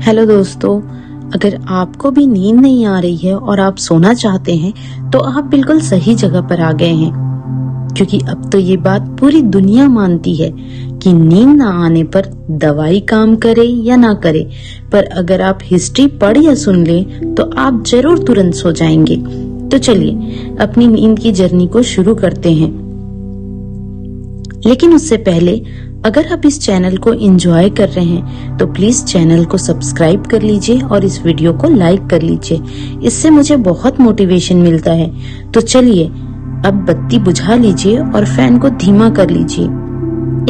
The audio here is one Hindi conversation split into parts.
हेलो दोस्तों, अगर आपको भी नींद नहीं आ रही है और आप सोना चाहते हैं तो आप बिल्कुल सही जगह पर आ गए हैं, क्योंकि अब तो ये बात पूरी दुनिया मानती है कि नींद ना आने पर दवाई काम करे या ना करे, पर अगर आप हिस्ट्री पढ़ या सुन लें तो आप जरूर तुरंत सो जाएंगे। तो चलिए अपनी नींद की जर्नी को शुरू करते हैं। लेकिन उससे पहले अगर आप इस चैनल को एंजॉय कर रहे हैं तो प्लीज चैनल को सब्सक्राइब कर लीजिए और इस वीडियो को लाइक कर लीजिए। इससे मुझे बहुत मोटिवेशन मिलता है। तो चलिए अब बत्ती बुझा लीजिए और फैन को धीमा कर लीजिए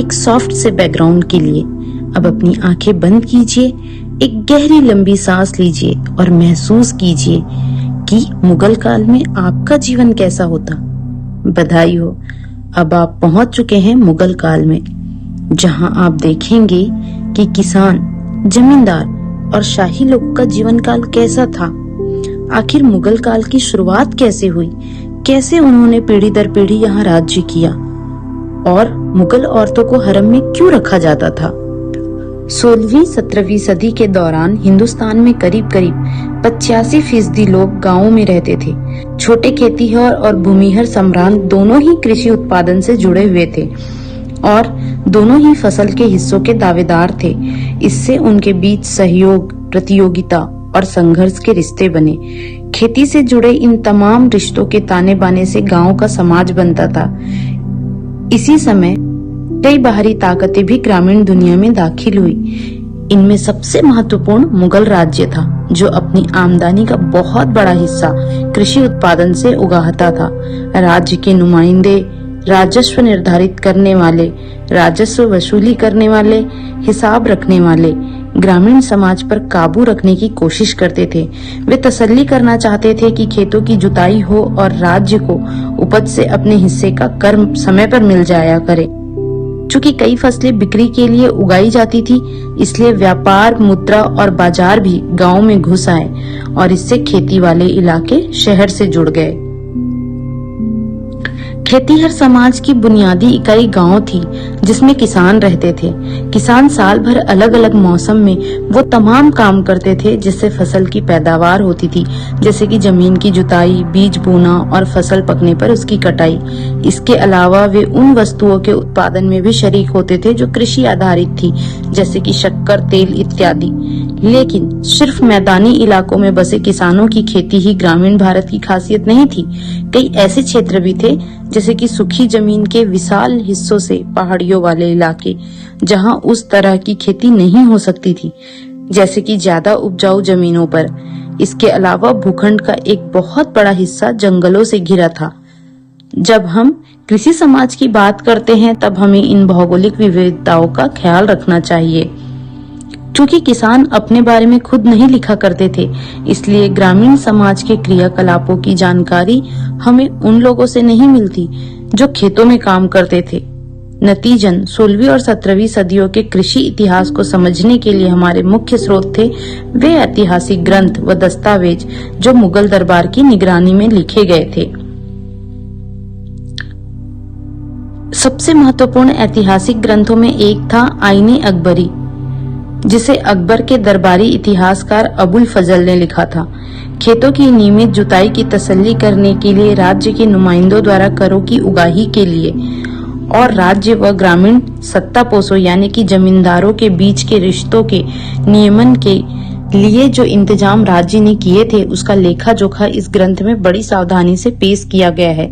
एक सॉफ्ट से बैकग्राउंड के लिए। अब अपनी आंखें बंद कीजिए, एक गहरी लंबी सांस लीजिए और महसूस कीजिए कि मुगल काल में आपका जीवन कैसा होता। बधाई हो, अब आप पहुंच चुके हैं मुगल काल में, जहां आप देखेंगे कि किसान, जमींदार और शाही लोगों का जीवन काल कैसा था। आखिर मुगल काल की शुरुआत कैसे हुई, कैसे उन्होंने पीढ़ी दर पीढ़ी यहाँ राज्य किया और मुगल औरतों को हरम में क्यों रखा जाता था। 16वीं-17वीं सदी के दौरान हिंदुस्तान में करीब 85% लोग गांवों में रहते थे। छोटे खेतीहर और भूमिहर सम्राट दोनों ही कृषि उत्पादन से जुड़े हुए थे और दोनों ही फसल के हिस्सों के दावेदार थे। इससे उनके बीच सहयोग, प्रतियोगिता और संघर्ष के रिश्ते बने। खेती से जुड़े इन तमाम रिश्तों के ताने बाने से गांव का समाज बनता था। इसी समय कई बाहरी ताकतें भी ग्रामीण दुनिया में दाखिल हुई। इनमें सबसे महत्वपूर्ण मुगल राज्य था, जो अपनी आमदनी का बहुत बड़ा हिस्सा कृषि उत्पादन से उगाहता था। राज्य के नुमाइंदे राजस्व निर्धारित करने वाले, राजस्व वसूली करने वाले, हिसाब रखने वाले ग्रामीण समाज पर काबू रखने की कोशिश करते थे। वे तसल्ली करना चाहते थे कि खेतों की जुताई हो और राज्य को उपज से अपने हिस्से का कर समय पर मिल जाया करे। चूंकि कई फसलें बिक्री के लिए उगाई जाती थी, इसलिए व्यापार, मुद्रा और बाजार भी गांव में घुस आए और इससे खेती वाले इलाके शहर से जुड़ गए। खेतीहर समाज की बुनियादी इकाई गांव थी, जिसमें किसान रहते थे। किसान साल भर अलग अलग मौसम में वो तमाम काम करते थे जिससे फसल की पैदावार होती थी, जैसे कि जमीन की जुताई, बीज बोना और फसल पकने पर उसकी कटाई। इसके अलावा वे उन वस्तुओं के उत्पादन में भी शरीक होते थे जो कृषि आधारित थी, जैसे कि शक्कर, तेल इत्यादि। लेकिन सिर्फ मैदानी इलाकों में बसे किसानों की खेती ही ग्रामीण भारत की खासियत नहीं थी। कई ऐसे क्षेत्र भी थे, जैसे कि सूखी जमीन के विशाल हिस्सों से पहाड़ियों वाले इलाके, जहां उस तरह की खेती नहीं हो सकती थी, जैसे कि ज्यादा उपजाऊ जमीनों पर। इसके अलावा भूखंड का एक बहुत बड़ा हिस्सा जंगलों से घिरा था। जब हम कृषि समाज की बात करते हैं, तब हमें इन भौगोलिक विविधताओं का ख्याल रखना चाहिए। चूंकि किसान अपने बारे में खुद नहीं लिखा करते थे, इसलिए ग्रामीण समाज के क्रियाकलापों की जानकारी हमें उन लोगों से नहीं मिलती जो खेतों में काम करते थे। नतीजन 16वीं और 17वीं सदियों के कृषि इतिहास को समझने के लिए हमारे मुख्य स्रोत थे वे ऐतिहासिक ग्रंथ व दस्तावेज जो मुगल दरबार की निगरानी में लिखे गए थे। सबसे महत्वपूर्ण ऐतिहासिक ग्रंथों में एक था आईने अकबरी, जिसे अकबर के दरबारी इतिहासकार अबुल फजल ने लिखा था। खेतों की नियमित जुताई की तसल्ली करने के लिए, राज्य के नुमाइंदों द्वारा करों की उगाही के लिए और राज्य व ग्रामीण सत्तापोषों यानी कि जमींदारों के बीच के रिश्तों के नियमन के लिए जो इंतजाम राज्य ने किए थे, उसका लेखा जोखा इस ग्रंथ में बड़ी सावधानी से पेश किया गया है।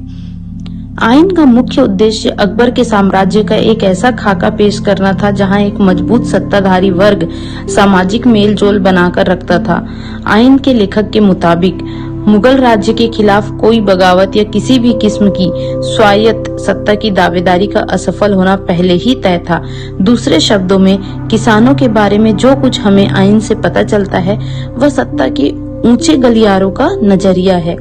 आइन का मुख्य उद्देश्य अकबर के साम्राज्य का एक ऐसा खाका पेश करना था जहां एक मजबूत सत्ताधारी वर्ग सामाजिक मेलजोल बनाकर रखता था। आइन के लेखक के मुताबिक मुगल राज्य के खिलाफ कोई बगावत या किसी भी किस्म की स्वायत्त सत्ता की दावेदारी का असफल होना पहले ही तय था। दूसरे शब्दों में, किसानों के बारे में जो कुछ हमें आइन से पता चलता है, वह सत्ता के ऊंचे गलियारों का नजरिया है।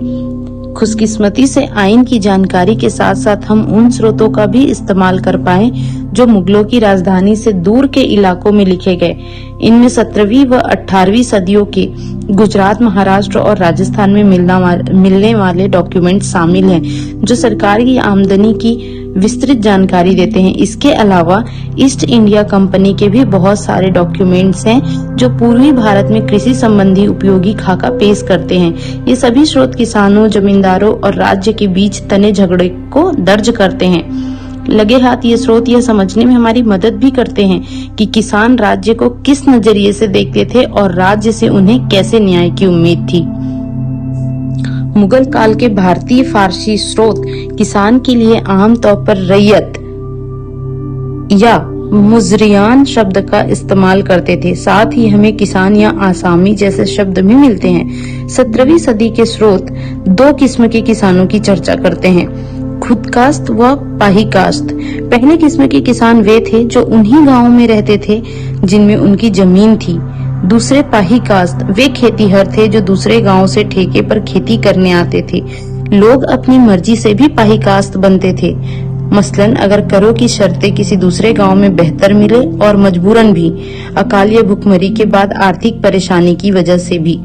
खुशकिस्मती से आइन की जानकारी के साथ साथ हम उन स्रोतों का भी इस्तेमाल कर पाए जो मुगलों की राजधानी से दूर के इलाकों में लिखे गए। इनमें 17वीं व 18वीं सदियों के गुजरात, महाराष्ट्र और राजस्थान में मिलने वाले डॉक्यूमेंट शामिल हैं, जो सरकार की आमदनी की विस्तृत जानकारी देते हैं। इसके अलावा ईस्ट इंडिया कंपनी के भी बहुत सारे डॉक्यूमेंट्स हैं, जो पूर्वी भारत में कृषि संबंधी उपयोगी खाका पेश करते हैं। ये सभी स्रोत किसानों, जमींदारों और राज्य के बीच तने झगड़े को दर्ज करते हैं। लगे हाथ ये स्रोत यह समझने में हमारी मदद भी करते हैं कि किसान राज्य को किस नजरिए से देखते थे और राज्य से उन्हें कैसे न्याय की उम्मीद थी। मुगल काल के भारतीय फारसी स्रोत किसान के लिए आमतौर पर रैयत या मुजरियान शब्द का इस्तेमाल करते थे। साथ ही हमें किसान या आसामी जैसे शब्द भी मिलते हैं। 17वीं सदी के स्रोत दो किस्म के किसानों की चर्चा करते हैं, खुदकाश्त व पाहीकाश्त। पहले किस्म के किसान वे थे जो उन्हीं गांवों में रहते थे जिनमें उनकी जमीन थी। दूसरे पाहीकाश्त वे खेतीहर थे जो दूसरे गांव से ठेके पर खेती करने आते थे। लोग अपनी मर्जी से भी पाहीकाश्त बनते थे, मसलन अगर करों की शर्तें किसी दूसरे गांव में बेहतर मिले और मजबूरन भी, अकाल या भुखमरी के बाद आर्थिक परेशानी की वजह से भी।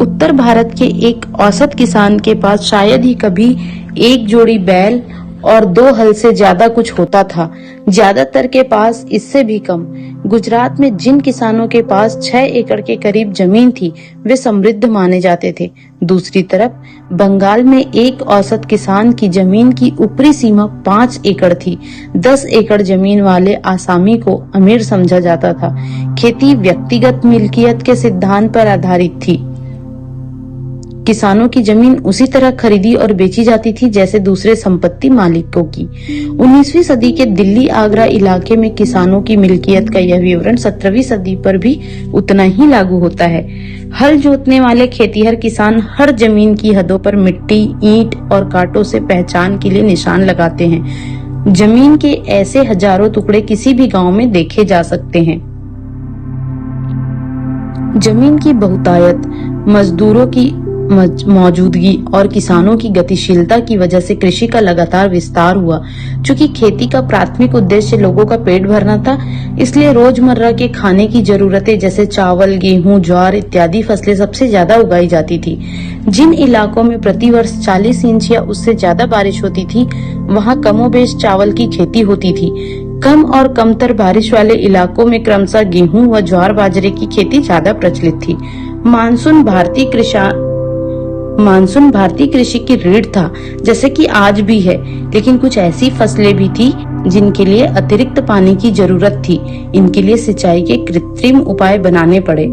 उत्तर भारत के एक औसत किसान के पास शायद ही कभी एक जोड़ी बैल और 2 हल से ज्यादा कुछ होता था, ज्यादातर के पास इससे भी कम। गुजरात में जिन किसानों के पास 6 एकड़ के करीब जमीन थी, वे समृद्ध माने जाते थे। दूसरी तरफ बंगाल में एक औसत किसान की जमीन की ऊपरी सीमा 5 एकड़ थी। 10 एकड़ जमीन वाले आसामी को अमीर समझा जाता था। खेती व्यक्तिगत मिल्कियत के सिद्धांत पर आधारित थी। किसानों की जमीन उसी तरह खरीदी और बेची जाती थी जैसे दूसरे संपत्ति मालिकों की। 19वीं सदी के दिल्ली आगरा इलाके में किसानों की मिल्कियत का यह विवरण 17वीं सदी पर भी उतना ही लागू होता है। हल जोतने वाले खेतीहर किसान हर जमीन की हदों पर मिट्टी, ईंट और कांटों से पहचान के लिए निशान लगाते हैं। जमीन के ऐसे हजारों टुकड़े किसी भी गांव में देखे जा सकते हैं। जमीन की बहुतायत, मजदूरों की मौजूदगी और किसानों की गतिशीलता की वजह से कृषि का लगातार विस्तार हुआ। चूंकि खेती का प्राथमिक उद्देश्य लोगों का पेट भरना था, इसलिए रोजमर्रा के खाने की जरूरतें जैसे चावल, गेहूं, ज्वार इत्यादि फसलें सबसे ज्यादा उगाई जाती थी। जिन इलाकों में प्रतिवर्ष 40 इंच या उससे ज्यादा बारिश होती थी, वहां कमोबेश चावल की खेती होती थी। कम और कमतर बारिश वाले इलाकों में क्रमशः गेहूं व ज्वार बाजरे की खेती ज्यादा प्रचलित थी। मानसून भारतीय कृषि की रीढ़ था, जैसे कि आज भी है, लेकिन कुछ ऐसी फसलें भी थी जिनके लिए अतिरिक्त पानी की जरूरत थी। इनके लिए सिंचाई के कृत्रिम उपाय बनाने पड़े।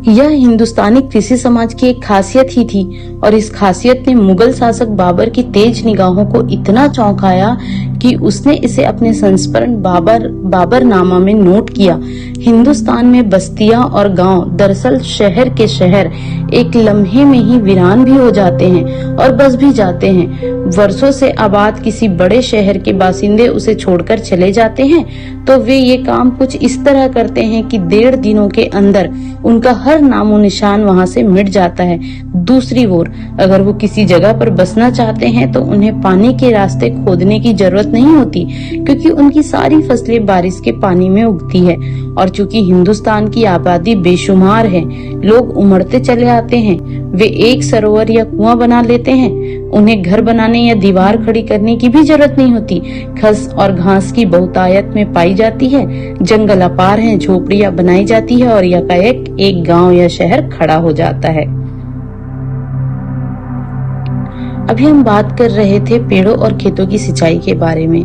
यह हिंदुस्तानी कृषि समाज की एक खासियत ही थी और इस खासियत ने मुगल शासक बाबर की तेज निगाहों को इतना चौंकाया कि उसने इसे अपने संस्मरण बाबरनामा में नोट किया। हिंदुस्तान में बस्तियां और गांव दरअसल शहर के शहर एक लम्हे में ही वीरान भी हो जाते हैं और बस भी जाते हैं। वर्षों से आबाद किसी बड़े शहर के बासिंदे उसे छोड़कर चले जाते हैं तो वे ये काम कुछ इस तरह करते हैं कि 1.5 दिनों के अंदर उनका हर नामो निशान वहां से मिट जाता है। दूसरी ओर अगर वो किसी जगह पर बसना चाहते हैं तो उन्हें पानी के रास्ते खोदने की जरूरत नहीं होती, क्योंकि उनकी सारी फसलें बारिश के पानी में उगती है। और चूंकि हिंदुस्तान की आबादी बेशुमार है, लोग उमड़ते चले आते हैं, वे एक सरोवर या कुआं बना लेते हैं। उन्हें घर बनाने या दीवार खड़ी करने की भी जरूरत नहीं होती। घास और घास की बहुतायत में पाई जाती है, जंगल अपार हैं, झोपड़ियां बनाई जाती है और यकायक एक गांव या शहर खड़ा हो जाता है। अभी हम बात कर रहे थे पेड़ों और खेतों की सिंचाई के बारे में।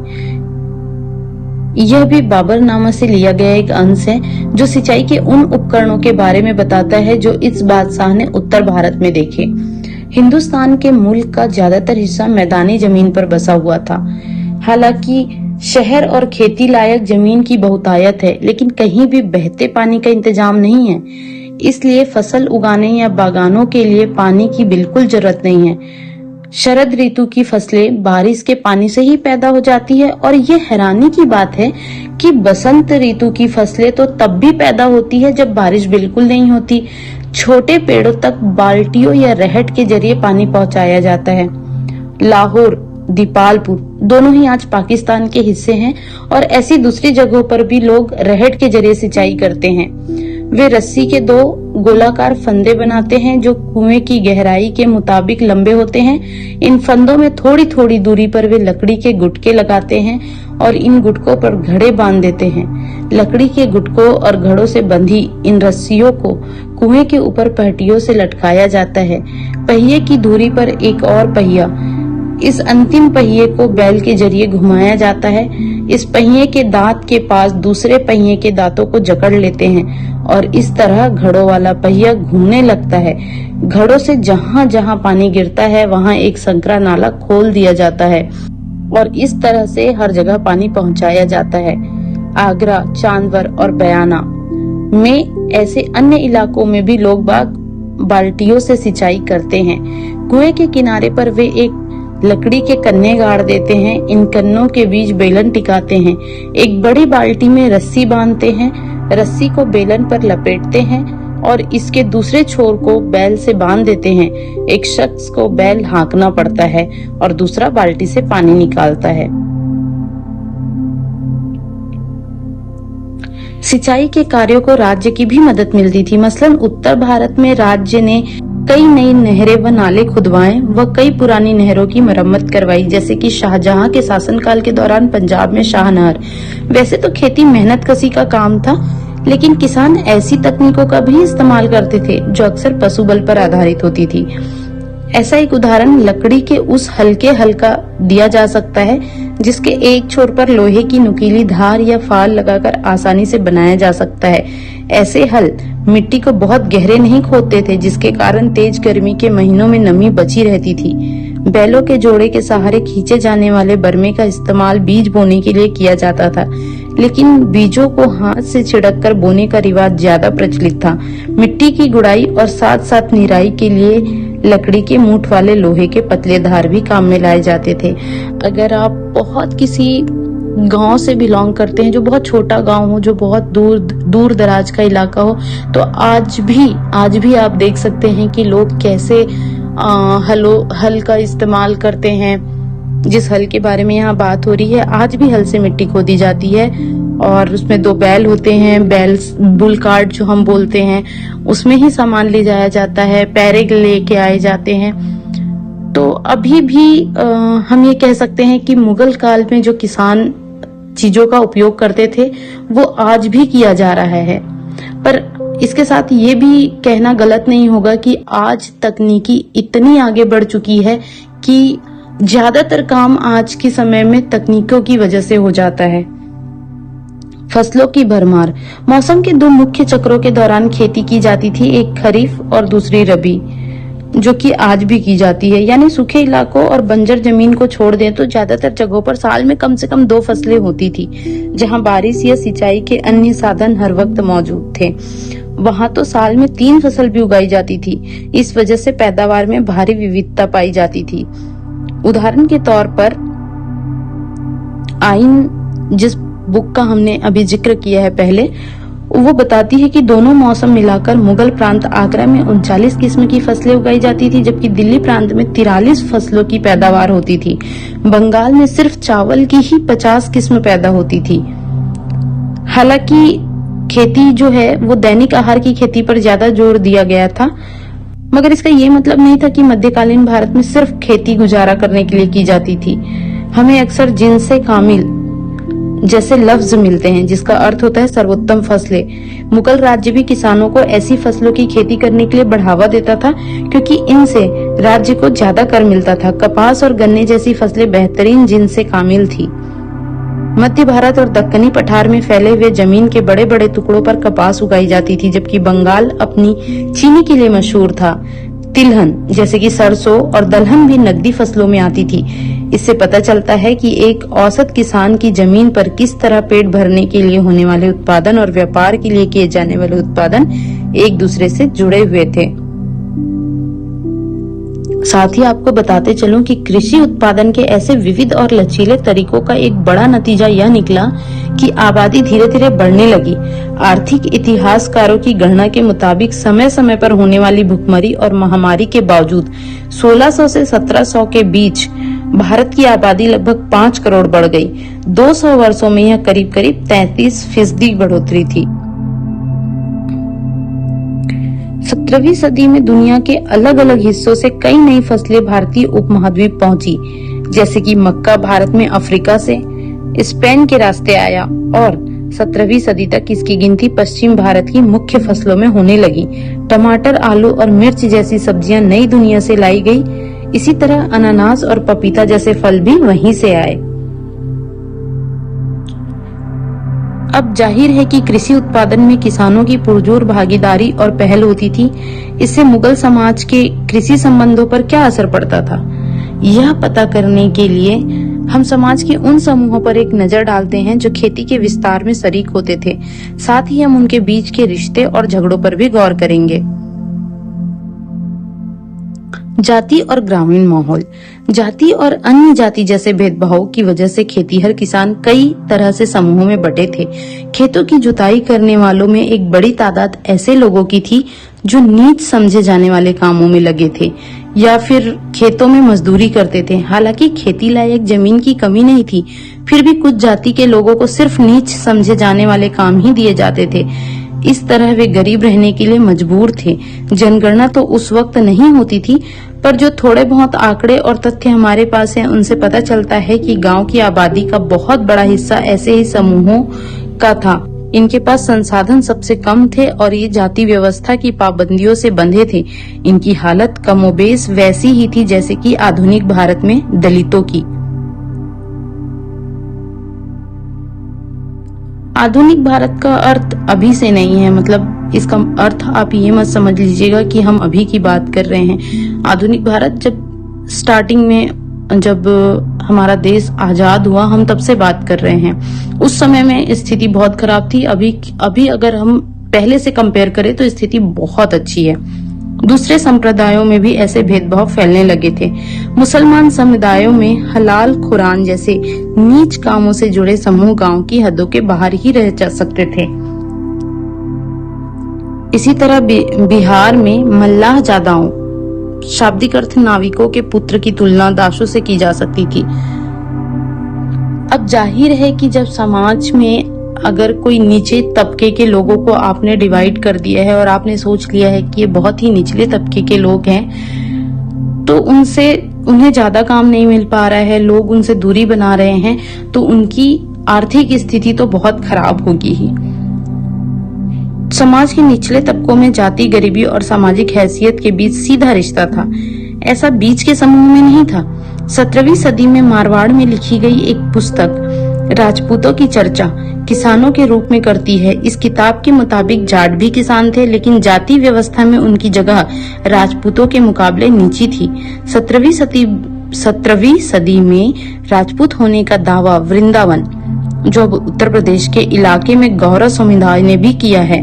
यह भी बाबरनामा से लिया गया एक अंश है जो सिंचाई के उन उपकरणों के बारे में बताता है जो इस बादशाह ने उत्तर भारत में देखे। हिंदुस्तान के मुल्क का ज्यादातर हिस्सा मैदानी जमीन पर बसा हुआ था। हालांकि शहर और खेती लायक जमीन की बहुतायत है, लेकिन कहीं भी बहते पानी का इंतजाम नहीं है। इसलिए फसल उगाने या बागानों के लिए पानी की बिल्कुल जरूरत नहीं है। शरद ऋतु की फसलें बारिश के पानी से ही पैदा हो जाती है और ये हैरानी की बात है कि बसंत ऋतु की फसलें तो तब भी पैदा होती है जब बारिश बिल्कुल नहीं होती। छोटे पेड़ों तक बाल्टियों या रहट के जरिए पानी पहुंचाया जाता है। लाहौर दीपालपुर दोनों ही आज पाकिस्तान के हिस्से हैं और ऐसी दूसरी जगहों पर भी लोग रहट के जरिए सिंचाई करते हैं। वे रस्सी के 2 गोलाकार फंदे बनाते हैं जो कुएं की गहराई के मुताबिक लंबे होते हैं। इन फंदों में थोड़ी थोड़ी दूरी पर वे लकड़ी के गुटके लगाते हैं और इन गुटकों पर घड़े बांध देते हैं। लकड़ी के गुटकों और घड़ों से बंधी इन रस्सियों को कुएं के ऊपर पहटियों से लटकाया जाता है। पहिए की धुरी पर एक और पहिया, इस अंतिम पहिए को बैल के जरिए घुमाया जाता है। इस पहिए के दांत के पास दूसरे पहिए के दांतों को जकड़ लेते हैं और इस तरह घड़ों वाला पहिया घूमने लगता है। घड़ों से जहां जहां पानी गिरता है वहां एक संकरा नाला खोल दिया जाता है और इस तरह से हर जगह पानी पहुंचाया जाता है। आगरा, चांदवर और बयाना में ऐसे अन्य इलाकों में भी लोग बाग बाल्टियों से सिंचाई करते हैं। कुएं के किनारे पर वे एक लकड़ी के कन्ने गाड़ देते हैं। इन कन्नों के बीच बेलन टिकाते हैं। एक बड़ी बाल्टी में रस्सी बांधते हैं, रस्सी को बेलन पर लपेटते हैं और इसके दूसरे छोर को बैल से बांध देते हैं। एक शख्स को बैल हाँकना पड़ता है और दूसरा बाल्टी से पानी निकालता है। सिंचाई के कार्यों को राज्य की भी मदद मिलती थी। मसलन उत्तर भारत में राज्य ने कई नई नहरें व नाले खुदवाए व कई पुरानी नहरों की मरम्मत करवाई, जैसे कि शाहजहां के शासनकाल के दौरान पंजाब में शाह नहर। वैसे तो खेती मेहनत कसी का काम था, लेकिन किसान ऐसी तकनीकों का भी इस्तेमाल करते थे जो अक्सर पशुबल पर आधारित होती थी। ऐसा एक उदाहरण लकड़ी के उस हल्के हल का दिया जा सकता है जिसके एक छोर पर लोहे की नुकीली धार या फाल लगाकर आसानी से बनाया जा सकता है। ऐसे हल मिट्टी को बहुत गहरे नहीं खोदते थे, जिसके कारण तेज गर्मी के महीनों में नमी बची रहती थी। बैलों के जोड़े के सहारे खींचे जाने वाले बरमे का इस्तेमाल बीज बोने के लिए किया जाता था, लेकिन बीजों को हाथ से छिड़ककर बोने का रिवाज ज्यादा प्रचलित था। मिट्टी की गुड़ाई और साथ साथ निराई के लिए लकड़ी के मूठ वाले लोहे के पतले धार भी काम में लाए जाते थे। अगर आप बहुत किसी गांव से बिलोंग करते हैं, जो बहुत छोटा गांव हो, जो बहुत दूर दराज का इलाका हो, तो आज भी आप देख सकते हैं कि लोग कैसे हल का इस्तेमाल करते हैं। जिस हल के बारे में यहाँ बात हो रही है, आज भी हल से मिट्टी खोदी जाती है और उसमें 2 बैल होते हैं। बैल बुल कार्ट जो हम बोलते हैं, उसमें ही सामान ले जाया जाता है, पैरे लेके आए जाते हैं। तो अभी भी हम ये कह सकते हैं कि मुगल काल में जो किसान चीजों का उपयोग करते थे वो आज भी किया जा रहा है। पर इसके साथ ये भी कहना गलत नहीं होगा कि आज तकनीकी इतनी आगे बढ़ चुकी है कि ज्यादातर काम आज के समय में तकनीकों की वजह से हो जाता है। फसलों की भरमार। मौसम के 2 मुख्य चक्रों के दौरान खेती की जाती थी, एक खरीफ और दूसरी रबी, जो कि आज भी की जाती है। यानी सूखे इलाकों और बंजर जमीन को छोड़ दें तो ज्यादातर जगहों पर साल में कम से कम 2 फसलें होती थी। जहां बारिश या सिंचाई के अन्य साधन हर वक्त मौजूद थे, वहां तो साल में 3 फसल भी उगाई जाती थी। इस वजह से पैदावार में भारी विविधता पाई जाती थी। उदाहरण के तौर पर आइन, जिस बुक का हमने अभी जिक्र किया है पहले, वो बताती है कि दोनों मौसम मिलाकर मुगल प्रांत आगरा में 39 किस्म की फसलें उगाई जाती थी, जबकि दिल्ली प्रांत में 43 फसलों की पैदावार होती थी। बंगाल में सिर्फ चावल की ही 50 किस्म पैदा होती थी। हालांकि खेती जो है वो दैनिक आहार की खेती पर ज्यादा जोर दिया गया था, मगर इसका ये मतलब नहीं था कि मध्यकालीन भारत में सिर्फ खेती गुजारा करने के लिए की जाती थी। हमें अक्सर जिनसे कामिल जैसे लफ्ज मिलते हैं जिसका अर्थ होता है सर्वोत्तम फसलें। मुगल राज्य भी किसानों को ऐसी फसलों की खेती करने के लिए बढ़ावा देता था क्योंकि इनसे राज्य को ज्यादा कर मिलता था। कपास और गन्ने जैसी फसलें बेहतरीन जिनसे कामिल थी। मध्य भारत और दक्कनी पठार में फैले हुए जमीन के बड़े बड़े टुकड़ों पर कपास उगाई जाती थी, जबकि बंगाल अपनी चीनी के लिए मशहूर था। तिलहन जैसे कि सरसों और दलहन भी नकदी फसलों में आती थी। इससे पता चलता है कि एक औसत किसान की जमीन पर किस तरह पेट भरने के लिए होने वाले उत्पादन और व्यापार के लिए किए जाने वाले उत्पादन एक दूसरे से जुड़े हुए थे। साथ ही आपको बताते चलूं कि कृषि उत्पादन के ऐसे विविध और लचीले तरीकों का एक बड़ा नतीजा यह निकला कि आबादी धीरे धीरे बढ़ने लगी। आर्थिक इतिहासकारों की गणना के मुताबिक समय समय पर होने वाली भुखमरी और महामारी के बावजूद 1600 से 1700 के बीच भारत की आबादी लगभग 5 करोड़ बढ़ गई। 200 वर्षों में यह करीब करीब 33% बढ़ोतरी थी। 17वीं सदी में दुनिया के अलग अलग हिस्सों से कई नई फसलें भारतीय उपमहाद्वीप पहुंची, जैसे कि मक्का भारत में अफ्रीका से स्पेन के रास्ते आया और 17वीं सदी तक इसकी गिनती पश्चिम भारत की मुख्य फसलों में होने लगी। टमाटर, आलू और मिर्च जैसी सब्जियां नई दुनिया से लाई गई। इसी तरह अनानास और पपीता जैसे फल भी वहीं से आए। अब जाहिर है कि कृषि उत्पादन में किसानों की पुरजोर भागीदारी और पहल होती थी। इससे मुगल समाज के कृषि संबंधों पर क्या असर पड़ता था, यह पता करने के लिए हम समाज के उन समूहों पर एक नजर डालते हैं जो खेती के विस्तार में शरीक होते थे। साथ ही हम उनके बीच के रिश्ते और झगड़ों पर भी गौर करेंगे। जाति और ग्रामीण माहौल। जाति और अन्य जाति जैसे भेदभाव की वजह से खेतीहर किसान कई तरह से समूहों में बटे थे। खेतों की जुताई करने वालों में एक बड़ी तादाद ऐसे लोगों की थी जो नीच समझे जाने वाले कामों में लगे थे या फिर खेतों में मजदूरी करते थे। हालांकि खेती लायक जमीन की कमी नहीं थी, फिर भी कुछ जाति के लोगों को सिर्फ नीच समझे जाने वाले काम ही दिए जाते थे। इस तरह वे गरीब रहने के लिए मजबूर थे। जनगणना तो उस वक्त नहीं होती थी, पर जो थोड़े बहुत आंकड़े और तथ्य हमारे पास हैं, उनसे पता चलता है कि गांव की आबादी का बहुत बड़ा हिस्सा ऐसे ही समूहों का था। इनके पास संसाधन सबसे कम थे और ये जाति व्यवस्था की पाबंदियों से बंधे थे। इनकी हालत कमोबेश वैसी ही थी जैसे कि आधुनिक भारत में दलितों की। आधुनिक भारत का अर्थ अभी से नहीं है, मतलब इसका अर्थ आप ये मत समझ लीजिएगा कि हम अभी की बात कर रहे हैं। आधुनिक भारत जब स्टार्टिंग में जब हमारा देश आजाद हुआ, हम तब से बात कर रहे हैं। उस समय में स्थिति बहुत खराब थी। अभी अगर हम पहले से कंपेयर करें तो स्थिति बहुत अच्छी है। दूसरे संप्रदायों में भी ऐसे भेदभाव फैलने लगे थे। मुसलमान समुदायों में हलाल कुरान जैसे नीच कामों से जुड़े समूह गांव की हदों के बाहर ही रह जा सकते थे। इसी तरह बिहार में मल्लाह जादाओं, शाब्दिक अर्थ नाविकों के पुत्र की तुलना दासों से की जा सकती थी। अब जाहिर है कि जब समाज में अगर कोई नीचे तबके के लोगों को आपने डिवाइड कर दिया है और आपने सोच लिया है कि ये बहुत ही निचले तबके के लोग हैं, तो उन्हें ज्यादा काम नहीं मिल पा रहा है, लोग उनसे दूरी बना रहे हैं, तो उनकी आर्थिक स्थिति तो बहुत खराब होगी ही। समाज के निचले तबकों में जाति, गरीबी और सामाजिक हैसियत के बीच सीधा रिश्ता था। ऐसा बीच के समूह में नहीं था। 17वीं सदी में मारवाड़ में लिखी गई एक पुस्तक राजपूतों की चर्चा किसानों के रूप में करती है। इस किताब के मुताबिक जाट भी किसान थे, लेकिन जाति व्यवस्था में उनकी जगह राजपूतों के मुकाबले नीची थी। 17वीं सदी में राजपूत होने का दावा वृंदावन, जो उत्तर प्रदेश के इलाके में गौरव समुदाय ने भी किया है।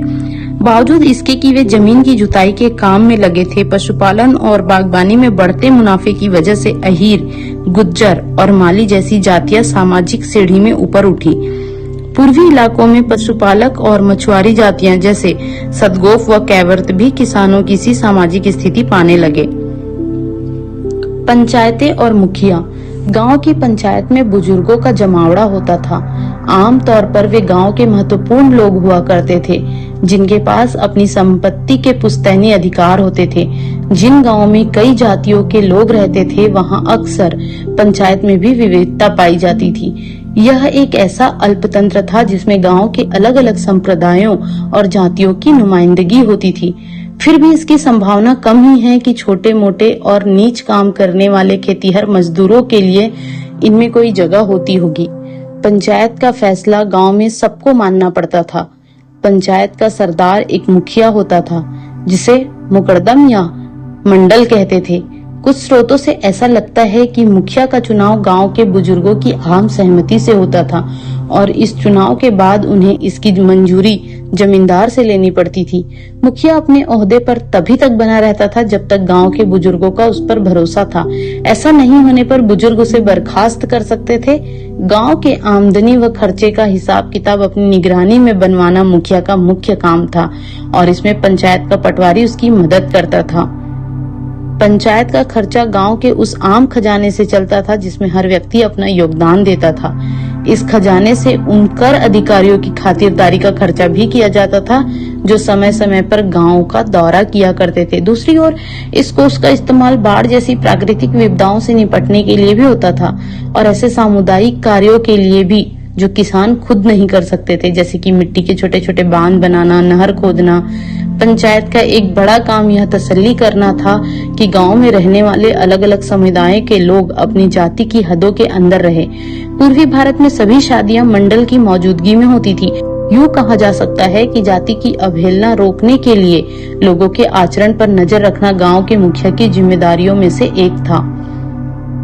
बावजूद इसके कि वे जमीन की जुताई के काम में लगे थे, पशुपालन और बागबानी में बढ़ते मुनाफे की वजह से अहीर, गुज्जर और माली जैसी जातियां सामाजिक सीढ़ी में ऊपर उठी। पूर्वी इलाकों में पशुपालक और मछुआरी जातियां जैसे सदगोफ व कैवर्त भी किसानों की सी सामाजिक स्थिति पाने लगे। पंचायतें और मुखिया। गांव की पंचायत में बुजुर्गों का जमावड़ा होता था। आमतौर पर वे गांव के महत्वपूर्ण लोग हुआ करते थे, जिनके पास अपनी संपत्ति के पुश्तैनी अधिकार होते थे। जिन गांवों में कई जातियों के लोग रहते थे, वहां अक्सर पंचायत में भी विविधता पाई जाती थी। यह एक ऐसा अल्पतंत्र था जिसमें गांव के अलग अलग संप्रदायों और जातियों की नुमाइंदगी होती थी। फिर भी इसकी संभावना कम ही है कि छोटे मोटे और नीच काम करने वाले खेतीहर मजदूरों के लिए इनमें कोई जगह होती होगी। पंचायत का फैसला गांव में सबको मानना पड़ता था। पंचायत का सरदार एक मुखिया होता था, जिसे मुकरदम या मंडल कहते थे। कुछ स्रोतों से ऐसा लगता है कि मुखिया का चुनाव गांव के बुजुर्गों की आम सहमति से होता था और इस चुनाव के बाद उन्हें इसकी मंजूरी जमींदार से लेनी पड़ती थी। मुखिया अपने ओहदे पर तभी तक बना रहता था जब तक गांव के बुजुर्गों का उस पर भरोसा था। ऐसा नहीं होने पर बुजुर्ग उसे बर्खास्त कर सकते थे। गांव के आमदनी व खर्चे का हिसाब किताब अपनी निगरानी में बनवाना मुखिया का मुख्य काम था और इसमें पंचायत का पटवारी उसकी मदद करता था। पंचायत का खर्चा गांव के उस आम खजाने से चलता था जिसमें हर व्यक्ति अपना योगदान देता था। इस खजाने से उन कर अधिकारियों की खातिरदारी का खर्चा भी किया जाता था जो समय समय पर गांव का दौरा किया करते थे। दूसरी ओर इस कोष का इस्तेमाल बाढ़ जैसी प्राकृतिक विपदाओं से निपटने के लिए भी होता था और ऐसे सामुदायिक कार्यों के लिए भी जो किसान खुद नहीं कर सकते थे, जैसे कि मिट्टी के छोटे छोटे बांध बनाना, नहर खोदना। पंचायत का एक बड़ा काम यह तसल्ली करना था कि गांव में रहने वाले अलग अलग समुदाय के लोग अपनी जाति की हदों के अंदर रहे। पूर्वी भारत में सभी शादियां मंडल की मौजूदगी में होती थी। यूं कहा जा सकता है कि जाति की अवहेलना रोकने के लिए लोगों के आचरण पर नजर रखना गांव के मुखिया की जिम्मेदारियों में से एक था।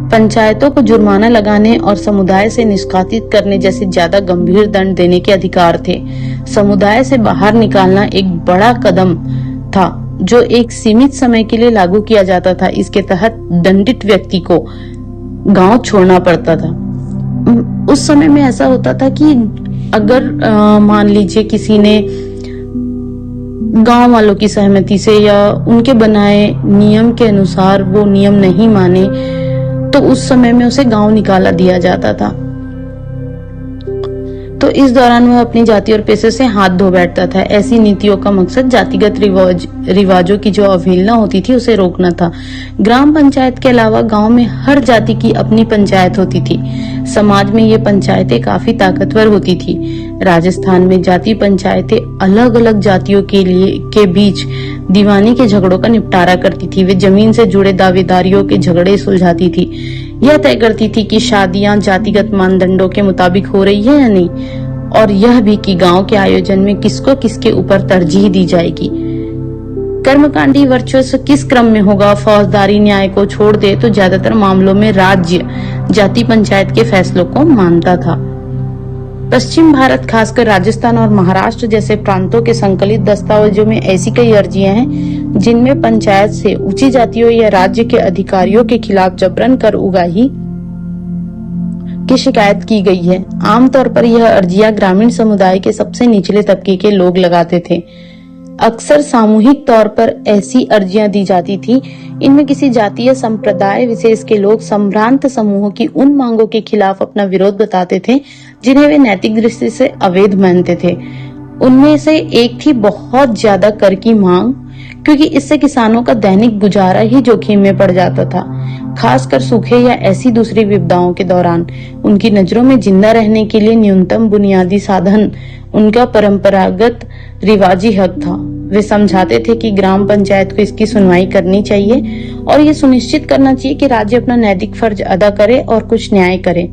पंचायतों को जुर्माना लगाने और समुदाय से निष्कासित करने जैसे ज्यादा गंभीर दंड देने के अधिकार थे। समुदाय से बाहर निकालना एक बड़ा कदम था जो एक सीमित समय के लिए लागू किया जाता था। इसके तहत दंडित व्यक्ति को गांव छोड़ना पड़ता था। उस समय में ऐसा होता था कि अगर मान लीजिए किसी ने गांव वालों की सहमति से या उनके बनाए नियम के अनुसार वो नियम नहीं माने तो उस समय में उसे गांव निकाला दिया जाता था। तो इस दौरान वह अपनी जाति और पेशे से हाथ धो बैठता था। ऐसी नीतियों का मकसद जातिगत रिवाजों की जो अवहेलना होती थी उसे रोकना था। ग्राम पंचायत के अलावा गांव में हर जाति की अपनी पंचायत होती थी। समाज में ये पंचायतें काफी ताकतवर होती थी। राजस्थान में जाति पंचायतें अलग अलग जातियों के बीच दीवानी के झगड़ों का निपटारा करती थी। वे जमीन से जुड़े दावेदारियों के झगड़े सुलझाती थी। यह तय करती थी कि शादियां जातिगत मानदंडों के मुताबिक हो रही है या नहीं, और यह भी कि गांव के आयोजन में किसको किसके ऊपर तरजीह दी जाएगी, कर्मकांडी वर्चस्व किस क्रम में होगा। फौजदारी न्याय को छोड़ दे तो ज्यादातर मामलों में राज्य जाति पंचायत के फैसलों को मानता था। पश्चिम भारत, खासकर राजस्थान और महाराष्ट्र जैसे प्रांतों के संकलित दस्तावेजों में ऐसी कई अर्जियां हैं जिनमें पंचायत से ऊंची जातियों या राज्य के अधिकारियों के खिलाफ जबरन कर उगाही की शिकायत की गई है। आमतौर पर यह अर्जियां ग्रामीण समुदाय के सबसे निचले तबके के लोग लगाते थे। अक्सर सामूहिक तौर पर ऐसी अर्जियां दी जाती थी। इनमें किसी जातीय संप्रदाय विशेष के लोग संभ्रांत समूहों की उन मांगों के खिलाफ अपना विरोध बताते थे जिन्हें वे नैतिक दृष्टि से अवैध मानते थे। उनमें से एक थी बहुत ज्यादा कर की मांग, क्योंकि इससे किसानों का दैनिक गुजारा ही जोखिम में पड़ जाता था। खासकर सूखे या ऐसी दूसरी विपदाओं के दौरान उनकी नजरों में जिंदा रहने के लिए न्यूनतम बुनियादी साधन उनका परंपरागत रिवाजी हक था। वे समझाते थे कि ग्राम पंचायत को इसकी सुनवाई करनी चाहिए और ये सुनिश्चित करना चाहिए कि राज्य अपना नैतिक फर्ज अदा करे और कुछ न्याय करे।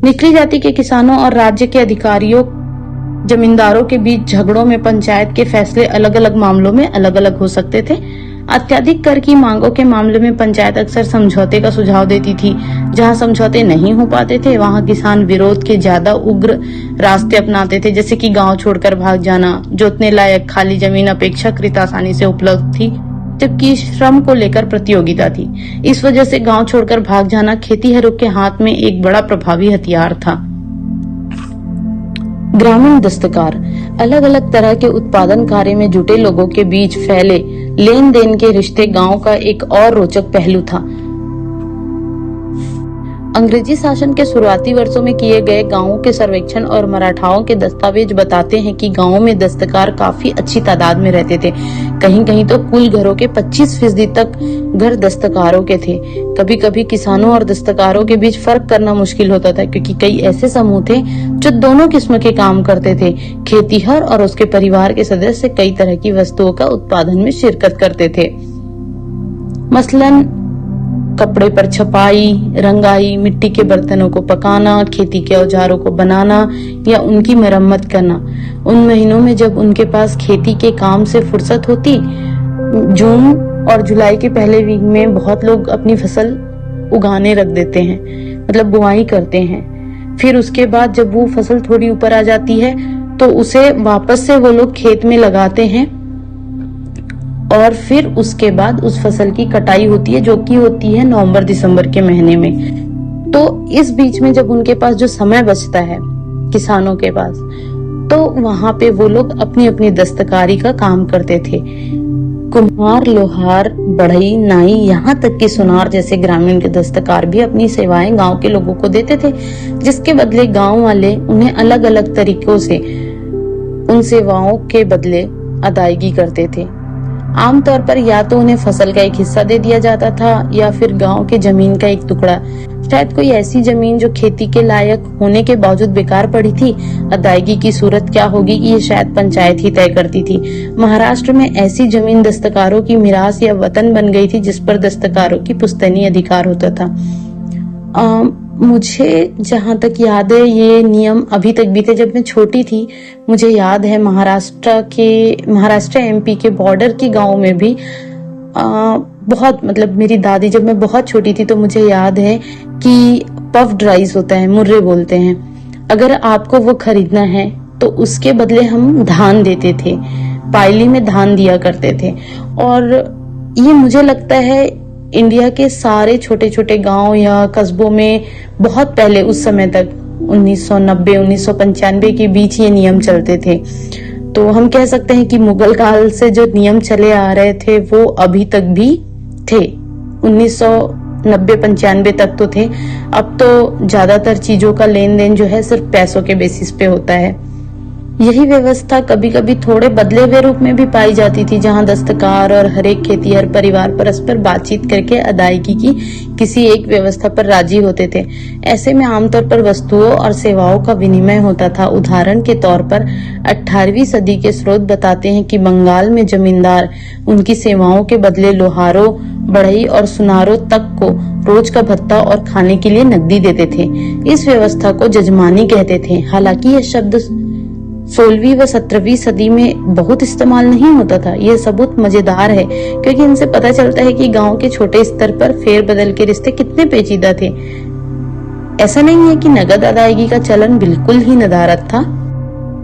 निचली जाति के किसानों और राज्य के अधिकारियों जमींदारों के बीच झगड़ों में पंचायत के फैसले अलग अलग मामलों में अलग अलग हो सकते थे। अत्यधिक कर की मांगों के मामले में पंचायत अक्सर समझौते का सुझाव देती थी। जहां समझौते नहीं हो पाते थे वहां किसान विरोध के ज्यादा उग्र रास्ते अपनाते थे, जैसे कि गांव छोड़कर भाग जाना, जोतने लायक खाली जमीन अपेक्षाकृत आसानी से उपलब्ध थी जबकि श्रम को लेकर प्रतियोगिता थी। इस वजह से गांव छोड़कर भाग जाना खेतीहरों के हाथ में एक बड़ा प्रभावी हथियार था। ग्रामीण दस्तकार अलग अलग तरह के उत्पादन कार्य में जुटे लोगों के बीच फैले लेन देन के रिश्ते गांव का एक और रोचक पहलू था। अंग्रेजी शासन के शुरुआती वर्षों में किए गए गांवों के सर्वेक्षण और मराठाओं के दस्तावेज बताते हैं कि गांवों में दस्तकार काफी अच्छी तादाद में रहते थे। कहीं कहीं तो कुल घरों के 25% तक घर दस्तकारों के थे। कभी कभी किसानों और दस्तकारों के बीच फर्क करना मुश्किल होता था, क्योंकि कई ऐसे समूह थे जो दोनों किस्म के काम करते थे। खेतीहर और उसके परिवार के सदस्य कई तरह की वस्तुओं का उत्पादन में शिरकत करते थे। मसलन कपड़े पर छपाई, रंगाई, मिट्टी के बर्तनों को पकाना, खेती के औजारों को बनाना या उनकी मरम्मत करना। उन महीनों में जब उनके पास खेती के काम से फुर्सत होती, जून और जुलाई के पहले वीक में बहुत लोग अपनी फसल उगाने रख देते हैं, मतलब बुआई करते हैं। फिर उसके बाद जब वो फसल थोड़ी ऊपर आ जाती है तो उसे वापस से वो लोग खेत में लगाते हैं और फिर उसके बाद उस फसल की कटाई होती है, जो कि होती है नवंबर दिसंबर के महीने में। तो इस बीच में जब उनके पास जो समय बचता है किसानों के पास, तो वहां पे वो लोग अपनी अपनी दस्तकारी का काम करते थे। कुम्हार, लोहार, बढ़ई, नाई, यहाँ तक कि सुनार जैसे ग्रामीण के दस्तकार भी अपनी सेवाएं गांव के लोगों को देते थे, जिसके बदले गांव वाले उन्हें अलग अलग तरीकों से उन सेवाओं के बदले अदायगी करते थे। आमतौर पर या तो उन्हें फसल का एक हिस्सा दे दिया जाता था या फिर गांव के जमीन का एक टुकड़ा, शायद कोई ऐसी जमीन जो खेती के लायक होने के बावजूद बेकार पड़ी थी। अदायगी की सूरत क्या होगी ये शायद पंचायत ही तय करती थी। महाराष्ट्र में ऐसी जमीन दस्तकारों की मिरास या वतन बन गई थी जिस पर दस्तकारों की पुश्तैनी अधिकार होता था। मुझे जहां तक याद है ये नियम अभी तक भी थे। जब मैं छोटी थी मुझे याद है महाराष्ट्र एमपी के बॉर्डर के गांव में भी बहुत, मतलब मेरी दादी, जब मैं बहुत छोटी थी तो मुझे याद है कि पफ्ड राइस होता है, मुर्रे बोलते हैं, अगर आपको वो खरीदना है तो उसके बदले हम धान देते थे, पायली में धान दिया करते थे। और ये मुझे लगता है इंडिया के सारे छोटे छोटे गांव या कस्बों में बहुत पहले, उस समय तक 1990-1995 के बीच ये नियम चलते थे। तो हम कह सकते हैं कि मुगल काल से जो नियम चले आ रहे थे वो अभी तक भी थे, 1990-95 तक तो थे। अब तो ज्यादातर चीजों का लेन देन जो है सिर्फ पैसों के बेसिस पे होता है। यही व्यवस्था कभी कभी थोड़े बदले हुए रूप में भी पाई जाती थी, जहां दस्तकार और हर एक खेतिहर परिवार परस्पर बातचीत करके अदायगी की किसी एक व्यवस्था पर राजी होते थे। ऐसे में आमतौर पर वस्तुओं और सेवाओं का विनिमय होता था। उदाहरण के तौर पर 18वीं सदी के स्रोत बताते हैं कि बंगाल में जमींदार उनकी सेवाओं के बदले लोहारों, बढ़ई और सुनारों तक को रोज का भत्ता और खाने के लिए नकदी देते थे। इस व्यवस्था को जजमानी कहते थे। हालांकि यह शब्द 16वीं व 17वीं सदी में बहुत इस्तेमाल नहीं होता था। यह सबूत मजेदार है क्योंकि इनसे पता चलता है कि गांव के छोटे स्तर पर फेरबदल के रिश्ते कितने पेचीदा थे। ऐसा नहीं है कि नगद अदायगी का चलन बिल्कुल ही नदारद था।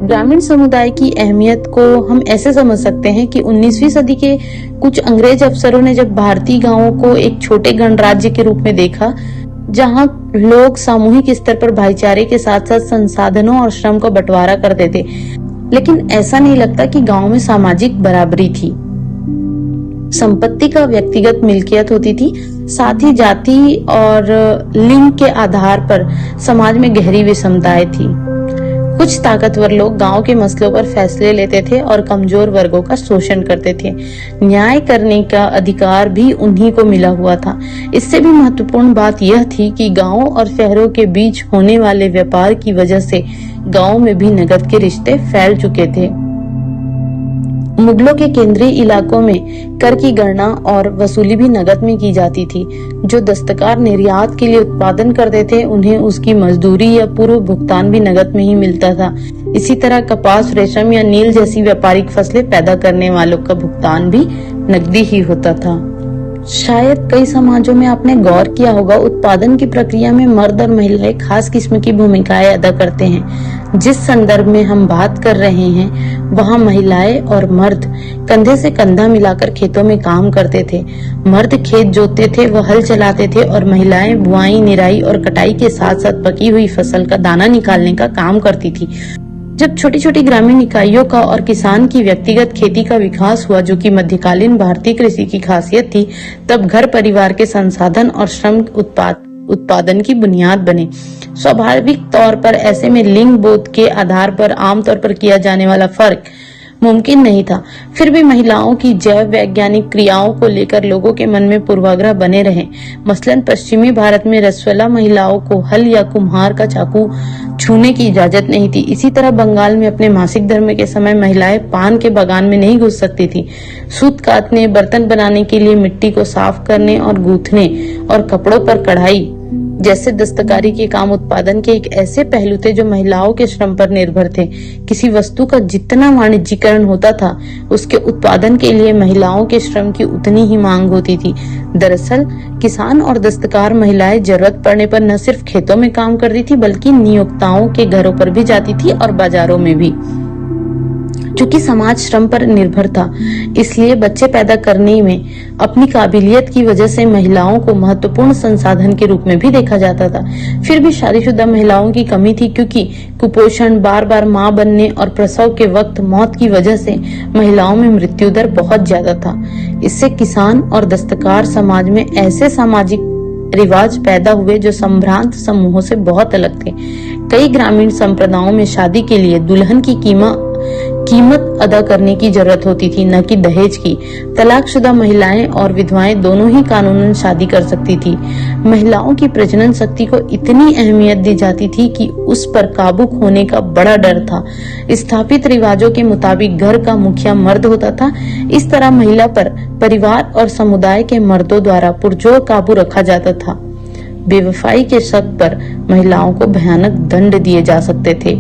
ग्रामीण समुदाय की अहमियत को हम ऐसे समझ सकते हैं कि 19वीं सदी के कुछ अंग्रेज अफसरों ने जब भारतीय गांवों को एक छोटे गणराज्य के रूप में देखा, जहां लोग सामूहिक स्तर पर भाईचारे के साथ साथ संसाधनों और श्रम का बंटवारा करते थे, लेकिन ऐसा नहीं लगता कि गांव में सामाजिक बराबरी थी। संपत्ति का व्यक्तिगत मिल्कियत होती थी, साथ ही जाति और लिंग के आधार पर समाज में गहरी विषमताएं थी। कुछ ताकतवर लोग गांव के मसलों पर फैसले लेते थे और कमजोर वर्गों का शोषण करते थे। न्याय करने का अधिकार भी उन्हीं को मिला हुआ था। इससे भी महत्वपूर्ण बात यह थी कि गांवों और शहरों के बीच होने वाले व्यापार की वजह से गांव में भी नकद के रिश्ते फैल चुके थे। मुगलों के केंद्रीय इलाकों में कर की गणना और वसूली भी नकद में की जाती थी। जो दस्तकार निर्यात के लिए उत्पादन करते थे उन्हें उसकी मजदूरी या पूर्व भुगतान भी नकद में ही मिलता था। इसी तरह कपास, रेशम या नील जैसी व्यापारिक फसलें पैदा करने वालों का भुगतान भी नकदी ही होता था। शायद कई समाजों में आपने गौर किया होगा, उत्पादन की प्रक्रिया में मर्द और महिलाएं खास किस्म की भूमिकाएं अदा करते हैं। जिस संदर्भ में हम बात कर रहे हैं वहाँ महिलाएं और मर्द कंधे से कंधा मिलाकर खेतों में काम करते थे। मर्द खेत जोतते थे, वह हल चलाते थे और महिलाएं बुआई, निराई और कटाई के साथ साथ पकी हुई फसल का दाना निकालने का काम करती थी। जब छोटी छोटी ग्रामीण इकाइयों का और किसान की व्यक्तिगत खेती का विकास हुआ, जो कि मध्यकालीन भारतीय कृषि की खासियत थी, तब घर परिवार के संसाधन और श्रम उत्पादन की बुनियाद बने। स्वाभाविक तौर पर ऐसे में लिंग बोध के आधार पर आमतौर पर किया जाने वाला फर्क मुमकिन नहीं था। फिर भी महिलाओं की जैव वैज्ञानिक क्रियाओं को लेकर लोगों के मन में पूर्वाग्रह बने रहे। मसलन पश्चिमी भारत में रसवला महिलाओं को हल या कुम्हार का चाकू छूने की इजाजत नहीं थी। इसी तरह बंगाल में अपने मासिक धर्म के समय महिलाएं पान के बागान में नहीं घुस सकती थी। सूत काटने, बर्तन बनाने के लिए मिट्टी को साफ करने और गूंथने और कपड़ों पर कढ़ाई जैसे दस्तकारी के काम उत्पादन के एक ऐसे पहलू थे जो महिलाओं के श्रम पर निर्भर थे। किसी वस्तु का जितना वाणिज्यीकरण होता था, उसके उत्पादन के लिए महिलाओं के श्रम की उतनी ही मांग होती थी। दरअसल किसान और दस्तकार महिलाएं जरूरत पड़ने पर न सिर्फ खेतों में काम करती थी, बल्कि नियोक्ताओं के घरों पर भी जाती थी और बाजारों में भी। क्योंकि समाज श्रम पर निर्भर था, इसलिए बच्चे पैदा करने में अपनी काबिलियत की वजह से महिलाओं को महत्वपूर्ण संसाधन के रूप में भी देखा जाता था। फिर भी शादीशुदा महिलाओं की कमी थी, क्योंकि कुपोषण, बार बार मां बनने और प्रसव के वक्त मौत की वजह से महिलाओं में मृत्यु दर बहुत ज्यादा था। इससे किसान और दस्तकार समाज में ऐसे सामाजिक रिवाज पैदा हुए जो संभ्रांत समूहों से बहुत अलग थे। कई ग्रामीण संप्रदायों में शादी के लिए दुल्हन की कीमत अदा करने की जरूरत होती थी, न कि दहेज की। तलाकशुदा महिलाएं और विधवाएं दोनों ही कानूनन शादी कर सकती थी। महिलाओं की प्रजनन शक्ति को इतनी अहमियत दी जाती थी कि उस पर काबू खोने का बड़ा डर था। स्थापित रिवाजों के मुताबिक घर का मुखिया मर्द होता था। इस तरह महिला पर परिवार और समुदाय के मर्दों द्वारा पुरजोर काबू रखा जाता था। बेवफाई के शक पर महिलाओं को भयानक दंड दिए जा सकते थे।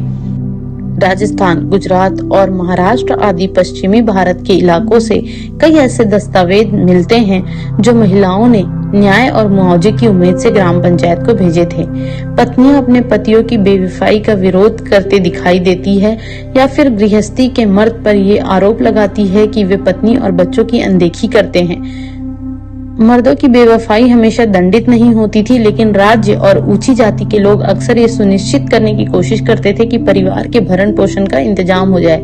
राजस्थान, गुजरात और महाराष्ट्र आदि पश्चिमी भारत के इलाकों से कई ऐसे दस्तावेज मिलते हैं जो महिलाओं ने न्याय और मुआवजे की उम्मीद से ग्राम पंचायत को भेजे थे। पत्नियां अपने पतियों की बेवफाई का विरोध करते दिखाई देती है या फिर गृहस्थी के मर्द पर ये आरोप लगाती है कि वे पत्नी और बच्चों की अनदेखी करते हैं। मर्दों की बेवफाई हमेशा दंडित नहीं होती थी, लेकिन राज्य और ऊंची जाति के लोग अक्सर ये सुनिश्चित करने की कोशिश करते थे कि परिवार के भरण पोषण का इंतजाम हो जाए।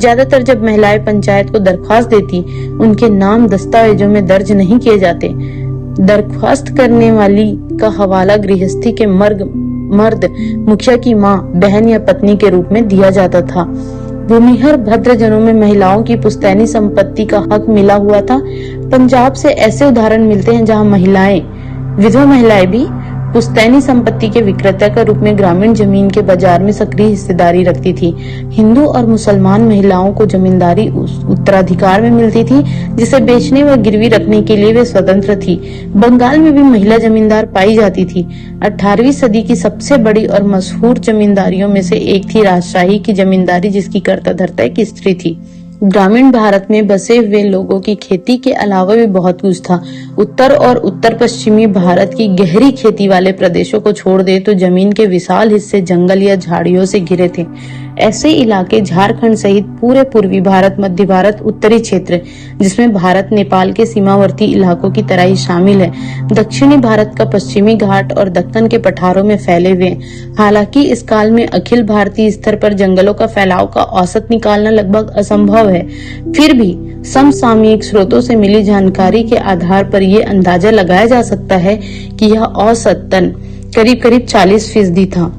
ज्यादातर जब महिलाएं पंचायत को दरख्वास्त देती, उनके नाम दस्तावेजों में दर्ज नहीं किए जाते। दरख्वास्त करने वाली का हवाला गृहस्थी के मर्द मुखिया की माँ, बहन या पत्नी के रूप में दिया जाता था। भूमिहर भद्रजनों में महिलाओं की पुश्तैनी संपत्ति का हक मिला हुआ था। पंजाब से ऐसे उदाहरण मिलते हैं जहां विधवा महिलाएं भी पुश्तैनी संपत्ति के विक्रेता के रूप में ग्रामीण जमीन के बाजार में सक्रिय हिस्सेदारी रखती थी। हिंदू और मुसलमान महिलाओं को जमींदारी उत्तराधिकार में मिलती थी, जिसे बेचने व गिरवी रखने के लिए वे स्वतंत्र थी। बंगाल में भी महिला जमींदार पाई जाती थी। 18वीं सदी की सबसे बड़ी और मशहूर जमींदारियों में से एक थी राजशाही की जमींदारी, जिसकी कर्ता धर्ता एक स्त्री थी। ग्रामीण भारत में बसे हुए लोगों की खेती के अलावा भी बहुत कुछ था। उत्तर और उत्तर पश्चिमी भारत की गहरी खेती वाले प्रदेशों को छोड़ दे तो जमीन के विशाल हिस्से जंगल या झाड़ियों से घिरे थे। ऐसे इलाके झारखंड सहित पूरे पूर्वी भारत, मध्य भारत, उत्तरी क्षेत्र, जिसमें भारत नेपाल के सीमावर्ती इलाकों की तरह ही शामिल है, दक्षिणी भारत का पश्चिमी घाट और दक्कन के पठारों में फैले हुए। हालांकि इस काल में अखिल भारतीय स्तर पर जंगलों का फैलाव का औसत निकालना लगभग असंभव है। फिर भी समसामयिक स्रोतों से मिली जानकारी के आधार पर यह अंदाजा लगाया जा सकता है कि यह औसतन करीब 40% था।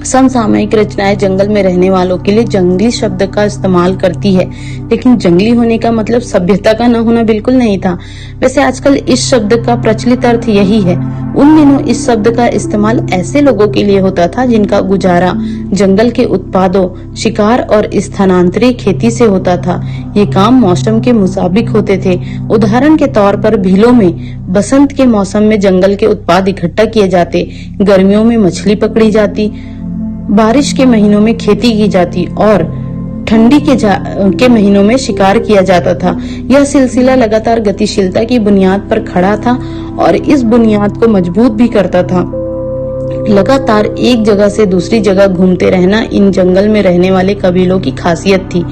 समसामयिक रचनाएं जंगल में रहने वालों के लिए जंगली शब्द का इस्तेमाल करती है, लेकिन जंगली होने का मतलब सभ्यता का न होना बिल्कुल नहीं था। वैसे आजकल इस शब्द का प्रचलित अर्थ यही है। उन दिनों इस शब्द का इस्तेमाल ऐसे लोगों के लिए होता था जिनका गुजारा जंगल के उत्पादों, शिकार और स्थानांतरित खेती से होता था। ये काम मौसम के मुताबिक होते थे। उदाहरण के तौर पर भीलों में बसंत के मौसम में जंगल के उत्पाद इकट्ठा किए जाते, गर्मियों में मछली पकड़ी जाती, बारिश के महीनों में खेती की जाती और ठंडी के महीनों में शिकार किया जाता था। यह सिलसिला लगातार गतिशीलता की बुनियाद पर खड़ा था और इस बुनियाद को मजबूत भी करता था। लगातार एक जगह से दूसरी जगह घूमते रहना इन जंगल में रहने वाले कबीलों की खासियत थी।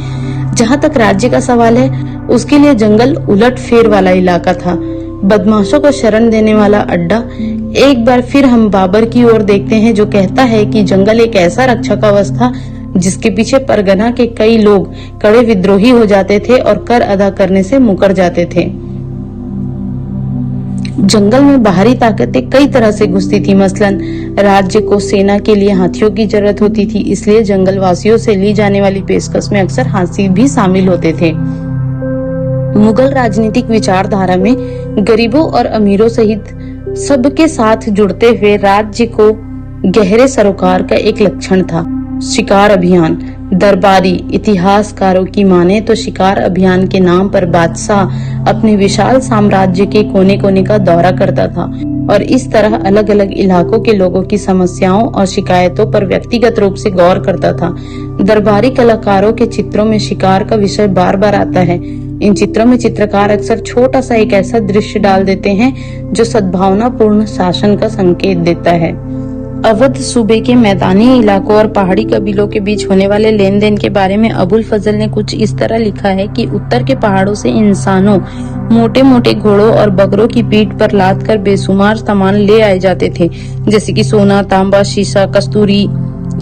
जहाँ तक राज्य का सवाल है, उसके लिए जंगल उलट फेर वाला इलाका था, बदमाशों को शरण देने वाला अड्डा। एक बार फिर हम बाबर की ओर देखते हैं, जो कहता है कि जंगल एक ऐसा रक्षाकवच था जिसके पीछे परगना के कई लोग कड़े विद्रोही हो जाते थे और कर अदा करने से मुकर जाते थे। जंगल में बाहरी ताकतें कई तरह से घुसती थी। मसलन राज्य को सेना के लिए हाथियों की जरूरत होती थी, इसलिए जंगल वासियों से ली जाने वाली पेशकश में अक्सर हाथी भी शामिल होते थे। मुगल राजनीतिक विचारधारा में गरीबों और अमीरों सहित सबके साथ जुड़ते हुए राज्य को गहरे सरोकार का एक लक्षण था। शिकार अभियान। दरबारी इतिहासकारों की माने तो शिकार अभियान के नाम पर बादशाह अपने विशाल साम्राज्य के कोने कोने का दौरा करता था और इस तरह अलग अलग इलाकों के लोगों की समस्याओं और शिकायतों पर व्यक्तिगत रूप से गौर करता था। दरबारी कलाकारों के चित्रों में शिकार का विषय बार बार आता है। इन चित्रों में चित्रकार अक्सर छोटा सा एक ऐसा दृश्य डाल देते हैं जो सद्भावनापूर्ण शासन का संकेत देता है। अवध सूबे के मैदानी इलाकों और पहाड़ी कबीलों के बीच होने वाले लेन देन के बारे में अबुल फजल ने कुछ इस तरह लिखा है कि उत्तर के पहाड़ों से इंसानों मोटे मोटे घोड़ों और बकरों की पीठ पर लाद कर बेशुमार सामान ले आए जाते थे, जैसे कि सोना, तांबा, शीशा, कस्तूरी,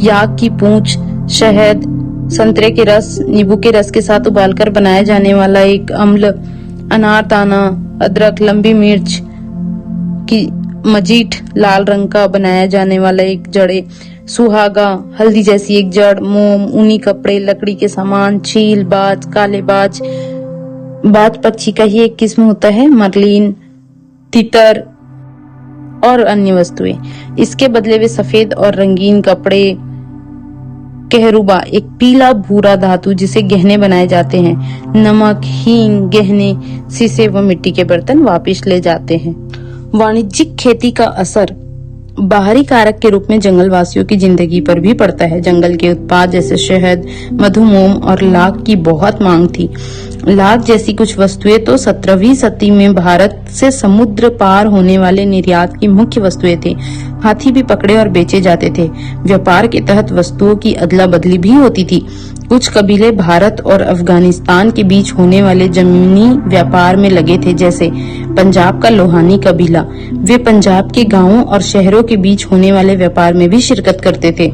याक की पूंछ, शहद, संतरे के रस, नींबू के रस के साथ उबालकर बनाया जाने वाला एक अम्ल, अनारदाना, अदरक, लंबी मिर्च की मजीठ, लाल रंग का बनाया जाने वाला एक जड़े, सुहागा, हल्दी जैसी एक जड़, मोम, ऊनी कपड़े, लकड़ी के सामान, चील, बाज, काले बाज पक्षी का ही एक किस्म होता है, मरलीन, तितर और अन्य वस्तुएं। इसके बदले वे सफेद और रंगीन कपड़े, कहरुबा, एक पीला भूरा धातु जिसे गहने बनाए जाते हैं, नमक, हींग, गहने, शीशे व मिट्टी के बर्तन वापिस ले जाते हैं। वाणिज्यिक खेती का असर बाहरी कारक के रूप में जंगल वासियों की जिंदगी पर भी पड़ता है। जंगल के उत्पाद जैसे शहद, मधु, मोम और लाख की बहुत मांग थी। लाख जैसी कुछ वस्तुएं तो 17वीं सदी में भारत से समुद्र पार होने वाले निर्यात की मुख्य वस्तुएं थे। हाथी भी पकड़े और बेचे जाते थे। व्यापार के तहत वस्तुओं की अदला बदली भी होती थी। कुछ कबीले भारत और अफगानिस्तान के बीच होने वाले जमीनी व्यापार में लगे थे, जैसे पंजाब का लोहानी कबीला। वे पंजाब के गांवों और शहरों के बीच होने वाले व्यापार में भी शिरकत करते थे।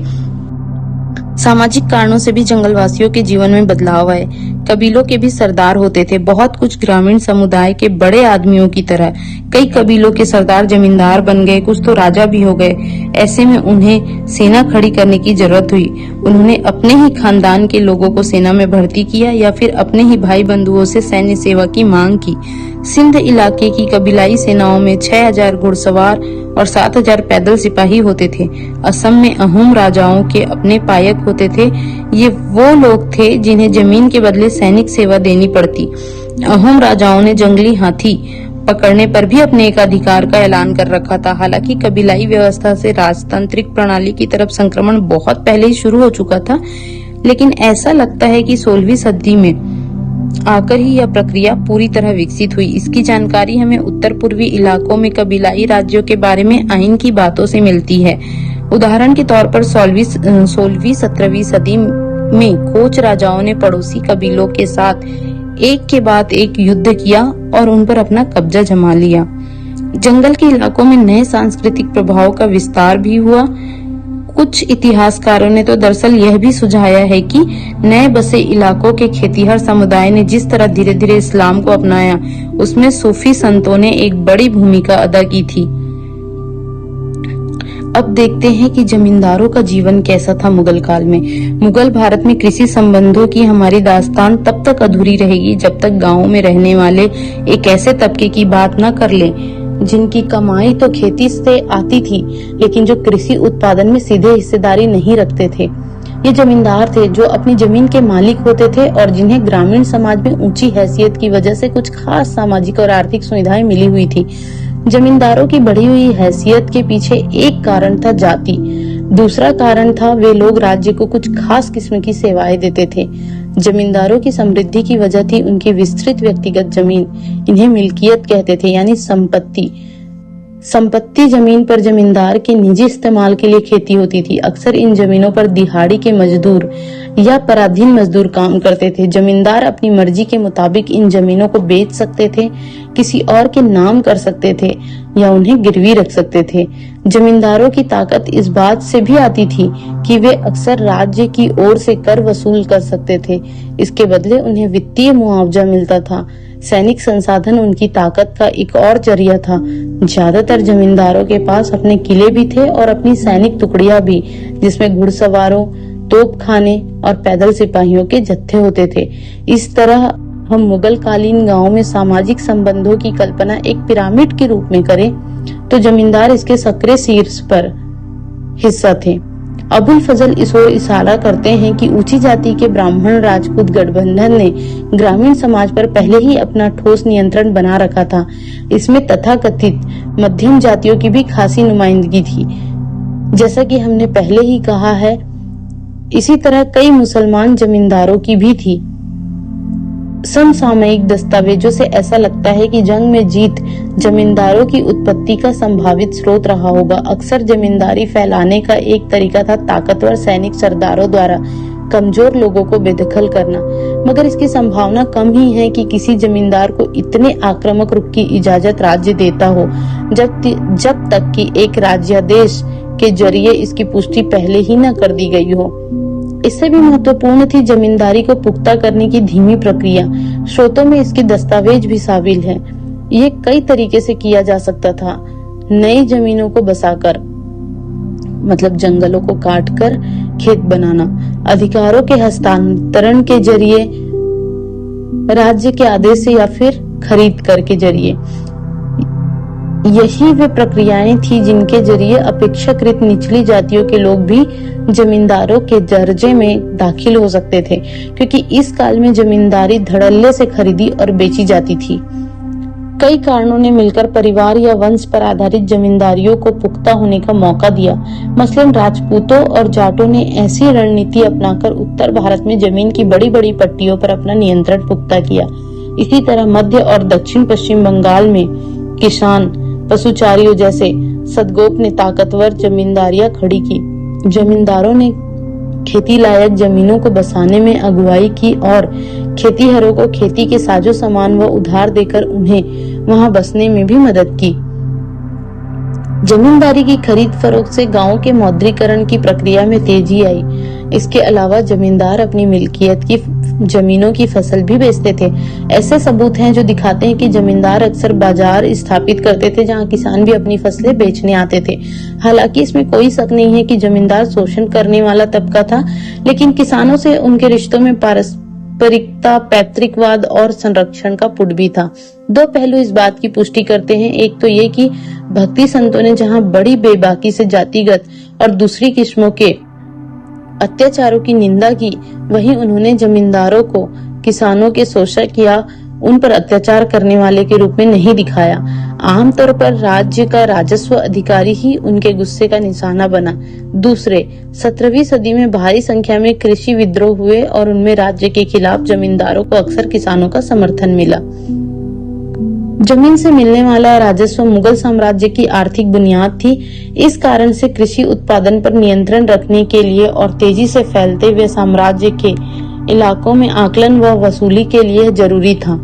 सामाजिक कारणों से भी जंगलवासियों के जीवन में बदलाव आए। कबीलों के भी सरदार होते थे, बहुत कुछ ग्रामीण समुदाय के बड़े आदमियों की तरह। कई कबीलों के सरदार जमींदार बन गए, कुछ तो राजा भी हो गए। ऐसे में उन्हें सेना खड़ी करने की जरूरत हुई। उन्होंने अपने ही खानदान के लोगों को सेना में भर्ती किया या फिर अपने ही भाई बंधुओं से सैन्य सेवा की मांग की। सिंध इलाके की कबीलाई सेनाओं में 6000 घुड़सवार और 7000 पैदल सिपाही होते थे। असम में अहोम राजाओं के अपने पायक होते थे। ये वो लोग थे जिन्हें जमीन के बदले सैनिक सेवा देनी पड़ती। अहोम राजाओं ने जंगली हाथी पकड़ने पर भी अपने एकाधिकार का ऐलान कर रखा था। हालांकि कबीलाई व्यवस्था से राजतांत्रिक प्रणाली की तरफ संक्रमण बहुत पहले ही शुरू हो चुका था, लेकिन ऐसा लगता है कि 16वीं सदी में आकर ही यह प्रक्रिया पूरी तरह विकसित हुई। इसकी जानकारी हमें उत्तर पूर्वी इलाकों में कबीलाई राज्यों के बारे में आइन की बातों से मिलती है। उदाहरण के तौर पर 16वीं 17वीं सदी में कोच राजाओं ने पड़ोसी कबीलों के साथ एक के बाद एक युद्ध किया और उन पर अपना कब्जा जमा लिया। जंगल के इलाकों में नए सांस्कृतिक प्रभाव का विस्तार भी हुआ। कुछ इतिहासकारों ने तो दरअसल यह भी सुझाया है कि नए बसे इलाकों के खेतीहर समुदाय ने जिस तरह धीरे धीरे इस्लाम को अपनाया, उसमें सूफी संतों ने एक बड़ी भूमिका अदा की थी। अब देखते हैं कि जमींदारों का जीवन कैसा था मुगल काल में। मुगल भारत में कृषि संबंधों की हमारी दास्तान तब तक अधूरी रहेगी जब तक गांवों में रहने वाले एक ऐसे तबके की बात न कर लें जिनकी कमाई तो खेती से आती थी, लेकिन जो कृषि उत्पादन में सीधे हिस्सेदारी नहीं रखते थे। ये जमींदार थे जो अपनी जमीन के मालिक होते थे और जिन्हें ग्रामीण समाज में ऊंची हैसियत की वजह से कुछ खास सामाजिक और आर्थिक सुविधाएं मिली हुई थी। जमींदारों की बढ़ी हुई हैसियत के पीछे एक कारण था जाति, दूसरा कारण था वे लोग राज्य को कुछ खास किस्म की सेवाएं देते थे। जमींदारों की समृद्धि की वजह थी उनकी विस्तृत व्यक्तिगत जमीन। इन्हें मिल्कियत कहते थे, यानी संपत्ति। संपत्ति जमीन पर जमींदार के निजी इस्तेमाल के लिए खेती होती थी। अक्सर इन जमीनों पर दिहाड़ी के मजदूर या पराधीन मजदूर काम करते थे। जमींदार अपनी मर्जी के मुताबिक इन जमीनों को बेच सकते थे, किसी और के नाम कर सकते थे या उन्हें गिरवी रख सकते थे। जमींदारों की ताकत इस बात से भी आती थी कि वे अक्सर राज्य की ओर से कर वसूल कर सकते थे। इसके बदले उन्हें वित्तीय मुआवजा मिलता था। सैनिक संसाधन उनकी ताकत का एक और जरिया था। ज्यादातर जमींदारों के पास अपने किले भी थे और अपनी सैनिक टुकड़ियां भी, जिसमें घुड़सवारों, तोपखाने और पैदल सिपाहियों के जत्थे होते थे। इस तरह हम मुगल कालीन गांवों में सामाजिक संबंधों की कल्पना एक पिरामिड के रूप में करें तो जमींदार इसके सक्रिय शीर्ष पर हिस्सा थे। अबुल फजल इस ओर इशारा करते हैं कि ऊंची जाति के ब्राह्मण राजपूत गठबंधन ने ग्रामीण समाज पर पहले ही अपना ठोस नियंत्रण बना रखा था। इसमें तथाकथित मध्यम जातियों की भी खासी नुमाइंदगी थी। जैसा कि हमने पहले ही कहा है, इसी तरह कई मुसलमान जमींदारों की भी थी। समसामयिक दस्तावेजों से ऐसा लगता है कि जंग में जीत जमींदारों की उत्पत्ति का संभावित स्रोत रहा होगा। अक्सर जमींदारी फैलाने का एक तरीका था ताकतवर सैनिक सरदारों द्वारा कमजोर लोगों को बेदखल करना, मगर इसकी संभावना कम ही है कि किसी जमींदार को इतने आक्रामक रुख की इजाजत राज्य देता हो जब तक कि एक राज्यादेश के जरिए इसकी पुष्टि पहले ही न कर दी गई हो। इससे भी महत्वपूर्ण थी जमींदारी को पुख्ता करने की धीमी प्रक्रिया। स्रोतों में इसके दस्तावेज भी शामिल हैं। ये कई तरीके से किया जा सकता था। नई जमीनों को बसाकर, मतलब जंगलों को काटकर खेत बनाना, अधिकारों के हस्तांतरण के जरिए, राज्य के आदेश से या फिर खरीद कर के जरिए। यही वे प्रक्रियाएं थी जिनके जरिए अपेक्षाकृत निचली जातियों के लोग भी जमींदारों के दर्जे में दाखिल हो सकते थे, क्योंकि इस काल में जमींदारी धड़ल्ले से खरीदी और बेची जाती थी। कई कारणों ने मिलकर परिवार या वंश पर आधारित जमींदारियों को पुख्ता होने का मौका दिया। मसलन राजपूतों और जाटों ने ऐसी रणनीति अपनाकर उत्तर भारत में जमीन की बड़ी बड़ी पट्टियों पर अपना नियंत्रण पुख्ता किया। इसी तरह मध्य और दक्षिण पश्चिम बंगाल में किसान पशुचारियों जैसे सदगोप ने ताकतवर जमींदारियां खड़ी की। जमींदारों ने खेती लायक जमीनों को बसाने में अगुवाई की और खेतीहरों को खेती के साजो सामान व उधार देकर उन्हें वहां बसने में भी मदद की। जमींदारी की खरीद फरोख्त से गांवों के मौद्रीकरण की प्रक्रिया में तेजी आई। इसके अलावा जमींदार अपनी मिल्कियत की जमीनों की फसल भी बेचते थे। ऐसे सबूत हैं जो दिखाते हैं कि जमींदार अक्सर बाजार स्थापित करते थे जहां किसान भी अपनी फसलें बेचने आते थे। हालांकि इसमें कोई शक नहीं है कि जमींदार शोषण करने वाला तबका था, लेकिन किसानों से उनके रिश्तों में पारस्परिकता, पैतृकवाद और संरक्षण का पुट भी था। दो पहलू इस बात की पुष्टि करते हैं। एक तो ये कि भक्ति संतों ने जहां बड़ी बेबाकी से जातिगत और दूसरी किस्मों के अत्याचारों की निंदा की, वहीं उन्होंने जमींदारों को किसानों के शोषक या उन पर अत्याचार करने वाले के रूप में नहीं दिखाया। आमतौर पर राज्य का राजस्व अधिकारी ही उनके गुस्से का निशाना बना। दूसरे, 17वीं सदी में भारी संख्या में कृषि विद्रोह हुए और उनमें राज्य के खिलाफ जमींदारों को अक्सर किसानों का समर्थन मिला। जमीन से मिलने वाला राजस्व मुगल साम्राज्य की आर्थिक बुनियाद थी। इस कारण से कृषि उत्पादन पर नियंत्रण रखने के लिए और तेजी से फैलते हुए साम्राज्य के इलाकों में आकलन व वसूली के लिए जरूरी था।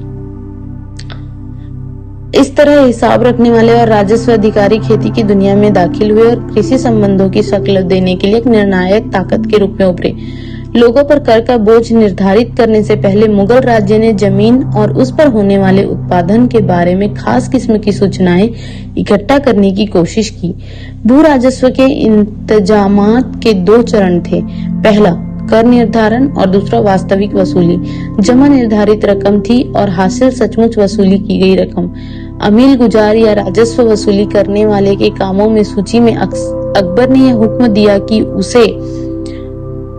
इस तरह हिसाब रखने वाले और राजस्व अधिकारी खेती की दुनिया में दाखिल हुए और कृषि संबंधों की शक्ल देने के लिए एक निर्णायक ताकत के रूप में उभरे। लोगों पर कर का बोझ निर्धारित करने से पहले मुगल राज्य ने जमीन और उस पर होने वाले उत्पादन के बारे में खास किस्म की सूचनाएं इकट्ठा करने की कोशिश की। भू राजस्व के इंतजामात के दो चरण थे। पहला कर निर्धारण और दूसरा वास्तविक वसूली। जमा निर्धारित रकम थी और हासिल सचमुच वसूली की गई रकम। अमील गुजार या राजस्व वसूली करने वाले के कामों में सूची में अकबर ने यह हुक्म दिया कि उसे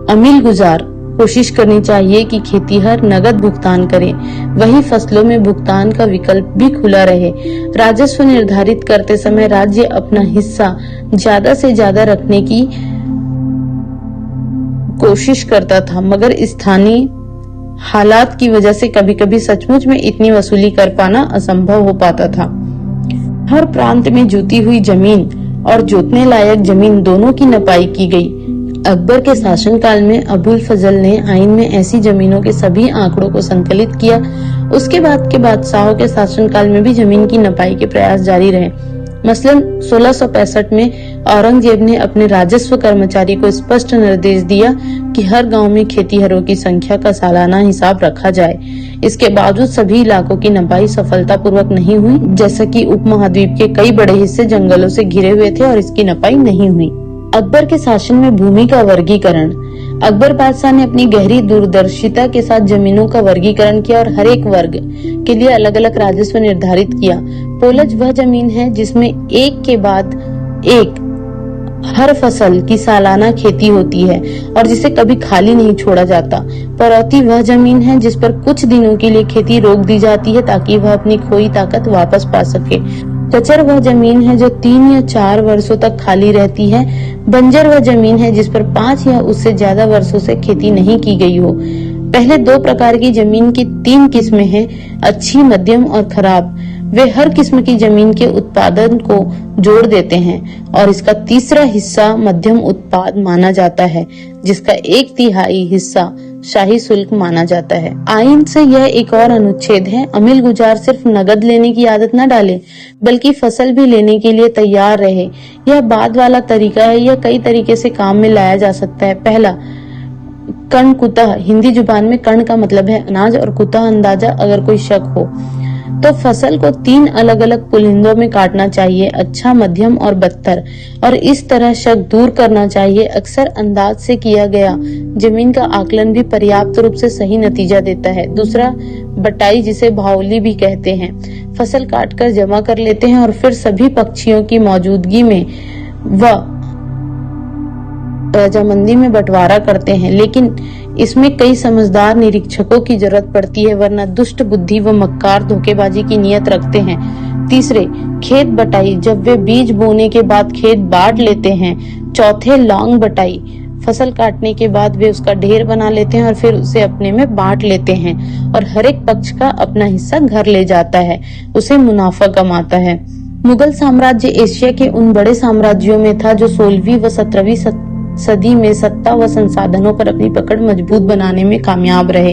अमील गुजार कोशिश करनी चाहिए कि खेतीहर नगद भुगतान करे, वही फसलों में भुगतान का विकल्प भी खुला रहे। राजस्व निर्धारित करते समय राज्य अपना हिस्सा ज्यादा से ज्यादा रखने की कोशिश करता था, मगर स्थानीय हालात की वजह से कभी-कभी सचमुच में इतनी वसूली कर पाना असंभव हो पाता था। हर प्रांत में जोती हुई जमीन और जोतने लायक जमीन दोनों की नपाई की गई। अकबर के शासनकाल में अबुल फजल ने आइन में ऐसी जमीनों के सभी आंकड़ों को संकलित किया। उसके बाद के बादशाहों के शासनकाल में भी जमीन की नपाई के प्रयास जारी रहे। मसलन 1665 में औरंगजेब ने अपने राजस्व कर्मचारी को स्पष्ट निर्देश दिया कि हर गांव में खेतीहरों की संख्या का सालाना हिसाब रखा जाए। इसके बावजूद सभी इलाकों की नपाई सफलतापूर्वक नहीं हुई, जैसा कि उपमहाद्वीप के कई बड़े हिस्से जंगलों से घिरे हुए थे और इसकी नपाई नहीं हुई। अकबर के शासन में भूमि का वर्गीकरण। अकबर बादशाह ने अपनी गहरी दूरदर्शिता के साथ जमीनों का वर्गीकरण किया और हर एक वर्ग के लिए अलग अलग राजस्व निर्धारित किया। पोलज वह जमीन है जिसमें एक के बाद एक हर फसल की सालाना खेती होती है और जिसे कभी खाली नहीं छोड़ा जाता। परौती वह जमीन है जिस पर कुछ दिनों के लिए खेती रोक दी जाती है ताकि वह अपनी खोई ताकत वापस पा सके। चचर वह जमीन है जो 3 या 4 वर्षों तक खाली रहती है। बंजर वह जमीन है जिस पर 5 या उससे ज्यादा वर्षों से खेती नहीं की गई हो। पहले 2 प्रकार की जमीन की 3 किस्में हैं, अच्छी, मध्यम और खराब। वे हर किस्म की जमीन के उत्पादन को जोड़ देते हैं और इसका तीसरा हिस्सा मध्यम उत्पाद माना जाता है, जिसका 1/3 हिस्सा शाही शुल्क माना जाता है। आइन से यह एक और अनुच्छेद है, अमील गुजार सिर्फ नगद लेने की आदत न डाले, बल्कि फसल भी लेने के लिए तैयार रहे। यह बाद वाला तरीका है, यह कई तरीके से काम में लाया जा सकता है। पहला, कण कुतः। हिंदी जुबान में कण का मतलब है अनाज और कुतः अंदाजा, अगर कोई शक हो तो फसल को 3 अलग अलग पुलिंदों में काटना चाहिए, अच्छा, मध्यम और बदतर, और इस तरह शक दूर करना चाहिए। अक्सर अंदाज से किया गया जमीन का आकलन भी पर्याप्त रूप से सही नतीजा देता है। दूसरा, बटाई, जिसे भावली भी कहते हैं। फसल काटकर जमा कर लेते हैं और फिर सभी पक्षियों की मौजूदगी में व रजामंदी में बंटवारा करते हैं, लेकिन इसमें कई समझदार निरीक्षकों की जरूरत पड़ती है, वरना दुष्ट बुद्धि व मक्कार धोखेबाजी की नीयत रखते हैं। तीसरे, खेत बटाई, जब वे बीज बोने के बाद खेत बांट लेते हैं। चौथे, लौंग बटाई, फसल काटने के बाद वे उसका ढेर बना लेते हैं और फिर उसे अपने में बांट लेते हैं और हर एक पक्ष का अपना हिस्सा घर ले जाता है, उसे मुनाफा कमाता है। मुगल साम्राज्य एशिया के उन बड़े साम्राज्यों में था जो 16वीं व 17वीं सदी में सत्ता व संसाधनों पर अपनी पकड़ मजबूत बनाने में कामयाब रहे।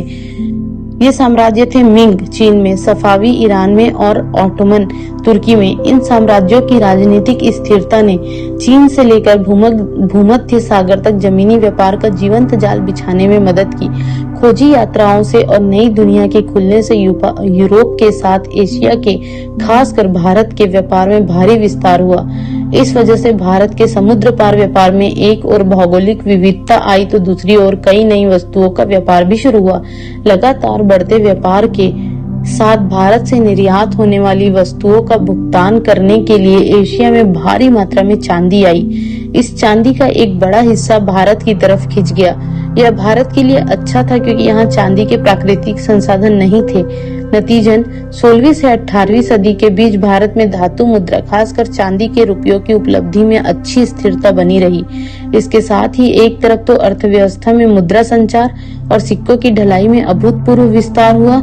ये साम्राज्य थे मिंग चीन में, सफावी ईरान में और ऑटोमन तुर्की में। इन साम्राज्यों की राजनीतिक स्थिरता ने चीन से लेकर भूमध्य सागर तक जमीनी व्यापार का जीवंत जाल बिछाने में मदद की। खोजी यात्राओं से और नई दुनिया के खुलने से यूरोप के साथ एशिया के, खासकर भारत के व्यापार में भारी विस्तार हुआ। इस वजह से भारत के समुद्र पार व्यापार में एक और भौगोलिक विविधता आई तो दूसरी ओर कई नई वस्तुओं का व्यापार भी शुरू हुआ। लगातार बढ़ते व्यापार के साथ भारत से निर्यात होने वाली वस्तुओं का भुगतान करने के लिए एशिया में भारी मात्रा में चांदी आई। इस चांदी का एक बड़ा हिस्सा भारत की तरफ खिंच गया। यह भारत के लिए अच्छा था क्योंकि यहाँ चांदी के प्राकृतिक संसाधन नहीं थे। नतीजन 16वीं से 18वीं सदी के बीच भारत में धातु मुद्रा, खासकर चांदी के रुपयों की उपलब्धि में अच्छी स्थिरता बनी रही। इसके साथ ही एक तरफ तो अर्थव्यवस्था में मुद्रा संचार और सिक्कों की ढलाई में अभूतपूर्व विस्तार हुआ,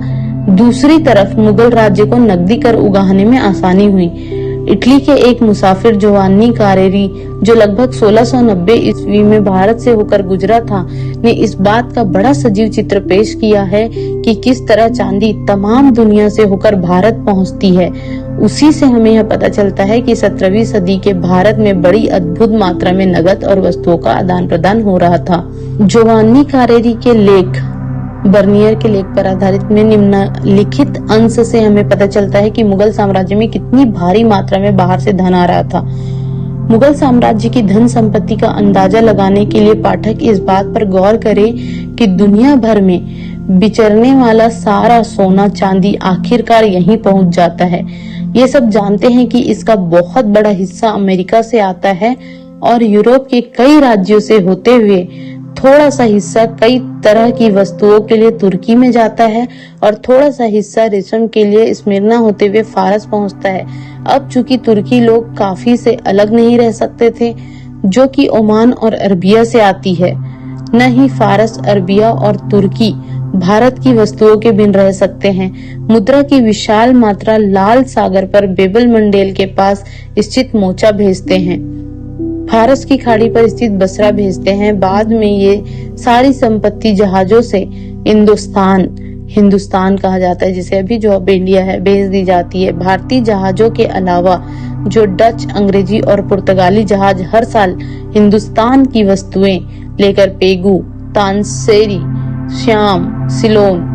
दूसरी तरफ मुगल राज्य को नकदी कर उगाहने में आसानी हुई। इटली के एक मुसाफिर जोवान्नी कारेरी, जो लगभग 1690 ईस्वी में भारत से होकर गुजरा था, ने इस बात का बड़ा सजीव चित्र पेश किया है कि किस तरह चांदी तमाम दुनिया से होकर भारत पहुंचती है। उसी से हमें यह पता चलता है कि 17वीं सदी के भारत में बड़ी अद्भुत मात्रा में नगद और वस्तुओं का आदान प्रदान हो रहा था। जोवान्नी कारेरी के लेख, बर्नियर के लेख पर आधारित में निम्नलिखित अंश से हमें पता चलता है कि मुगल साम्राज्य में कितनी भारी मात्रा में बाहर से धन आ रहा था। मुगल साम्राज्य की धन संपत्ति का अंदाजा लगाने के लिए पाठक इस बात पर गौर करे कि दुनिया भर में बिचरने वाला सारा सोना चांदी आखिरकार यहीं पहुंच जाता है। ये सब जानते हैं कि इसका बहुत बड़ा हिस्सा अमेरिका से आता है और यूरोप के कई राज्यों से होते हुए थोड़ा सा हिस्सा कई तरह की वस्तुओं के लिए तुर्की में जाता है और थोड़ा सा हिस्सा रेशम के लिए स्मिर्ना होते हुए फारस पहुंचता है। अब चूंकि तुर्की लोग काफी से अलग नहीं रह सकते थे, जो कि ओमान और अरबिया से आती है, न ही फारस, अरबिया और तुर्की भारत की वस्तुओं के बिन रह सकते हैं। मुद्रा की विशाल मात्रा लाल सागर पर बेबल मंडेल के पास स्थित मोचा भेजते हैं, फारस की खाड़ी पर स्थित बसरा भेजते हैं। बाद में ये सारी संपत्ति जहाजों से हिंदुस्तान कहा जाता है, जिसे अभी जो अब इंडिया है, भेज दी जाती है। भारतीय जहाजों के अलावा जो डच, अंग्रेजी और पुर्तगाली जहाज हर साल हिंदुस्तान की वस्तुएं लेकर पेगू, तानसेरी, श्याम, सिलोन,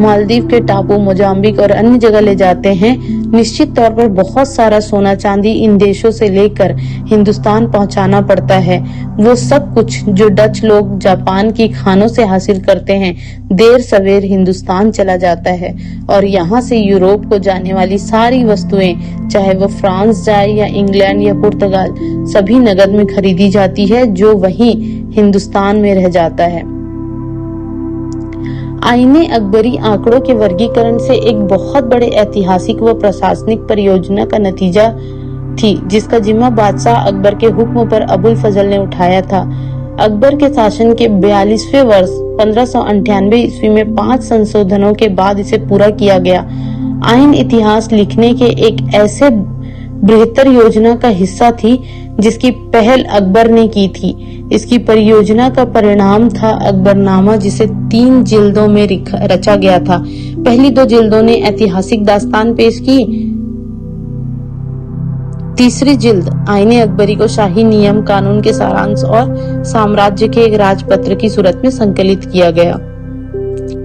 मालदीव के टापू, मोजाम्बिक और अन्य जगह ले जाते हैं, निश्चित तौर पर बहुत सारा सोना चांदी इन देशों से लेकर हिंदुस्तान पहुंचाना पड़ता है। वो सब कुछ जो डच लोग जापान की खानों से हासिल करते हैं, देर सवेर हिंदुस्तान चला जाता है और यहाँ से यूरोप को जाने वाली सारी वस्तुएं, चाहे वो फ्रांस जाए या इंग्लैंड या पुर्तगाल, सभी नगद में खरीदी जाती है, जो वहीं हिंदुस्तान में रह जाता है। आईने अकबरी आंकड़ों के वर्गीकरण से एक बहुत बड़े ऐतिहासिक व प्रशासनिक परियोजना का नतीजा थी, जिसका जिम्मा बादशाह अकबर के हुक्म पर अबुल फजल ने उठाया था। अकबर के शासन के 42वें वर्ष 1598 ईस्वी में 5 संशोधनों के बाद इसे पूरा किया गया। आइन इतिहास लिखने के एक ऐसे बृहत्तर योजना का हिस्सा थी जिसकी पहल अकबर ने की थी। इसकी परियोजना का परिणाम था अकबरनामा, जिसे 3 जिल्दों में रचा गया था। पहली 2 जिल्दों ने ऐतिहासिक दास्तान पेश की। तीसरी जिल्द आईने अकबरी को शाही नियम कानून के सारांश और साम्राज्य के एक राजपत्र की सूरत में संकलित किया गया।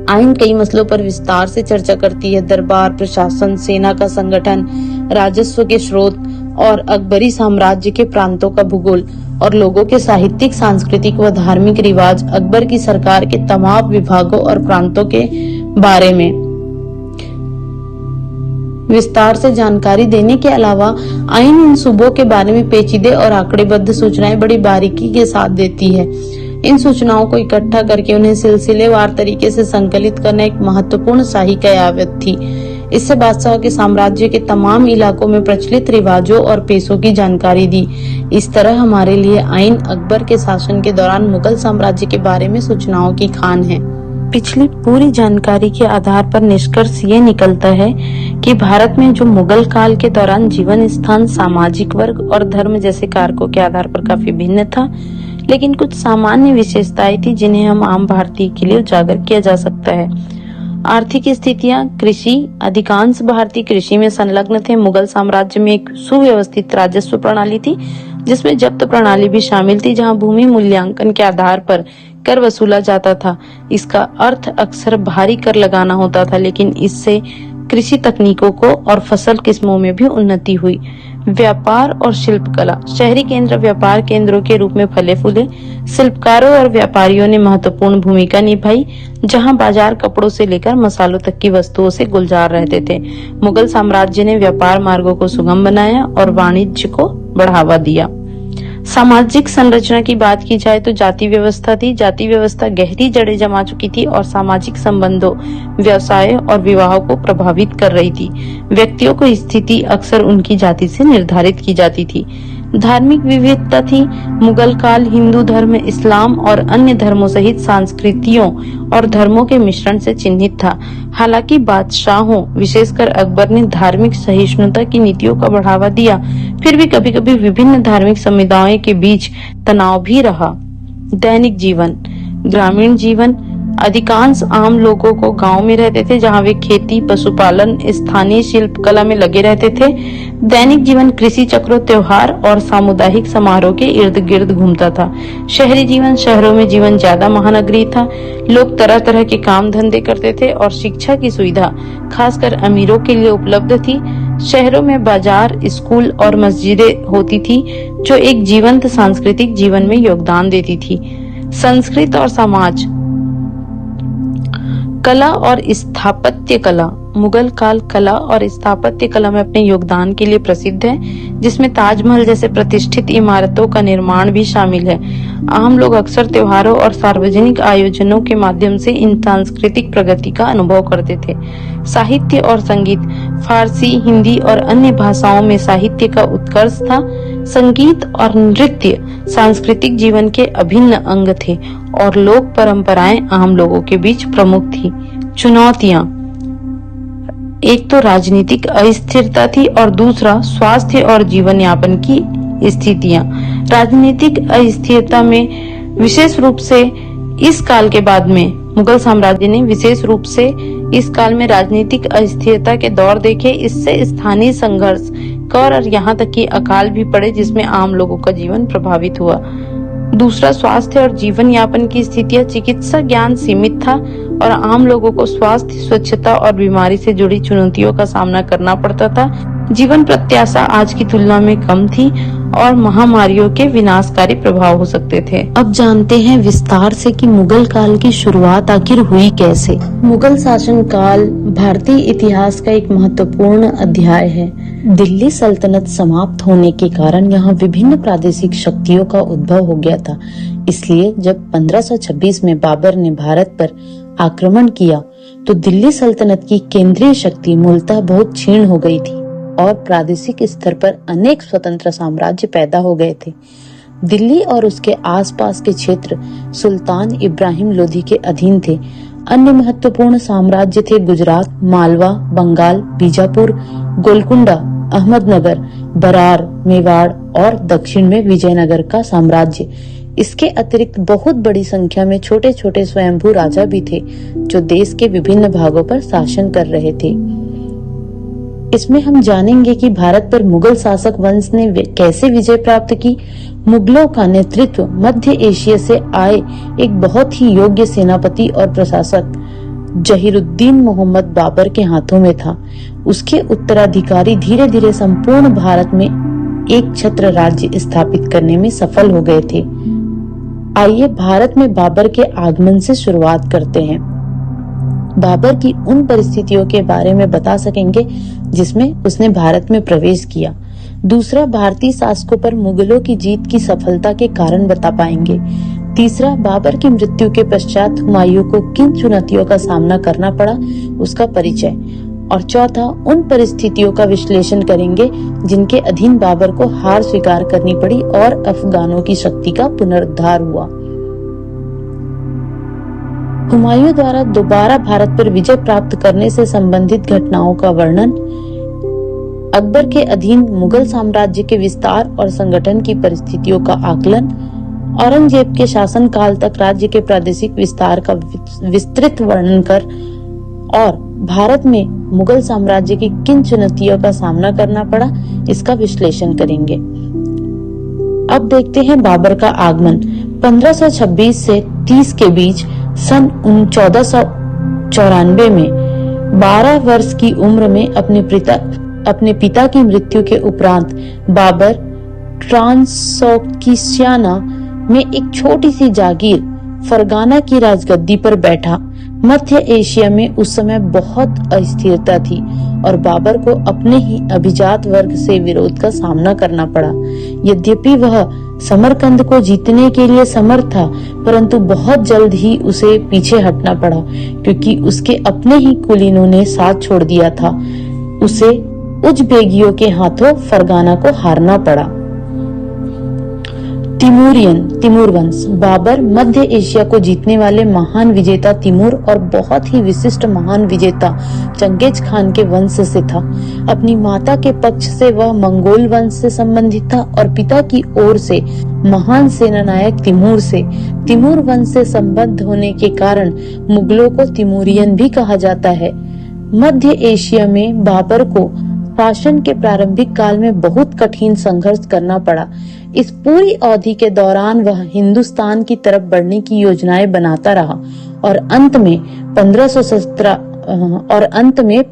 आइन कई मसलों पर विस्तार से चर्चा करती है। दरबार, प्रशासन, सेना का संगठन, राजस्व के स्रोत और अकबरी साम्राज्य के प्रांतों का भूगोल और लोगों के साहित्यिक, सांस्कृतिक व धार्मिक रिवाज, अकबर की सरकार के तमाम विभागों और प्रांतों के बारे में विस्तार से जानकारी देने के अलावा आइन इन सूबों के बारे में पेचीदे और आंकड़ेबद्ध सूचनाएं बड़ी बारीकी के साथ देती है। इन सूचनाओं को इकट्ठा करके उन्हें सिलसिलेवार तरीके से संकलित करना एक महत्वपूर्ण शाही कयावत थी। इससे बादशाह के साम्राज्य के तमाम इलाकों में प्रचलित रिवाजों और पेशों की जानकारी दी। इस तरह हमारे लिए आइन अकबर के शासन के दौरान मुगल साम्राज्य के बारे में सूचनाओं की खान है। पिछली पूरी जानकारी के आधार पर निष्कर्ष ये निकलता है कि भारत में जो मुगल काल के दौरान जीवन स्थान, सामाजिक वर्ग और धर्म जैसे कारकों के आधार पर काफी भिन्न था, लेकिन कुछ सामान्य विशेषताएं थी जिन्हें हम आम भारतीय के लिए उजागर किया जा सकता है। आर्थिक स्थितियां, कृषि, अधिकांश भारतीय कृषि में संलग्न थे। मुगल साम्राज्य में एक सुव्यवस्थित राजस्व प्रणाली थी जिसमें जब्त प्रणाली भी शामिल थी, जहां भूमि मूल्यांकन के आधार पर कर वसूला जाता था। इसका अर्थ अक्सर भारी कर लगाना होता था, लेकिन इससे कृषि तकनीकों को और फसल किस्मों में भी उन्नति हुई। व्यापार और शिल्पकला, शहरी केंद्र व्यापार केंद्रों के रूप में फले फूले। शिल्पकारों और व्यापारियों ने महत्वपूर्ण भूमिका निभाई, जहां बाजार कपड़ों से लेकर मसालों तक की वस्तुओं से गुलजार रहते थे। मुगल साम्राज्य ने व्यापार मार्गों को सुगम बनाया और वाणिज्य को बढ़ावा दिया। सामाजिक संरचना की बात की जाए तो जाति व्यवस्था थी। जाति व्यवस्था गहरी जड़ें जमा चुकी थी और सामाजिक संबंधों, व्यवसाय और विवाह को प्रभावित कर रही थी। व्यक्तियों की स्थिति अक्सर उनकी जाति से निर्धारित की जाती थी। धार्मिक विविधता थी। मुगल काल हिंदू धर्म, इस्लाम और अन्य धर्मों सहित संस्कृतियों और धर्मों के मिश्रण से चिन्हित था। हालांकि बादशाहों, विशेषकर अकबर ने धार्मिक सहिष्णुता की नीतियों का बढ़ावा दिया, फिर भी कभी-कभी विभिन्न धार्मिक समुदायों के बीच तनाव भी रहा। दैनिक जीवन, ग्रामीण जीवन, अधिकांश आम लोगों को गांव में रहते थे, जहां वे खेती, पशुपालन, स्थानीय शिल्प कला में लगे रहते थे। दैनिक जीवन कृषि चक्रों, त्योहार और सामुदायिक समारोह के इर्द गिर्द घूमता था। शहरी जीवन, शहरों में जीवन ज्यादा महानगरीय था। लोग तरह तरह के काम धंधे करते थे और शिक्षा की सुविधा खासकर अमीरों के लिए उपलब्ध थी। शहरों में बाजार, स्कूल और मस्जिदें होती थी, जो एक जीवंत सांस्कृतिक जीवन में योगदान देती थी। संस्कृत और समाज, कला और स्थापत्य कला, मुगल काल कला और स्थापत्य कला में अपने योगदान के लिए प्रसिद्ध है, जिसमें ताजमहल जैसे प्रतिष्ठित इमारतों का निर्माण भी शामिल है। आम लोग अक्सर त्योहारों और सार्वजनिक आयोजनों के माध्यम से इन सांस्कृतिक प्रगति का अनुभव करते थे। साहित्य और संगीत, फारसी, हिंदी और अन्य भाषाओं में साहित्य का उत्कर्ष था। संगीत और नृत्य सांस्कृतिक जीवन के अभिन्न अंग थे और लोक परंपराएं आम लोगों के बीच प्रमुख थी। चुनौतियां, एक तो राजनीतिक अस्थिरता थी और दूसरा स्वास्थ्य और जीवन यापन की स्थितियां। राजनीतिक अस्थिरता में विशेष रूप से इस काल के बाद में मुगल साम्राज्य ने विशेष रूप से इस काल में राजनीतिक अस्थिरता के दौर देखे। इससे स्थानीय संघर्ष, कर और यहाँ तक कि अकाल भी पड़े, जिसमें आम लोगों का जीवन प्रभावित हुआ। दूसरा, स्वास्थ्य और जीवन यापन की स्थितियां, चिकित्सा ज्ञान सीमित था और आम लोगों को स्वास्थ्य, स्वच्छता और बीमारी से जुड़ी चुनौतियों का सामना करना पड़ता था। जीवन प्रत्याशा आज की तुलना में कम थी और महामारियों के विनाशकारी प्रभाव हो सकते थे। अब जानते हैं विस्तार से कि मुगल काल की शुरुआत आखिर हुई कैसे। मुगल शासन काल भारतीय इतिहास का एक महत्वपूर्ण अध्याय है। दिल्ली सल्तनत समाप्त होने के कारण यहाँ विभिन्न प्रादेशिक शक्तियों का उद्भव हो गया था। इसलिए जब 1526 में बाबर ने भारत पर आक्रमण किया तो दिल्ली सल्तनत की केंद्रीय शक्ति मूलतः बहुत क्षीण हो गई थी और प्रादेशिक स्तर पर अनेक स्वतंत्र साम्राज्य पैदा हो गए थे। दिल्ली और उसके आसपास के क्षेत्र सुल्तान इब्राहिम लोधी के अधीन थे। अन्य महत्वपूर्ण साम्राज्य थे गुजरात, मालवा, बंगाल, बीजापुर, गोलकुंडा, अहमदनगर, बरार, मेवाड़ और दक्षिण में विजयनगर का साम्राज्य। इसके अतिरिक्त बहुत बड़ी संख्या में छोटे छोटे स्वयंभू राजा भी थे जो देश के विभिन्न भागों पर शासन कर रहे थे। इसमें हम जानेंगे कि भारत पर मुगल शासक वंश ने कैसे विजय प्राप्त की। मुगलों का नेतृत्व मध्य एशिया से आए एक बहुत ही योग्य सेनापति और प्रशासक जहीरुद्दीन मोहम्मद बाबर के हाथों में था। उसके उत्तराधिकारी धीरे धीरे संपूर्ण भारत में एक छत्र राज्य स्थापित करने में सफल हो गए थे। आइए भारत में बाबर के आगमन से शुरुआत करते हैं। बाबर की उन परिस्थितियों के बारे में बता सकेंगे जिसमें उसने भारत में प्रवेश किया। दूसरा, भारतीय शासकों पर मुगलों की जीत की सफलता के कारण बता पाएंगे। तीसरा, बाबर की मृत्यु के पश्चात हुमायूं को किन चुनौतियों का सामना करना पड़ा, उसका परिचय। और चौथा, उन परिस्थितियों का विश्लेषण करेंगे जिनके अधीन बाबर को हार स्वीकार करनी पड़ी और अफगानों की शक्ति का पुनरुद्धार हुआ। हुमायूं द्वारा दोबारा भारत पर विजय प्राप्त करने से संबंधित घटनाओं का वर्णन, अकबर के अधीन मुगल साम्राज्य के विस्तार और संगठन की परिस्थितियों का आकलन, औरंगजेब के शासन काल तक राज्य के प्रादेशिक विस्तार का विस्तृत वर्णन कर और भारत में मुगल साम्राज्य की किन चुनौतियों का सामना करना पड़ा, इसका विश्लेषण करेंगे। अब देखते हैं बाबर का आगमन। 1526 से 30 के बीच सन 1494 में 12 वर्ष की उम्र में अपने पिता की मृत्यु के उपरांत बाबर ट्रांसोक्सियाना में एक छोटी सी जागीर फरगाना की राजगद्दी पर बैठा। मध्य एशिया में उस समय बहुत अस्थिरता थी और बाबर को अपने ही अभिजात वर्ग से विरोध का सामना करना पड़ा। यद्यपि वह समरकंद को जीतने के लिए समर्थ था, परंतु बहुत जल्द ही उसे पीछे हटना पड़ा क्योंकि उसके अपने ही कुलीनों ने साथ छोड़ दिया था। उसे उज़बेकियों के हाथों फरगाना को हारना पड़ा। तिमूर वंश। बाबर मध्य एशिया को जीतने वाले महान विजेता तिमूर और बहुत ही विशिष्ट महान विजेता चंगेज खान के वंश से था। अपनी माता के पक्ष से वह मंगोल वंश से संबंधित था और पिता की ओर से महान सेनानायक तिमूर से। तिमूर वंश से संबद्ध होने के कारण मुगलों को तिमूरियन भी कहा जाता है। मध्य एशिया में बाबर को शासन के प्रारंभिक काल में बहुत कठिन संघर्ष करना पड़ा। इस पूरी अवधि के दौरान वह हिंदुस्तान की तरफ बढ़ने की योजनाएं बनाता रहा और अंत में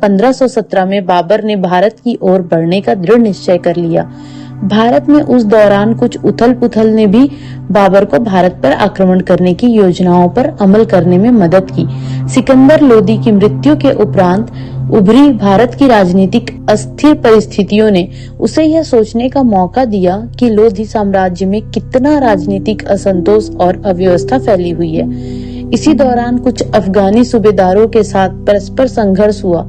1517 में बाबर ने भारत की ओर बढ़ने का दृढ़ निश्चय कर लिया। भारत में उस दौरान कुछ उथल पुथल ने भी बाबर को भारत पर आक्रमण करने की योजनाओं पर अमल करने में मदद की। सिकंदर लोदी की मृत्यु के उपरांत उभरी भारत की राजनीतिक अस्थिर परिस्थितियों ने उसे यह सोचने का मौका दिया कि लोधी साम्राज्य में कितना राजनीतिक असंतोष और अव्यवस्था फैली हुई है। इसी दौरान कुछ अफगानी सूबेदारों के साथ परस्पर संघर्ष हुआ।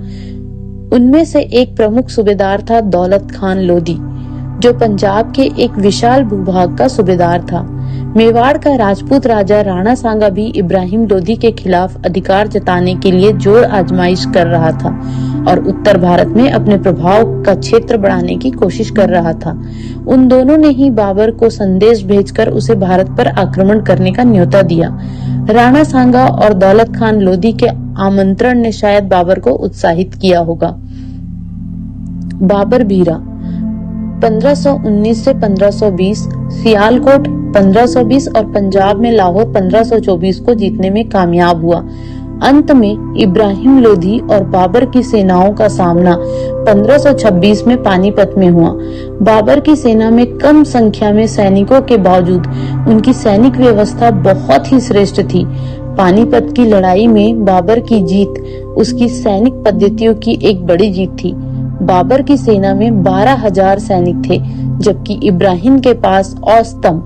उनमें से एक प्रमुख सूबेदार था दौलत खान लोधी, जो पंजाब के एक विशाल भूभाग का सूबेदार था। मेवाड़ का राजपूत राजा राणा सांगा भी इब्राहिम लोधी के खिलाफ अधिकार जताने के लिए जोर आजमाइश कर रहा था और उत्तर भारत में अपने प्रभाव का क्षेत्र बढ़ाने की कोशिश कर रहा था। उन दोनों ने ही बाबर को संदेश भेजकर उसे भारत पर आक्रमण करने का न्योता दिया। राणा सांगा और दौलत खान लोधी के आमंत्रण ने शायद बाबर को उत्साहित किया होगा। बाबर बीरा 1519 से 1520, सियालकोट 1520 और पंजाब में लाहौर 1524 को जीतने में कामयाब हुआ। अंत में इब्राहिम लोधी और बाबर की सेनाओं का सामना 1526 में पानीपत में हुआ। बाबर की सेना में कम संख्या में सैनिकों के बावजूद उनकी सैनिक व्यवस्था बहुत ही श्रेष्ठ थी। पानीपत की लड़ाई में बाबर की जीत उसकी सैनिक पद्धतियों की एक बड़ी जीत थी। बाबर की सेना में 12,000 सैनिक थे, जबकि इब्राहिम के पास औसतन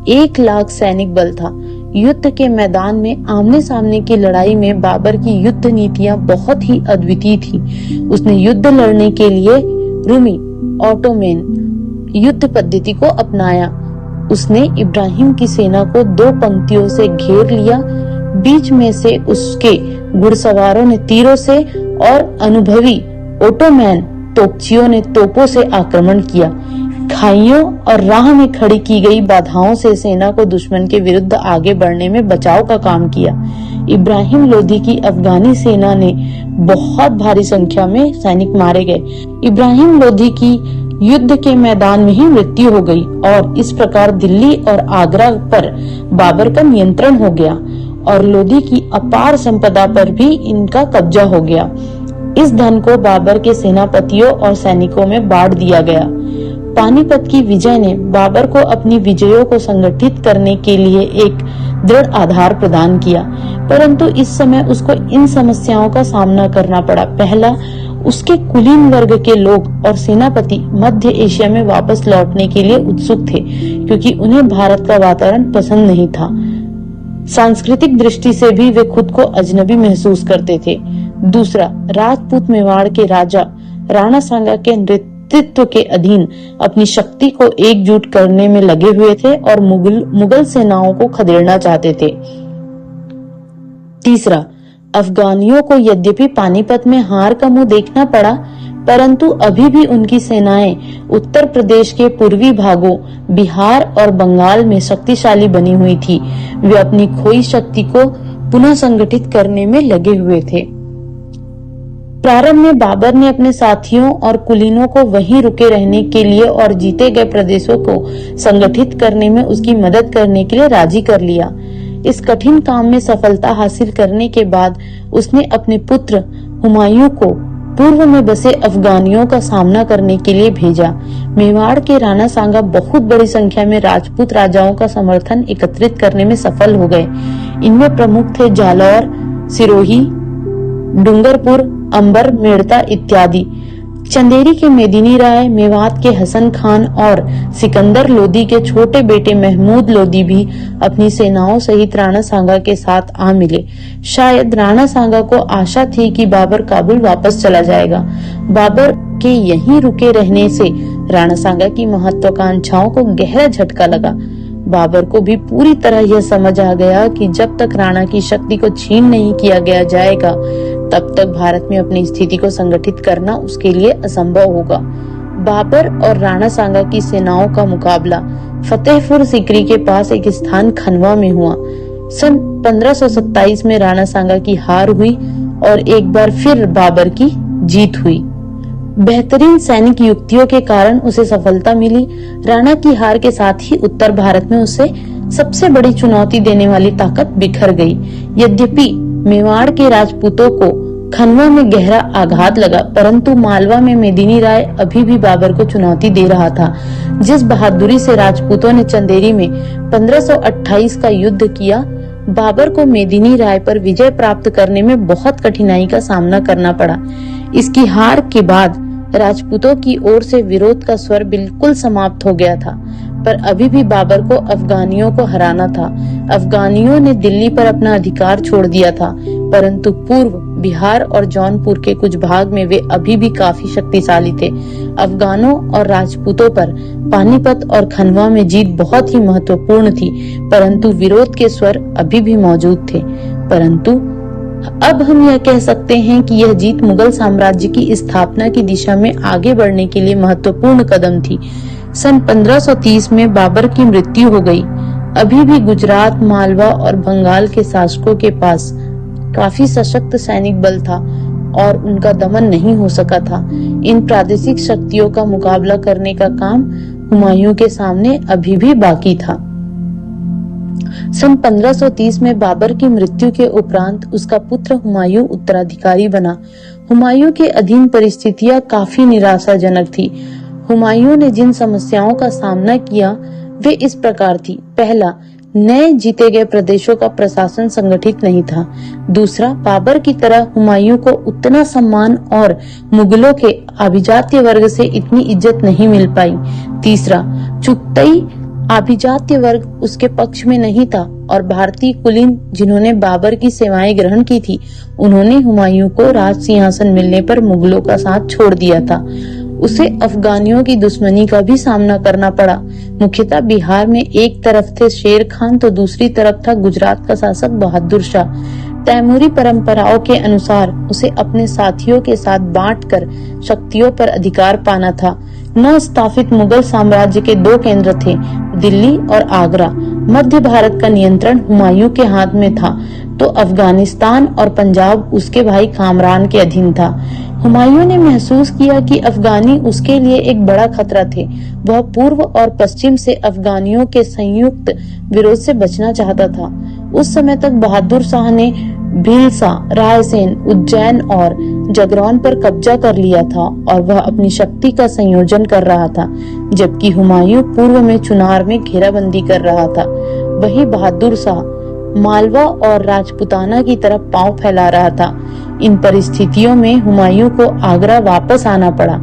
1 लाख सैनिक बल था। युद्ध के मैदान में आमने सामने की लड़ाई में बाबर की युद्ध नीतियां बहुत ही अद्वितीय थी। उसने युद्ध लड़ने के लिए रूमी ऑटोमेन युद्ध पद्धति को अपनाया। उसने इब्राहिम की सेना को 2 पंक्तियों से घेर लिया। बीच में से उसके घुड़सवारों ने तीरों से और अनुभवी ओटोमैन तोपचियों ने तोपों से आक्रमण किया। खाइयों और राह में खड़ी की गई बाधाओं से सेना को दुश्मन के विरुद्ध आगे बढ़ने में बचाव का काम किया। इब्राहिम लोदी की अफगानी सेना ने बहुत भारी संख्या में सैनिक मारे गए। इब्राहिम लोदी की युद्ध के मैदान में ही मृत्यु हो गई और इस प्रकार दिल्ली और आगरा पर बाबर का नियंत्रण हो गया और लोदी की अपार संपदा पर भी इनका कब्जा हो गया। इस धन को बाबर के सेनापतियों और सैनिकों में बांट दिया गया। पानीपत की विजय ने बाबर को अपनी विजयों को संगठित करने के लिए एक दृढ़ आधार प्रदान किया, परंतु इस समय उसको इन समस्याओं का सामना करना पड़ा। पहला, उसके कुलीन वर्ग के लोग और सेनापति मध्य एशिया में वापस लौटने के लिए उत्सुक थे, क्योंकि उन्हें भारत का वातावरण पसंद नहीं था। सांस्कृतिक दृष्टि से भी वे खुद को अजनबी महसूस करते थे। दूसरा, राजपूत मेवाड़ के राजा राणा सांगा के नेतृत्व के अधीन अपनी शक्ति को एकजुट करने में लगे हुए थे और मुगल सेनाओं को खदेड़ना चाहते थे। तीसरा, अफगानियों को यद्यपि पानीपत में हार का मुंह देखना पड़ा, परंतु अभी भी उनकी सेनाएं उत्तर प्रदेश के पूर्वी भागों, बिहार और बंगाल में शक्तिशाली बनी हुई थी। वे अपनी खोई शक्ति को पुनः संगठित करने में लगे हुए थे। प्रारंभ में बाबर ने अपने साथियों और कुलीनों को वहीं रुके रहने के लिए और जीते गए प्रदेशों को संगठित करने में उसकी मदद करने के लिए राजी कर लिया। इस कठिन काम में सफलता हासिल करने के बाद उसने अपने पुत्र हुमायूं को पूर्व में बसे अफगानियों का सामना करने के लिए भेजा। मेवाड़ के राणा सांगा बहुत बड़ी संख्या में राजपूत राजाओं का समर्थन एकत्रित करने में सफल हो गए। इनमें प्रमुख थे जालौर, सिरोही, डूंगरपुर, अंबर, मेड़ता इत्यादि। चंदेरी के मेदिनी राय, मेवात के हसन खान और सिकंदर लोदी के छोटे बेटे महमूद लोदी भी अपनी सेनाओं सहित राणा सांगा के साथ आ मिले। शायद राणा सांगा को आशा थी कि बाबर काबुल वापस चला जाएगा। बाबर के यहीं रुके रहने से राणा सांगा की महत्वाकांक्षाओं को गहरा झटका लगा। बाबर को भी पूरी तरह यह समझ आ गया कि जब तक राणा की शक्ति को छीन नहीं किया गया जाएगा, तब तक भारत में अपनी स्थिति को संगठित करना उसके लिए असंभव होगा। बाबर और राणा सांगा की सेनाओं का मुकाबला फतेहपुर सीकरी के पास एक स्थान खनवा में हुआ। सन 1527 में राणा सांगा की हार हुई और एक बार फिर बाबर की जीत हुई। बेहतरीन सैनिक युक्तियों के कारण उसे सफलता मिली। राणा की हार के साथ ही उत्तर भारत में उसे सबसे बड़ी चुनौती देने वाली ताकत बिखर गई। यद्यपि मेवाड़ के राजपूतों को खनवा में गहरा आघात लगा, परंतु मालवा में मेदिनी राय अभी भी बाबर को चुनौती दे रहा था। जिस बहादुरी से राजपूतों ने चंदेरी में 1528 का युद्ध किया, बाबर को मेदिनी राय पर विजय प्राप्त करने में बहुत कठिनाई का सामना करना पड़ा। इसकी हार के बाद राजपूतों की ओर से विरोध का स्वर बिल्कुल समाप्त हो गया था, पर अभी भी बाबर को अफगानियों को हराना था। अफगानियों ने दिल्ली पर अपना अधिकार छोड़ दिया था, परंतु पूर्व बिहार और जौनपुर के कुछ भाग में वे अभी भी काफी शक्तिशाली थे। अफगानों और राजपूतों पर पानीपत और खनवा में जीत बहुत ही महत्वपूर्ण थी, परंतु विरोध के स्वर अभी भी मौजूद थे। परंतु अब हम यह कह सकते हैं कि यह जीत मुगल साम्राज्य की स्थापना की दिशा में आगे बढ़ने के लिए महत्वपूर्ण कदम थी। सन 1530 में बाबर की मृत्यु हो गई। अभी भी गुजरात, मालवा और बंगाल के शासकों के पास काफी सशक्त सैनिक बल था और उनका दमन नहीं हो सका था। इन प्रादेशिक शक्तियों का मुकाबला करने का काम हुमायूं के सामने अभी भी बाकी था। सन 1530 में बाबर की मृत्यु के उपरांत उसका पुत्र हुमायूं उत्तराधिकारी बना। हुमायूं के अधीन परिस्थितियां काफी निराशाजनक थी। हुमायूं ने जिन समस्याओं का सामना किया वे इस प्रकार थी। पहला, नए जीते गए प्रदेशों का प्रशासन संगठित नहीं था। दूसरा, बाबर की तरह हुमायूं को उतना सम्मान और मुगलों के अभिजात्य वर्ग से इतनी इज्जत नहीं मिल पाई। तीसरा, चुगताई अभिजात्य वर्ग उसके पक्ष में नहीं था और भारतीय कुलीन जिन्होंने बाबर की सेवाएं ग्रहण की थी, उन्होंने हुमायूं को राज सिंहासन मिलने पर मुगलों का साथ छोड़ दिया था। उसे अफगानियों की दुश्मनी का भी सामना करना पड़ा। मुख्यतः बिहार में एक तरफ थे शेर खान तो दूसरी तरफ था गुजरात का शासक बहादुर शाह। तैमूरी परंपराओं के अनुसार उसे अपने साथियों के साथ बांटकर शक्तियों पर अधिकार पाना था। नव स्थापित मुगल साम्राज्य के दो केंद्र थे, दिल्ली और आगरा। मध्य भारत का नियंत्रण हुमायूं के हाथ में था तो अफगानिस्तान और पंजाब उसके भाई कामरान के अधीन था। हुमायूं ने महसूस किया कि अफगानी उसके लिए एक बड़ा खतरा थे। वह पूर्व और पश्चिम से अफगानियों के संयुक्त विरोध से बचना चाहता था। उस समय तक बहादुर शाह ने भीलसा, रायसेन, उज्जैन और जगरौन पर कब्जा कर लिया था और वह अपनी शक्ति का संयोजन कर रहा था, जबकि हुमायूं पूर्व में चुनार में घेराबंदी कर रहा था। वही बहादुर शाह मालवा और राजपुताना की तरफ पांव फैला रहा था। इन परिस्थितियों में हुमायूं को आगरा वापस आना पड़ा।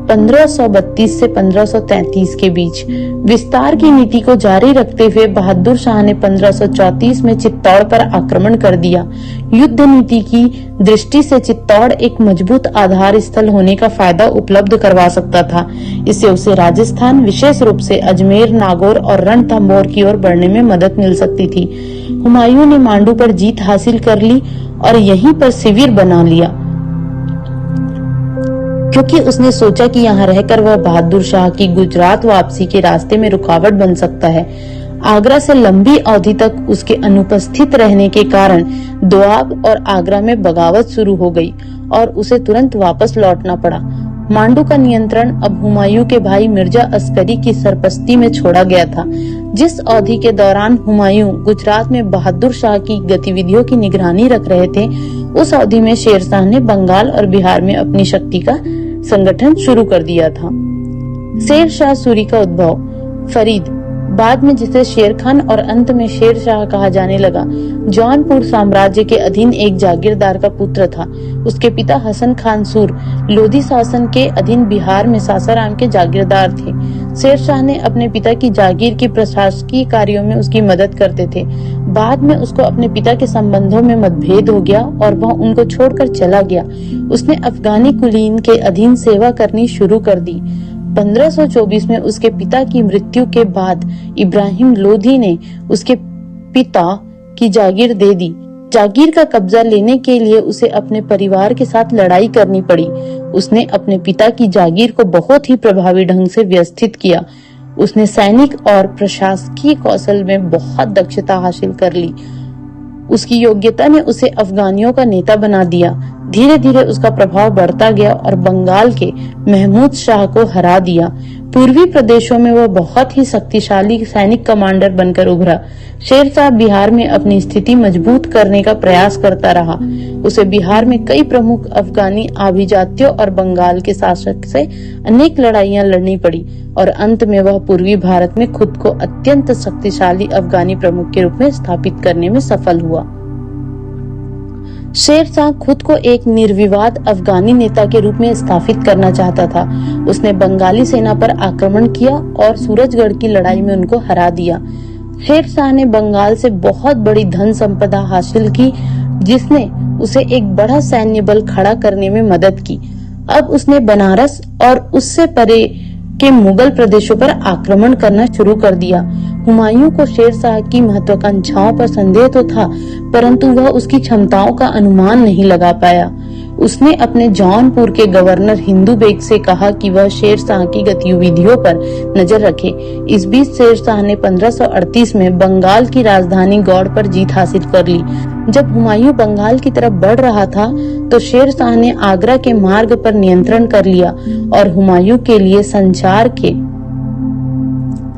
1532 से 1533 के बीच विस्तार की नीति को जारी रखते हुए बहादुर शाह ने 1534 में चित्तौड़ पर आक्रमण कर दिया। युद्ध नीति की दृष्टि से चित्तौड़ एक मजबूत आधार स्थल होने का फायदा उपलब्ध करवा सकता था। इससे उसे राजस्थान, विशेष रूप से अजमेर, नागौर और रणथंभौर की ओर बढ़ने में मदद मिल सकती थी। हुमायूं ने मांडू पर जीत हासिल कर ली और यहीं पर शिविर बना लिया, क्योंकि उसने सोचा कि यहाँ रहकर वह बहादुर शाह की गुजरात वापसी के रास्ते में रुकावट बन सकता है। आगरा से लंबी अवधि तक उसके अनुपस्थित रहने के कारण दोआब और आगरा में बगावत शुरू हो गई और उसे तुरंत वापस लौटना पड़ा। मांडू का नियंत्रण अब हुमायूं के भाई मिर्जा अस्करी की सरपस्ती में छोड़ा गया था। जिस अवधि के दौरान हुमायूं गुजरात में बहादुर शाह की गतिविधियों की निगरानी रख रहे थे, उस अवधि में शेरशाह ने बंगाल और बिहार में अपनी शक्ति का संगठन शुरू कर दिया था। शेर शाह सूरी का उद्भव। फरीद, बाद में जिसे शेर खान और अंत में शेर शाह कहा जाने लगा, जौनपुर साम्राज्य के अधीन एक जागीरदार का पुत्र था। उसके पिता हसन खान सूर लोधी शासन के अधीन बिहार में सासाराम के जागीरदार थे। शेर शाह ने अपने पिता की जागीर की प्रशासकीय कार्यों में उसकी मदद करते थे। बाद में उसको अपने पिता के संबंधों में मतभेद हो गया और वह उनको छोड़कर चला गया। उसने अफगानी कुलीन के अधीन सेवा करनी शुरू कर दी। 1524 में उसके पिता की मृत्यु के बाद इब्राहिम लोधी ने उसके पिता की जागीर दे दी। जागीर का कब्जा लेने के लिए उसे अपने परिवार के साथ लड़ाई करनी पड़ी। उसने अपने पिता की जागीर को बहुत ही प्रभावी ढंग से व्यवस्थित किया। उसने सैनिक और प्रशासकीय कौशल में बहुत दक्षता हासिल कर ली। उसकी योग्यता ने उसे अफगानियों का नेता बना दिया। धीरे धीरे उसका प्रभाव बढ़ता गया और बंगाल के महमूद शाह को हरा दिया। पूर्वी प्रदेशों में वह बहुत ही शक्तिशाली सैनिक कमांडर बनकर उभरा। शेर शाह बिहार में अपनी स्थिति मजबूत करने का प्रयास करता रहा। उसे बिहार में कई प्रमुख अफगानी अभिजातियों और बंगाल के शासक से अनेक लड़ाइयां लड़नी पड़ी और अंत में वह पूर्वी भारत में खुद को अत्यंत शक्तिशाली अफगानी प्रमुख के रूप में स्थापित करने में सफल हुआ। शेर शाह खुद को एक निर्विवाद अफगानी नेता के रूप में स्थापित करना चाहता था। उसने बंगाली सेना पर आक्रमण किया और सूरजगढ़ की लड़ाई में उनको हरा दिया। शेर शाह ने बंगाल से बहुत बड़ी धन संपदा हासिल की, जिसने उसे एक बड़ा सैन्य बल खड़ा करने में मदद की। अब उसने बनारस और उससे परे के मुगल प्रदेशों पर आक्रमण करना शुरू कर दिया। हुमायूं को शेर शाह की महत्वाकांक्षाओं पर संदेह तो था, परंतु वह उसकी क्षमताओं का अनुमान नहीं लगा पाया। उसने अपने जौनपुर के गवर्नर हिंदू बेग से कहा कि वह शेर शाह की गतिविधियों पर नजर रखे। इस बीच शेर शाह ने 1538 में बंगाल की राजधानी गौड़ पर जीत हासिल कर ली। जब हुमायूं बंगाल की तरफ बढ़ रहा था तो शेर शाह ने आगरा के मार्ग पर नियंत्रण कर लिया और हुमायूं के लिए संचार के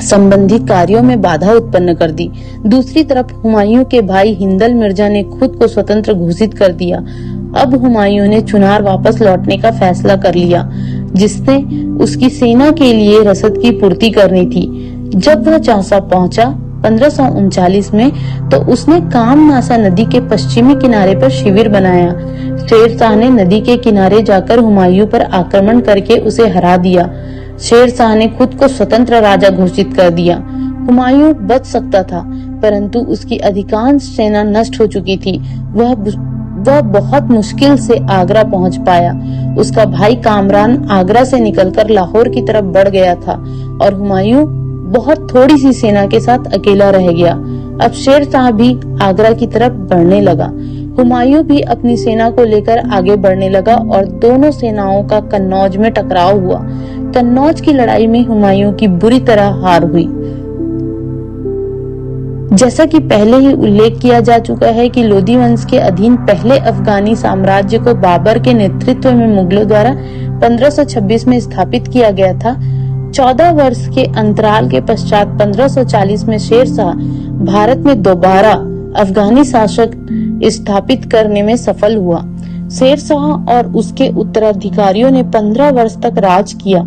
संबंधी कार्यों में बाधा उत्पन्न कर दी। दूसरी तरफ हुमायूं के भाई हिंदल मिर्जा ने खुद को स्वतंत्र घोषित कर दिया। अब हुमायूं ने चुनार वापस लौटने का फैसला कर लिया, जिसने उसकी सेना के लिए रसद की पूर्ति करनी थी। जब वह चांसा पहुंचा 1539 में, तो उसने कामनासा नदी के पश्चिमी किनारे पर शिविर बनाया। शेर शाह ने नदी के किनारे जाकर हुमायूं पर आक्रमण करके उसे हरा दिया। शेर शाह ने खुद को स्वतंत्र राजा घोषित कर दिया। हुमायूं बच सकता था, परंतु उसकी अधिकांश सेना नष्ट हो चुकी थी। वह वह बहुत मुश्किल से आगरा पहुंच पाया। उसका भाई कामरान आगरा से निकलकर लाहौर की तरफ बढ़ गया था और हुमायूं बहुत थोड़ी सी सेना के साथ अकेला रह गया। अब शेर शाह भी आगरा की तरफ बढ़ने लगा। हुमायूं भी अपनी सेना को लेकर आगे बढ़ने लगा और दोनों सेनाओं का कन्नौज में टकराव हुआ। कन्नौज की लड़ाई में हुमायूं की बुरी तरह हार हुई। जैसा कि पहले ही उल्लेख किया जा चुका है कि लोदी वंश के अधीन पहले अफगानी साम्राज्य को बाबर के नेतृत्व में मुगलों द्वारा 1526 में स्थापित किया गया था। 14 वर्ष के अंतराल के पश्चात 1540 में शेर शाह भारत में दोबारा अफगानी शासक स्थापित करने में सफल हुआ। शेर शाह और उसके उत्तराधिकारियों ने 15 वर्ष तक राज किया।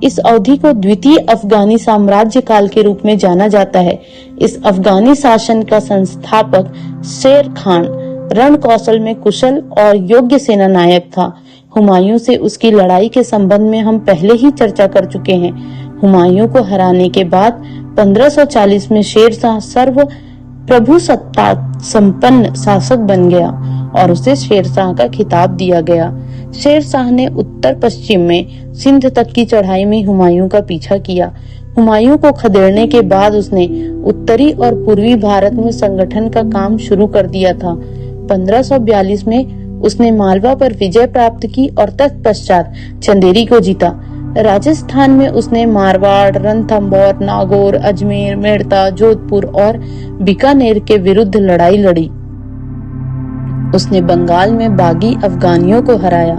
इस अवधि को द्वितीय अफगानी साम्राज्य काल के रूप में जाना जाता है। इस अफगानी शासन का संस्थापक शेर खान रण कौशल में कुशल और योग्य सेना नायक था। हुमायूं से उसकी लड़ाई के संबंध में हम पहले ही चर्चा कर चुके हैं। हुमायूं को हराने के बाद 1540 में शेर शाह सर्व प्रभुसत्ता संपन्न शासक बन गया और उसे शेर शाह का खिताब दिया गया। शेर शाह ने उत्तर पश्चिम में सिंध तक की चढ़ाई में हुमायूं का पीछा किया। हुमायूं को खदेड़ने के बाद उसने उत्तरी और पूर्वी भारत में संगठन का काम शुरू कर दिया था। 1542 में उसने मालवा पर विजय प्राप्त की और तत्पश्चात चंदेरी को जीता। राजस्थान में उसने मारवाड़, रणथंभौर, नागौर, अजमेर, मेड़ता, जोधपुर और बीकानेर के विरुद्ध लड़ाई लड़ी। उसने बंगाल में बागी अफगानियों को हराया।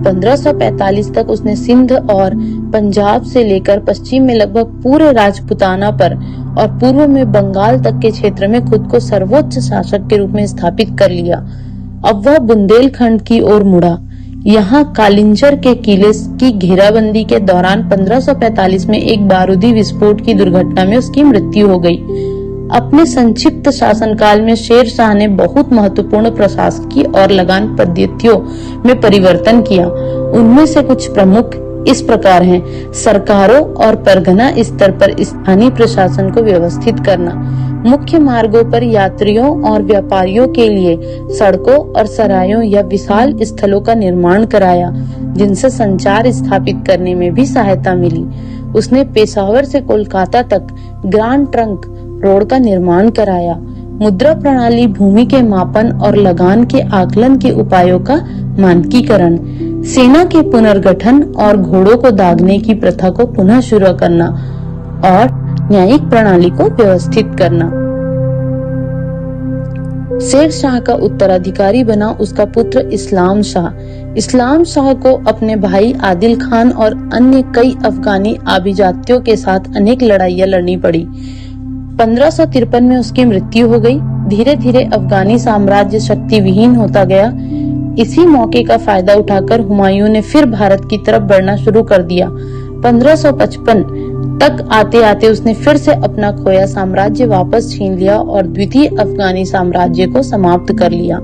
1545 तक उसने सिंध और पंजाब से लेकर पश्चिम में लगभग पूरे राजपुताना पर और पूर्व में बंगाल तक के क्षेत्र में खुद को सर्वोच्च शासक के रूप में स्थापित कर लिया। अब वह बुंदेलखंड की ओर मुड़ा। यहाँ कालिंजर के किले की घेराबंदी के दौरान 1545 में एक बारूदी विस्फोट की दुर्घटना में उसकी मृत्यु हो गई। अपने संक्षिप्त शासनकाल में शेर शाह ने बहुत महत्वपूर्ण प्रशासकीय और लगान पद्धतियों में परिवर्तन किया। उनमें से कुछ प्रमुख इस प्रकार हैं: सरकारों और परगना स्तर पर स्थानीय प्रशासन को व्यवस्थित करना, मुख्य मार्गों पर यात्रियों और व्यापारियों के लिए सड़कों और सरायों या विशाल स्थलों का निर्माण कराया, जिनसे संचार स्थापित करने में भी सहायता मिली। उसने पेशावर से कोलकाता तक ग्रांड ट्रंक रोड का निर्माण कराया। मुद्रा प्रणाली, भूमि के मापन और लगान के आकलन के उपायों का मानकीकरण, सेना के पुनर्गठन और घोड़ों को दागने की प्रथा को पुनः शुरू करना और न्यायिक प्रणाली को व्यवस्थित करना। शेर शाह का उत्तराधिकारी बना उसका पुत्र इस्लाम शाह। इस्लाम शाह को अपने भाई आदिल खान और अन्य कई अफगानी आभिजात्यों के साथ अनेक लड़ाइयां लड़नी पड़ी। 1553 में उसकी मृत्यु हो गई। धीरे धीरे अफगानी साम्राज्य शक्ति विहीन होता गया। इसी मौके का फायदा उठाकर हुमायूं ने फिर भारत की तरफ बढ़ना शुरू कर दिया। 1555 तक आते आते उसने फिर से अपना खोया साम्राज्य वापस छीन लिया और द्वितीय अफगानी साम्राज्य को समाप्त कर लिया।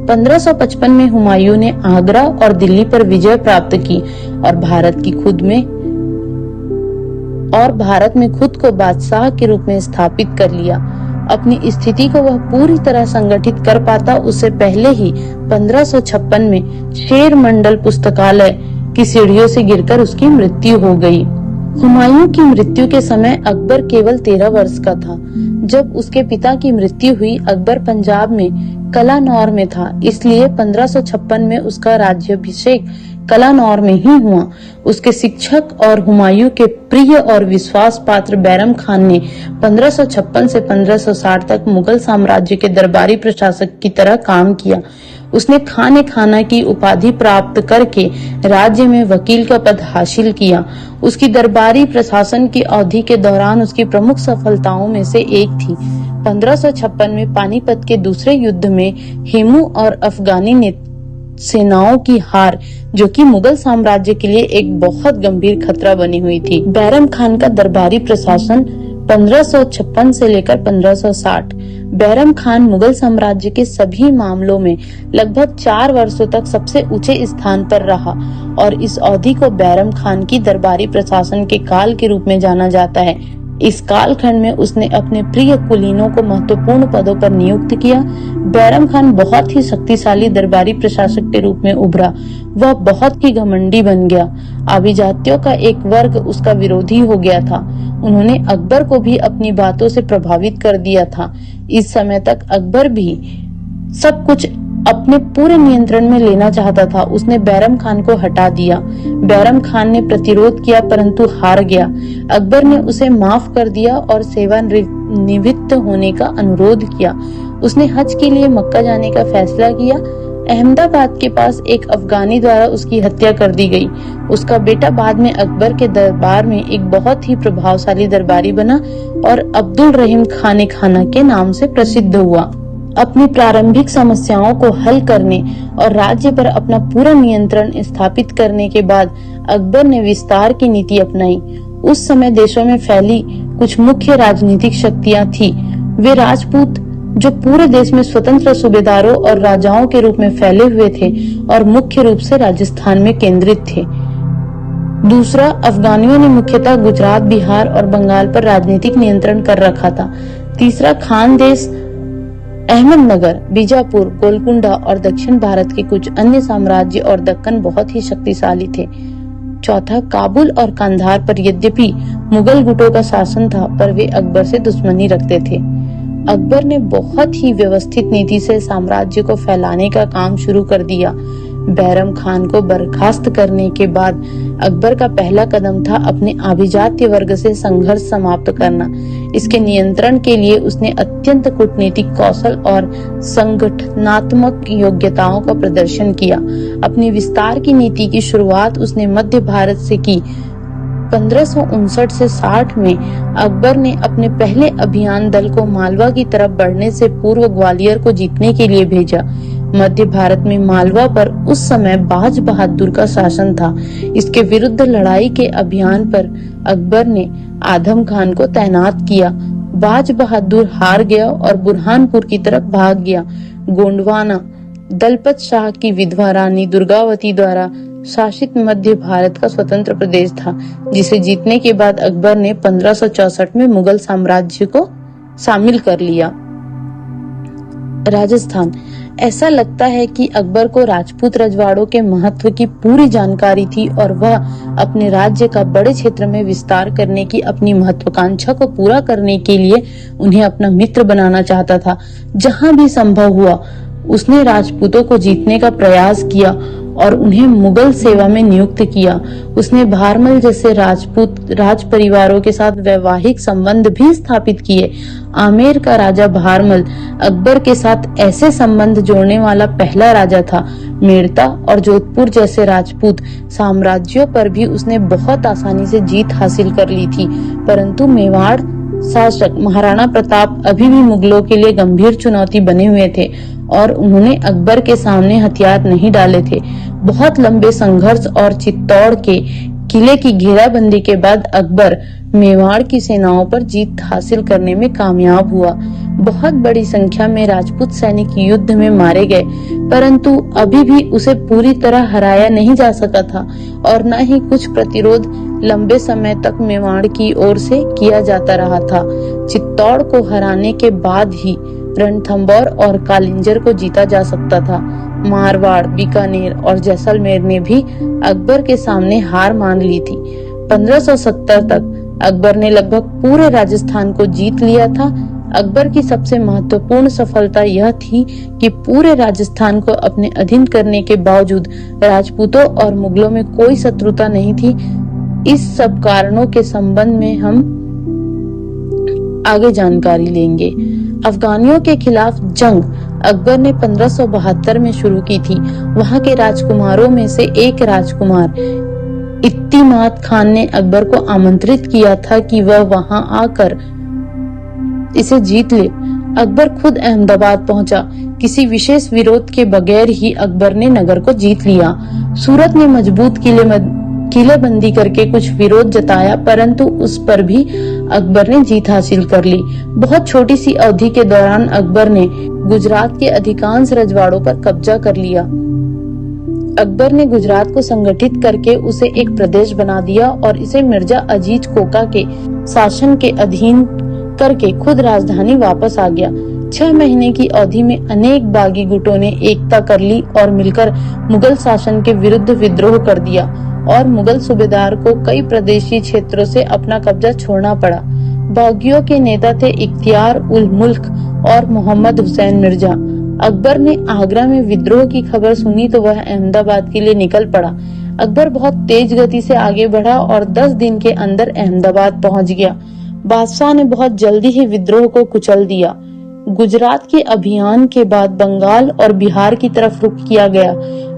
1555 में हुमायूं ने आगरा और दिल्ली पर विजय प्राप्त की और भारत में खुद को बादशाह के रूप में स्थापित कर लिया। अपनी स्थिति को वह पूरी तरह संगठित कर पाता उससे पहले ही 1556 में शेर मंडल पुस्तकालय की सीढ़ियों से गिरकर उसकी मृत्यु हो गई। हुमायूं की मृत्यु के समय अकबर केवल 13 वर्ष का था। जब उसके पिता की मृत्यु हुई, अकबर पंजाब में कलानौर में था, इसलिए 1556 में उसका राज्याभिषेक कलानौर में ही हुआ। उसके शिक्षक और हुमायूं के प्रिय और विश्वास पात्र बैरम खान ने 1556 से 1560 तक मुगल साम्राज्य के दरबारी प्रशासक की तरह काम किया। उसने खाने खाना की उपाधि प्राप्त करके राज्य में वकील का पद हासिल किया। उसकी दरबारी प्रशासन की अवधि के दौरान उसकी प्रमुख सफलताओं में से एक थी 1556 में पानीपत के दूसरे युद्ध में हेमू और अफगानी सेनाओं की हार, जो कि मुगल साम्राज्य के लिए एक बहुत गंभीर खतरा बनी हुई थी। बैरम खान का दरबारी प्रशासन 1556 से लेकर 1560। बैरम खान मुगल साम्राज्य के सभी मामलों में लगभग 4 वर्षों तक सबसे ऊंचे स्थान पर रहा और इस अवधि को बैरम खान की दरबारी प्रशासन के काल के रूप में जाना जाता है। इस कालखंड में उसने अपने प्रिय कुलीनों को महत्वपूर्ण पदों पर नियुक्त किया। बैरम खान बहुत ही शक्तिशाली दरबारी प्रशासक के रूप में उभरा। वह बहुत ही घमंडी बन गया। अभिजातियों का एक वर्ग उसका विरोधी हो गया था। उन्होंने अकबर को भी अपनी बातों से प्रभावित कर दिया था। इस समय तक अकबर भी सब कुछ अपने पूरे नियंत्रण में लेना चाहता था। उसने बैरम खान को हटा दिया। बैरम खान ने प्रतिरोध किया परंतु हार गया। अकबर ने उसे माफ कर दिया और सेवानिवृत्त होने का अनुरोध किया। उसने हज के लिए मक्का जाने का फैसला किया। अहमदाबाद के पास एक अफगानी द्वारा उसकी हत्या कर दी गई। उसका बेटा बाद में अकबर के दरबार में एक बहुत ही प्रभावशाली दरबारी बना और अब्दुल रहीम खाने खाना के नाम से प्रसिद्ध हुआ। अपनी प्रारंभिक समस्याओं को हल करने और राज्य पर अपना पूरा नियंत्रण स्थापित करने के बाद अकबर ने विस्तार की नीति अपनाई। उस समय देशों में फैली कुछ मुख्य राजनीतिक शक्तियां थी। वे राजपूत जो पूरे देश में स्वतंत्र सूबेदारों और राजाओं के रूप में फैले हुए थे और मुख्य रूप से राजस्थान में केंद्रित थे। दूसरा, अफगानियों ने मुख्यतः गुजरात, बिहार और बंगाल पर राजनीतिक नियंत्रण कर रखा था। तीसरा, खानदेश, अहमदनगर, बीजापुर, गोलकुंडा और दक्षिण भारत के कुछ अन्य साम्राज्य और दक्कन बहुत ही शक्तिशाली थे। चौथा, काबुल और कंधार पर यद्यपि मुगल गुटों का शासन था पर वे अकबर से दुश्मनी रखते थे। अकबर ने बहुत ही व्यवस्थित नीति से साम्राज्य को फैलाने का काम शुरू कर दिया। बैरम खान को बर्खास्त करने के बाद अकबर का पहला कदम था अपने अभिजात्य वर्ग से संघर्ष समाप्त करना। इसके नियंत्रण के लिए उसने अत्यंत कूटनीतिक कौशल और संगठनात्मक योग्यताओं का प्रदर्शन किया। अपनी विस्तार की नीति की शुरुआत उसने मध्य भारत से की। 1559 से 60 में अकबर ने अपने पहले अभियान दल को मालवा की तरफ बढ़ने से पूर्व ग्वालियर को जीतने के लिए भेजा। मध्य भारत में मालवा पर उस समय बाज बहादुर का शासन था। इसके विरुद्ध लड़ाई के अभियान पर अकबर ने आदम खान को तैनात किया। बाज बहादुर हार गया और बुरहानपुर की तरफ भाग गया। गोंडवाना दलपत शाह की विधवा रानी दुर्गावती द्वारा शासित मध्य भारत का स्वतंत्र प्रदेश था, जिसे जीतने के बाद अकबर ने 1564 में मुगल साम्राज्य को शामिल कर लिया। राजस्थान, ऐसा लगता है कि अकबर को राजपूत रजवाड़ों के महत्व की पूरी जानकारी थी और वह अपने राज्य का बड़े क्षेत्र में विस्तार करने की अपनी महत्वाकांक्षा को पूरा करने के लिए उन्हें अपना मित्र बनाना चाहता था। जहां भी संभव हुआ उसने राजपूतों को जीतने का प्रयास किया और उन्हें मुगल सेवा में नियुक्त किया। उसने भारमल जैसे राजपूत राज परिवारों के साथ वैवाहिक संबंध भी स्थापित किए। आमेर का राजा भारमल अकबर के साथ ऐसे संबंध जोड़ने वाला पहला राजा था। मेड़ता और जोधपुर जैसे राजपूत साम्राज्यों पर भी उसने बहुत आसानी से जीत हासिल कर ली थी, परंतु मेवाड़ शासक महाराणा प्रताप अभी भी मुगलों के लिए गंभीर चुनौती बने हुए थे और उन्होंने अकबर के सामने हथियार नहीं डाले थे। बहुत लंबे संघर्ष और चित्तौड़ के किले की घेराबंदी के बाद अकबर मेवाड़ की सेनाओं पर जीत हासिल करने में कामयाब हुआ। बहुत बड़ी संख्या में राजपूत सैनिक युद्ध में मारे गए, परंतु अभी भी उसे पूरी तरह हराया नहीं जा सका था और न ही कुछ प्रतिरोध लंबे समय तक मेवाड़ की ओर से किया जाता रहा था। चित्तौड़ को हराने के बाद ही रणथंभौर और कालिंजर को जीता जा सकता था। मारवाड़, बीकानेर और जैसलमेर ने भी अकबर के सामने हार मान ली थी। 1570 तक अकबर ने लगभग पूरे राजस्थान को जीत लिया था। अकबर की सबसे महत्वपूर्ण सफलता यह थी कि पूरे राजस्थान को अपने अधीन करने के बावजूद राजपूतों और मुगलों में कोई शत्रुता नहीं थी। इस सब कारणों के संबंध में हम आगे जानकारी लेंगे। अफगानियों के खिलाफ जंग अकबर ने 1572 में शुरू की थी। वहां के राजकुमारों में से एक राजकुमार इत्तिमाद खान ने अकबर को आमंत्रित किया था कि वह वहां आकर इसे जीत ले। अकबर खुद अहमदाबाद पहुंचा। किसी विशेष विरोध के बगैर ही अकबर ने नगर को जीत लिया। सूरत में मजबूत किलेबंदी करके कुछ विरोध जताया, परंतु उस पर भी अकबर ने जीत हासिल कर ली। बहुत छोटी सी अवधि के दौरान अकबर ने गुजरात के अधिकांश रजवाड़ों पर कब्जा कर लिया। अकबर ने गुजरात को संगठित करके उसे एक प्रदेश बना दिया और इसे मिर्जा अजीज कोका के शासन के अधीन करके खुद राजधानी वापस आ गया। 6 महीने की अवधि में अनेक बागी गुटों ने एकता कर ली और मिलकर मुगल शासन के विरुद्ध विद्रोह कर दिया और मुगल सूबेदार को कई प्रदेशी क्षेत्रों से अपना कब्जा छोड़ना पड़ा। बागियों के नेता थे इख्तियार उल मुल्क और मोहम्मद हुसैन मिर्जा। अकबर ने आगरा में विद्रोह की खबर सुनी तो वह अहमदाबाद के लिए निकल पड़ा। अकबर बहुत तेज गति से आगे बढ़ा और 10 दिन के अंदर अहमदाबाद पहुंच गया। बादशाह ने बहुत जल्दी ही विद्रोह को कुचल दिया। गुजरात के अभियान के बाद बंगाल और बिहार की तरफ रुख किया गया,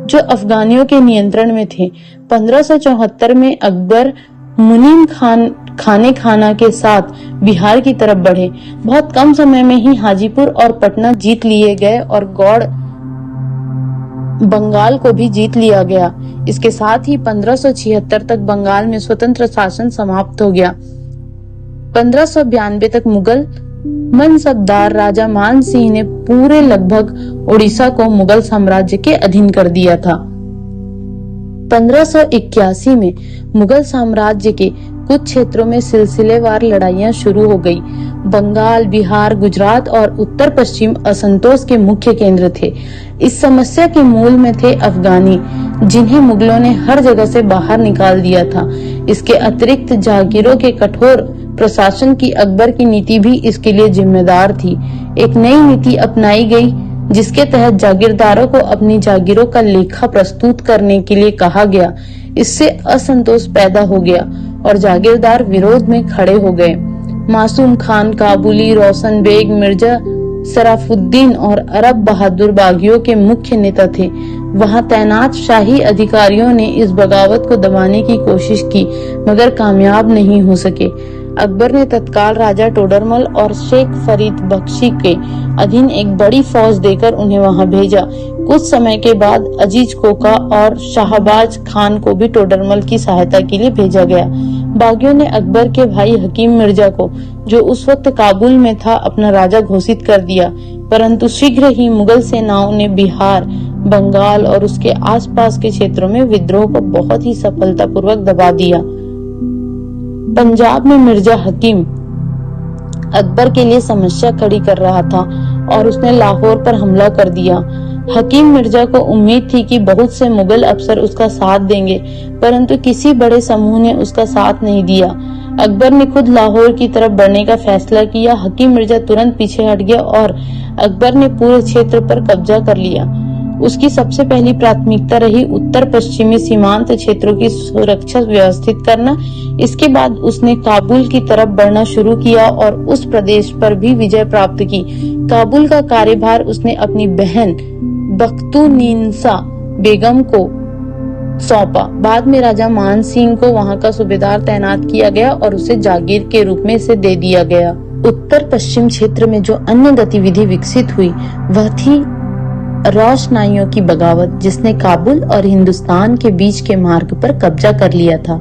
जो अफगानियों के नियंत्रण में थे। 1574 में अकबर मुनीम खाने खाना के साथ बिहार की तरफ बढ़े। बहुत कम समय में ही हाजीपुर और पटना जीत लिए गए और गौड़ बंगाल को भी जीत लिया गया। इसके साथ ही 1576 तक बंगाल में स्वतंत्र शासन समाप्त हो गया। 1592 तक मुगल मनसबदार राजा मान सिंह ने पूरे लगभग उड़ीसा को मुगल साम्राज्य के अधीन कर दिया था। 1581 में मुगल साम्राज्य के कुछ क्षेत्रों में सिलसिलेवार लड़ाइयां शुरू हो गई। बंगाल, बिहार, गुजरात और उत्तर पश्चिम असंतोष के मुख्य केंद्र थे। इस समस्या के मूल में थे अफगानी, जिन्हें मुगलों ने हर जगह से बाहर निकाल दिया था। इसके अतिरिक्त जागीरों के कठोर प्रशासन की अकबर की नीति भी इसके लिए जिम्मेदार थी। एक नई नीति अपनाई गई जिसके तहत जागीरदारों को अपनी जागीरों का लेखा प्रस्तुत करने के लिए कहा गया। इससे असंतोष पैदा हो गया और जागीरदार विरोध में खड़े हो गए। मासूम खान काबुली, रोशन बेग, मिर्जा सराफुद्दीन और अरब बहादुर बागियों के मुख्य नेता थे। वहां तैनात शाही अधिकारियों ने इस बगावत को दबाने की कोशिश की मगर कामयाब नहीं हो सके। अकबर ने तत्काल राजा टोडरमल और शेख फरीद बख्शी के अधीन एक बड़ी फौज देकर उन्हें वहां भेजा। कुछ समय के बाद अजीज कोका और शाहबाज खान को भी टोडरमल की सहायता के लिए भेजा गया। बागियों ने अकबर के भाई हकीम मिर्जा को, जो उस वक्त काबुल में था, अपना राजा घोषित कर दिया, परंतु शीघ्र ही मुगल सेनाओं ने बिहार, बंगाल और उसके आसपास के क्षेत्रों में विद्रोह को बहुत ही सफलतापूर्वक दबा दिया। पंजाब में मिर्जा हकीम अकबर के लिए समस्या खड़ी कर रहा था और उसने लाहौर पर हमला कर दिया। हकीम मिर्जा को उम्मीद थी कि बहुत से मुगल अफसर उसका साथ देंगे, परंतु किसी बड़े समूह ने उसका साथ नहीं दिया। अकबर ने खुद लाहौर की तरफ बढ़ने का फैसला किया। हकीम मिर्जा तुरंत पीछे हट गया और अकबर ने पूरे क्षेत्र पर कब्जा कर लिया। उसकी सबसे पहली प्राथमिकता रही उत्तर पश्चिमी सीमांत क्षेत्रों की सुरक्षा व्यवस्थित करना। इसके बाद उसने काबुल की तरफ बढ़ना शुरू किया और उस प्रदेश पर भी विजय प्राप्त की। काबुल का कार्यभार उसने अपनी बहन बख्तुनिसा बेगम को सौंपा। बाद में राजा मान सिंह को वहां का सूबेदार तैनात किया गया और उसे जागीर के रूप में इसे दे दिया गया। उत्तर पश्चिम क्षेत्र में जो अन्य गतिविधि विकसित हुई वह थी रोशनाइयों की बगावत, जिसने काबुल और हिंदुस्तान के बीच के मार्ग पर कब्जा कर लिया था।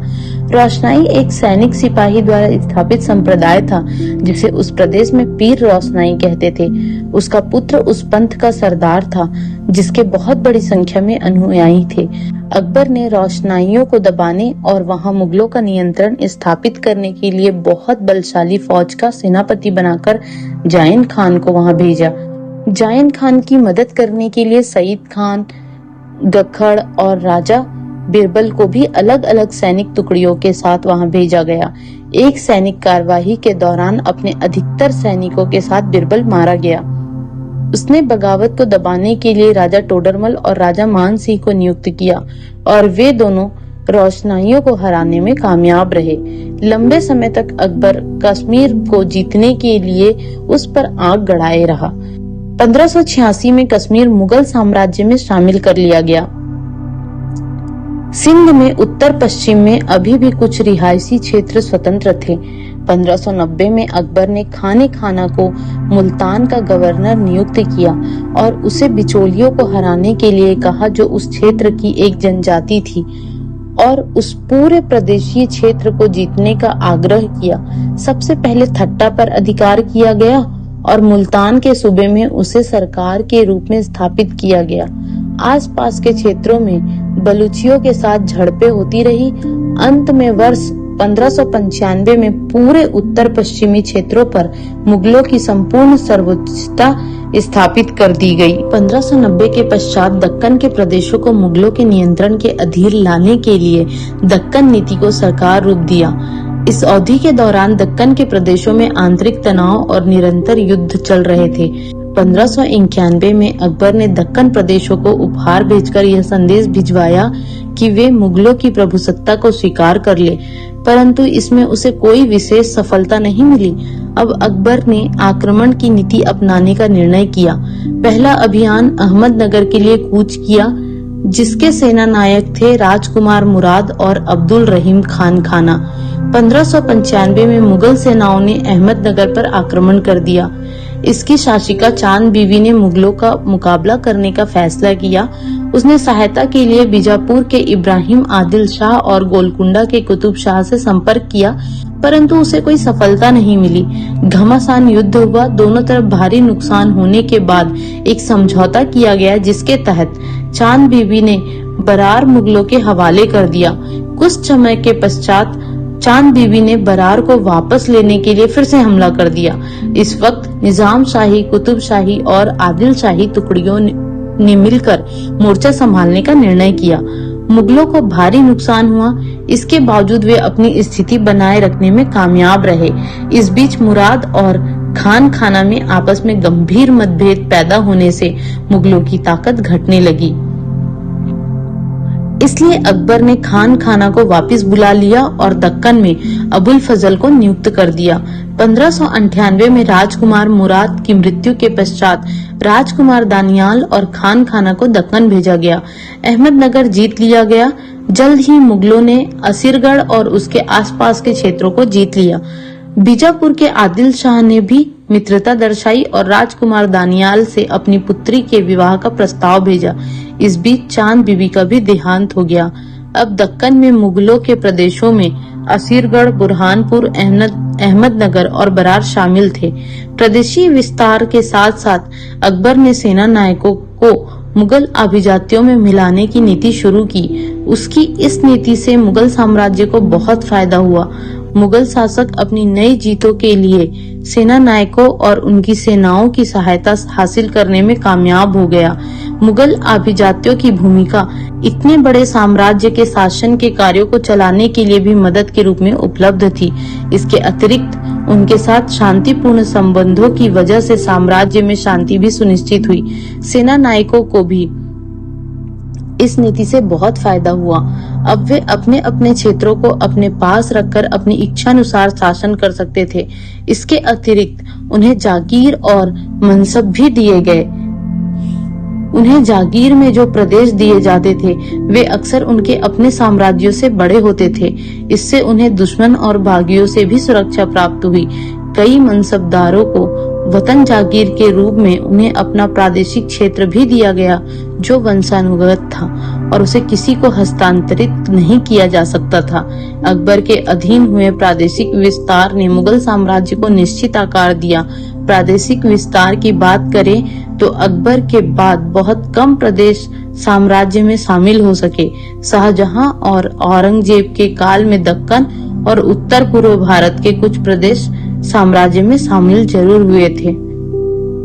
रोशनाई एक सैनिक सिपाही द्वारा स्थापित संप्रदाय था जिसे उस प्रदेश में पीर रोशनाई कहते थे। उसका पुत्र उस पंथ का सरदार था जिसके बहुत बड़ी संख्या में अनुयायी थे। अकबर ने रोशनाइयों को दबाने और वहां मुगलों का नियंत्रण स्थापित करने के लिए बहुत बलशाली फौज का सेनापति बनाकर जाइन खान को वहां भेजा। जाइन खान की मदद करने के लिए सईद खान, गखड़ और राजा बिरबल को भी अलग अलग सैनिक टुकड़ियों के साथ वहां भेजा गया। एक सैनिक कार्यवाही के दौरान अपने अधिकतर सैनिकों के साथ बिरबल मारा गया। उसने बगावत को दबाने के लिए राजा टोडरमल और राजा मान सिंह को नियुक्त किया और वे दोनों रोशनाइयों को हराने में कामयाब रहे। लंबे समय तक अकबर कश्मीर को जीतने के लिए उस पर आंख गड़ाए रहा। 1586 में कश्मीर मुगल साम्राज्य में शामिल कर लिया गया। सिंध में उत्तर पश्चिम में अभी भी कुछ रिहायशी क्षेत्र स्वतंत्र थे। 1590 में अकबर ने खाने खाना को मुल्तान का गवर्नर नियुक्त किया और उसे बिचौलियों को हराने के लिए कहा जो उस क्षेत्र की एक जनजाति थी, और उस पूरे प्रदेशीय क्षेत्र को जीतने का आग्रह किया। सबसे पहले थट्टा पर अधिकार किया गया और मुल्तान के सूबे में उसे सरकार के रूप में स्थापित किया गया। आसपास के क्षेत्रों में बलूचियों के साथ झड़पें होती रही। अंत में वर्ष 1595 में पूरे उत्तर पश्चिमी क्षेत्रों पर मुगलों की संपूर्ण सर्वोच्चता स्थापित कर दी गई। 1590 के पश्चात दक्कन के प्रदेशों को मुगलों के नियंत्रण के अधीन लाने के लिए दक्कन नीति को सरकार रूप दिया। इस अवधि के दौरान दक्कन के प्रदेशों में आंतरिक तनाव और निरंतर युद्ध चल रहे थे। 1591 में अकबर ने दक्कन प्रदेशों को उपहार भेजकर यह संदेश भिजवाया कि वे मुगलों की प्रभुसत्ता को स्वीकार कर ले, परंतु इसमें उसे कोई विशेष सफलता नहीं मिली। अब अकबर ने आक्रमण की नीति अपनाने का निर्णय किया। पहला अभियान अहमदनगर के लिए कूच किया, जिसके सेना नायक थे राजकुमार मुराद और अब्दुल रहीम खान खाना। 1595 में मुगल सेनाओं ने अहमदनगर पर आक्रमण कर दिया। इसकी शासिका चांद बीवी ने मुगलों का मुकाबला करने का फैसला किया। उसने सहायता के लिए बीजापुर के इब्राहिम आदिल शाह और गोलकुंडा के कुतुब शाह से संपर्क किया, परंतु उसे कोई सफलता नहीं मिली। घमासान युद्ध हुआ। दोनों तरफ भारी नुकसान होने के बाद एक समझौता किया गया, जिसके तहत चांद बीबी ने बरार मुगलों के हवाले कर दिया। कुछ समय के पश्चात चांद बीबी ने बरार को वापस लेने के लिए फिर से हमला कर दिया। इस वक्त निजाम शाही, कुतुब शाही और आदिल शाही टुकड़ियों ने मिलकर मोर्चा संभालने का निर्णय किया। मुगलों को भारी नुकसान हुआ, इसके बावजूद वे अपनी स्थिति बनाए रखने में कामयाब रहे। इस बीच मुराद और खान खाना में आपस में गंभीर मतभेद पैदा होने से मुगलों की ताकत घटने लगी। इसलिए अकबर ने खान खाना को वापस बुला लिया और दक्कन में अबुल फजल को नियुक्त कर दिया। 1598 में राजकुमार मुराद की मृत्यु के पश्चात राजकुमार दानियाल और खान खाना को दक्कन भेजा गया। अहमदनगर जीत लिया गया। जल्द ही मुगलों ने असीरगढ़ और उसके आसपास के क्षेत्रों को जीत लिया। बीजापुर के आदिल शाह ने भी मित्रता दर्शाई और राजकुमार दानियाल से अपनी पुत्री के विवाह का प्रस्ताव भेजा। इस बीच चांद बीबी का भी देहांत हो गया। अब दक्कन में मुगलों के प्रदेशों में असीरगढ़, बुरहानपुर, अहमदनगर और बरार शामिल थे। प्रदेशीय विस्तार के साथ साथ अकबर ने सेना नायकों को मुगल अभिजातियों में मिलाने की नीति शुरू की। उसकी इस नीति से मुगल साम्राज्य को बहुत फायदा हुआ। मुगल शासक अपनी नई जीतों के लिए सेना नायकों और उनकी सेनाओं की सहायता हासिल करने में कामयाब हो गया। मुगल अभिजातियों की भूमिका इतने बड़े साम्राज्य के शासन के कार्यों को चलाने के लिए भी मदद के रूप में उपलब्ध थी। इसके अतिरिक्त उनके साथ शांतिपूर्ण संबंधों की वजह से साम्राज्य में शांति भी सुनिश्चित हुई। सेना नायकों को भी इस नीति से बहुत फायदा हुआ। अब वे अपने अपने क्षेत्रों को अपने पास रखकर अपनी इच्छानुसार शासन कर सकते थे। इसके अतिरिक्त उन्हें जागीर और मनसब भी दिए गए। उन्हें जागीर में जो प्रदेश दिए जाते थे वे अक्सर उनके अपने साम्राज्यों से बड़े होते थे। इससे उन्हें दुश्मन और बागियों से भी सुरक्षा प्राप्त हुई। कई मनसबदारों को वतन जागीर के रूप में उन्हें अपना प्रादेशिक क्षेत्र भी दिया गया, जो वंशानुगत था और उसे किसी को हस्तांतरित नहीं किया जा सकता था। अकबर के अधीन हुए प्रादेशिक विस्तार ने मुगल साम्राज्य को निश्चित आकार दिया। प्रादेशिक विस्तार की बात करें तो अकबर के बाद बहुत कम प्रदेश साम्राज्य में शामिल हो सके। शाहजहां और औरंगजेब के काल में दक्कन और उत्तर पूर्व भारत के कुछ प्रदेश साम्राज्य में शामिल जरूर हुए थे।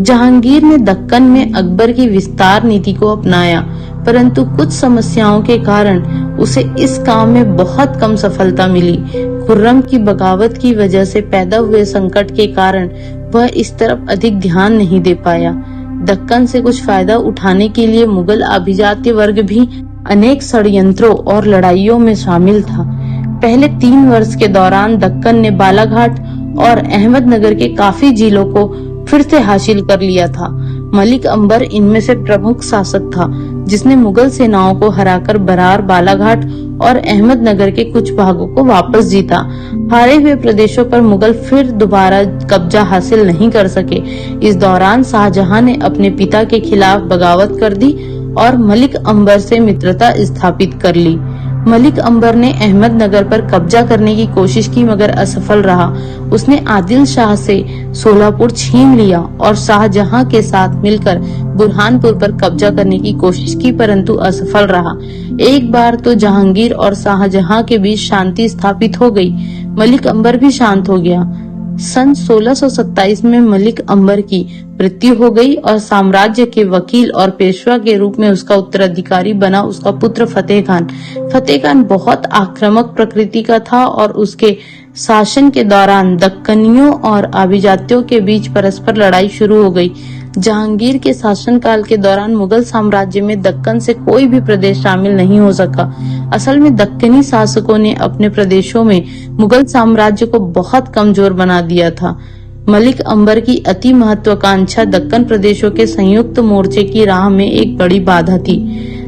जहांगीर ने दक्कन में अकबर की विस्तार नीति को अपनाया, परंतु कुछ समस्याओं के कारण उसे इस काम में बहुत कम सफलता मिली। खुर्रम की बगावत की वजह से पैदा हुए संकट के कारण वह इस तरफ अधिक ध्यान नहीं दे पाया। दक्कन से कुछ फायदा उठाने के लिए मुगल अभिजात्य वर्ग भी अनेक षड्यंत्रों और लड़ाइयों में शामिल था। पहले 3 वर्ष के दौरान दक्कन ने बालाघाट और अहमदनगर के काफी जिलों को फिर से हासिल कर लिया था। मलिक अंबर इनमें से प्रमुख शासक था, जिसने मुगल सेनाओं को हराकर बरार, बालाघाट और अहमदनगर के कुछ भागों को वापस जीता। हारे हुए प्रदेशों पर मुगल फिर दोबारा कब्जा हासिल नहीं कर सके। इस दौरान शाहजहां ने अपने पिता के खिलाफ बगावत कर दी और मलिक अंबर से मित्रता स्थापित कर ली। मलिक अंबर ने अहमदनगर पर कब्जा करने की कोशिश की मगर असफल रहा। उसने आदिल शाह से सोलापुर छीन लिया और शाहजहां के साथ मिलकर बुरहानपुर पर कब्जा करने की कोशिश की परंतु असफल रहा। एक बार तो जहांगीर और शाहजहां के बीच शांति स्थापित हो गई। मलिक अंबर भी शांत हो गया। सन 1627 में मलिक अंबर की मृत्यु हो गई और साम्राज्य के वकील और पेशवा के रूप में उसका उत्तराधिकारी बना उसका पुत्र फतेह खान। फतेह खान बहुत आक्रामक प्रकृति का था और उसके शासन के दौरान दक्कनियों और अभिजातियों के बीच परस्पर लड़ाई शुरू हो गई। जहांगीर के शासनकाल के दौरान मुगल साम्राज्य में दक्कन से कोई भी प्रदेश शामिल नहीं हो सका। असल में दक्कनी शासकों ने अपने प्रदेशों में मुगल साम्राज्य को बहुत कमजोर बना दिया था। मलिक अंबर की अति महत्वाकांक्षा दक्कन प्रदेशों के संयुक्त मोर्चे की राह में एक बड़ी बाधा थी।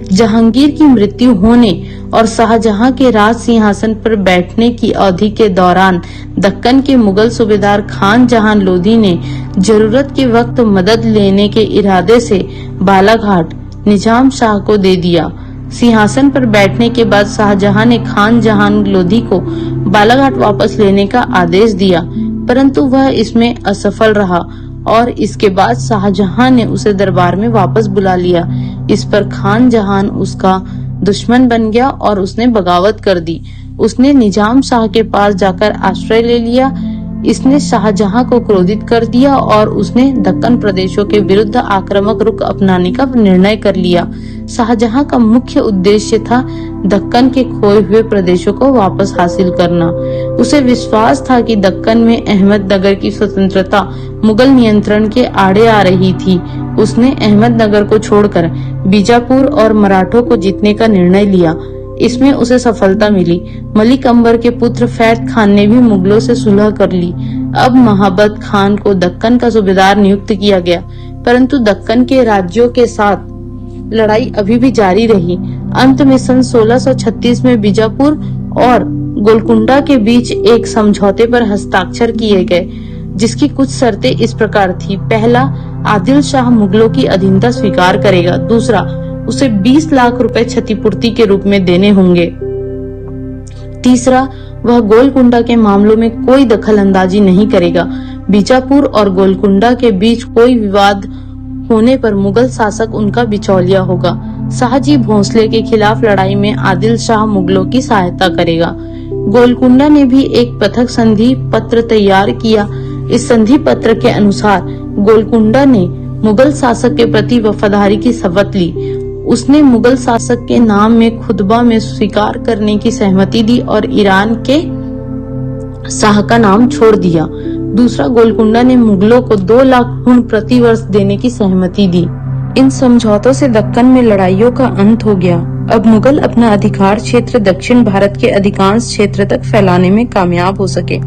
जहांगीर की मृत्यु होने और शाहजहां के राज सिंहासन पर बैठने की अवधि के दौरान दक्कन के मुगल सूबेदार खान जहां लोधी ने जरूरत के वक्त मदद लेने के इरादे से बालाघाट निजाम शाह को दे दिया। सिंहासन पर बैठने के बाद शाहजहां ने खान जहां लोधी को बालाघाट वापस लेने का आदेश दिया परंतु वह इसमें असफल रहा और इसके बाद शाहजहां ने उसे दरबार में वापस बुला लिया। इस पर खान जहां उसका दुश्मन बन गया और उसने बगावत कर दी। उसने निजाम शाह के पास जाकर आश्रय ले लिया। इसने शाहजहां को क्रोधित कर दिया और उसने दक्कन प्रदेशों के विरुद्ध आक्रामक रुख अपनाने का निर्णय कर लिया। शाहजहां का मुख्य उद्देश्य था दक्कन के खोए हुए प्रदेशों को वापस हासिल करना। उसे विश्वास था कि दक्कन में अहमदनगर की स्वतंत्रता मुगल नियंत्रण के आड़े आ रही थी। उसने अहमदनगर को छोड़कर बीजापुर और मराठों को जीतने का निर्णय लिया। इसमें उसे सफलता मिली। मलिक अंबर के पुत्र फैद खान ने भी मुगलों से सुलह कर ली। अब महाबत खान को दक्कन का सूबेदार नियुक्त किया गया परंतु दक्कन के राज्यों के साथ लड़ाई अभी भी जारी रही। अंत में सन 1636 में बीजापुर और गोलकुंडा के बीच एक समझौते पर हस्ताक्षर किए गए जिसकी कुछ शर्तें इस प्रकार थी। पहला, आदिल शाह मुगलों की अधीनता स्वीकार करेगा। दूसरा, उसे 20 लाख रुपए क्षतिपूर्ति के रूप में देने होंगे। तीसरा, वह गोलकुंडा के मामलों में कोई दखल अंदाजी नहीं करेगा। बीजापुर और गोलकुंडा के बीच कोई विवाद होने पर मुगल शासक उनका बिचौलिया होगा। शाहजी भोंसले के खिलाफ लड़ाई में आदिल शाह मुगलों की सहायता करेगा। गोलकुंडा ने भी एक पथक संधि पत्र तैयार किया। इस संधि पत्र के अनुसार गोलकुंडा ने मुगल शासक के प्रति वफादारी की शपथ ली। उसने मुगल शासक के नाम में खुतबा में स्वीकार करने की सहमति दी और ईरान के शाह का नाम छोड़ दिया। दूसरा, गोलकुंडा ने मुगलों को 2 लाख हुन प्रति वर्ष देने की सहमति दी। इन समझौतों से दक्कन में लड़ाइयों का अंत हो गया। अब मुगल अपना अधिकार क्षेत्र दक्षिण भारत के अधिकांश क्षेत्र तक फैलाने में कामयाब हो सके।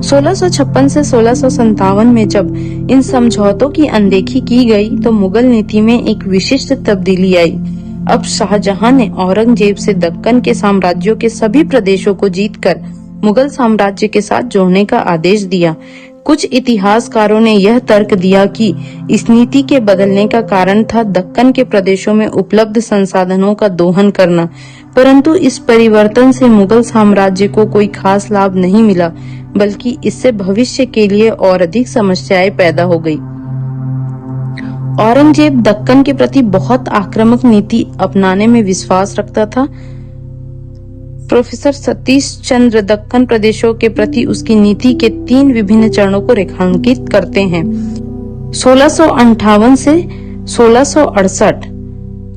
1656 से 1657 में जब इन समझौतों की अनदेखी की गई तो मुगल नीति में एक विशिष्ट तब्दीली आई। अब शाहजहां ने औरंगजेब से दक्कन के साम्राज्यों के सभी प्रदेशों को जीतकर मुगल साम्राज्य के साथ जोड़ने का आदेश दिया। कुछ इतिहासकारों ने यह तर्क दिया कि इस नीति के बदलने का कारण था दक्कन के प्रदेशों में उपलब्ध संसाधनों का दोहन करना, परंतु इस परिवर्तन से मुगल साम्राज्य को कोई खास लाभ नहीं मिला, बल्कि इससे भविष्य के लिए और अधिक समस्याएं पैदा हो गई। औरंगजेब दक्कन के प्रति बहुत आक्रामक नीति अपनाने में विश्वास रखता था। प्रोफेसर सतीश चंद्र दक्कन प्रदेशों के प्रति उसकी नीति के 3 विभिन्न चरणों को रेखांकित करते हैं। 1658 से 1668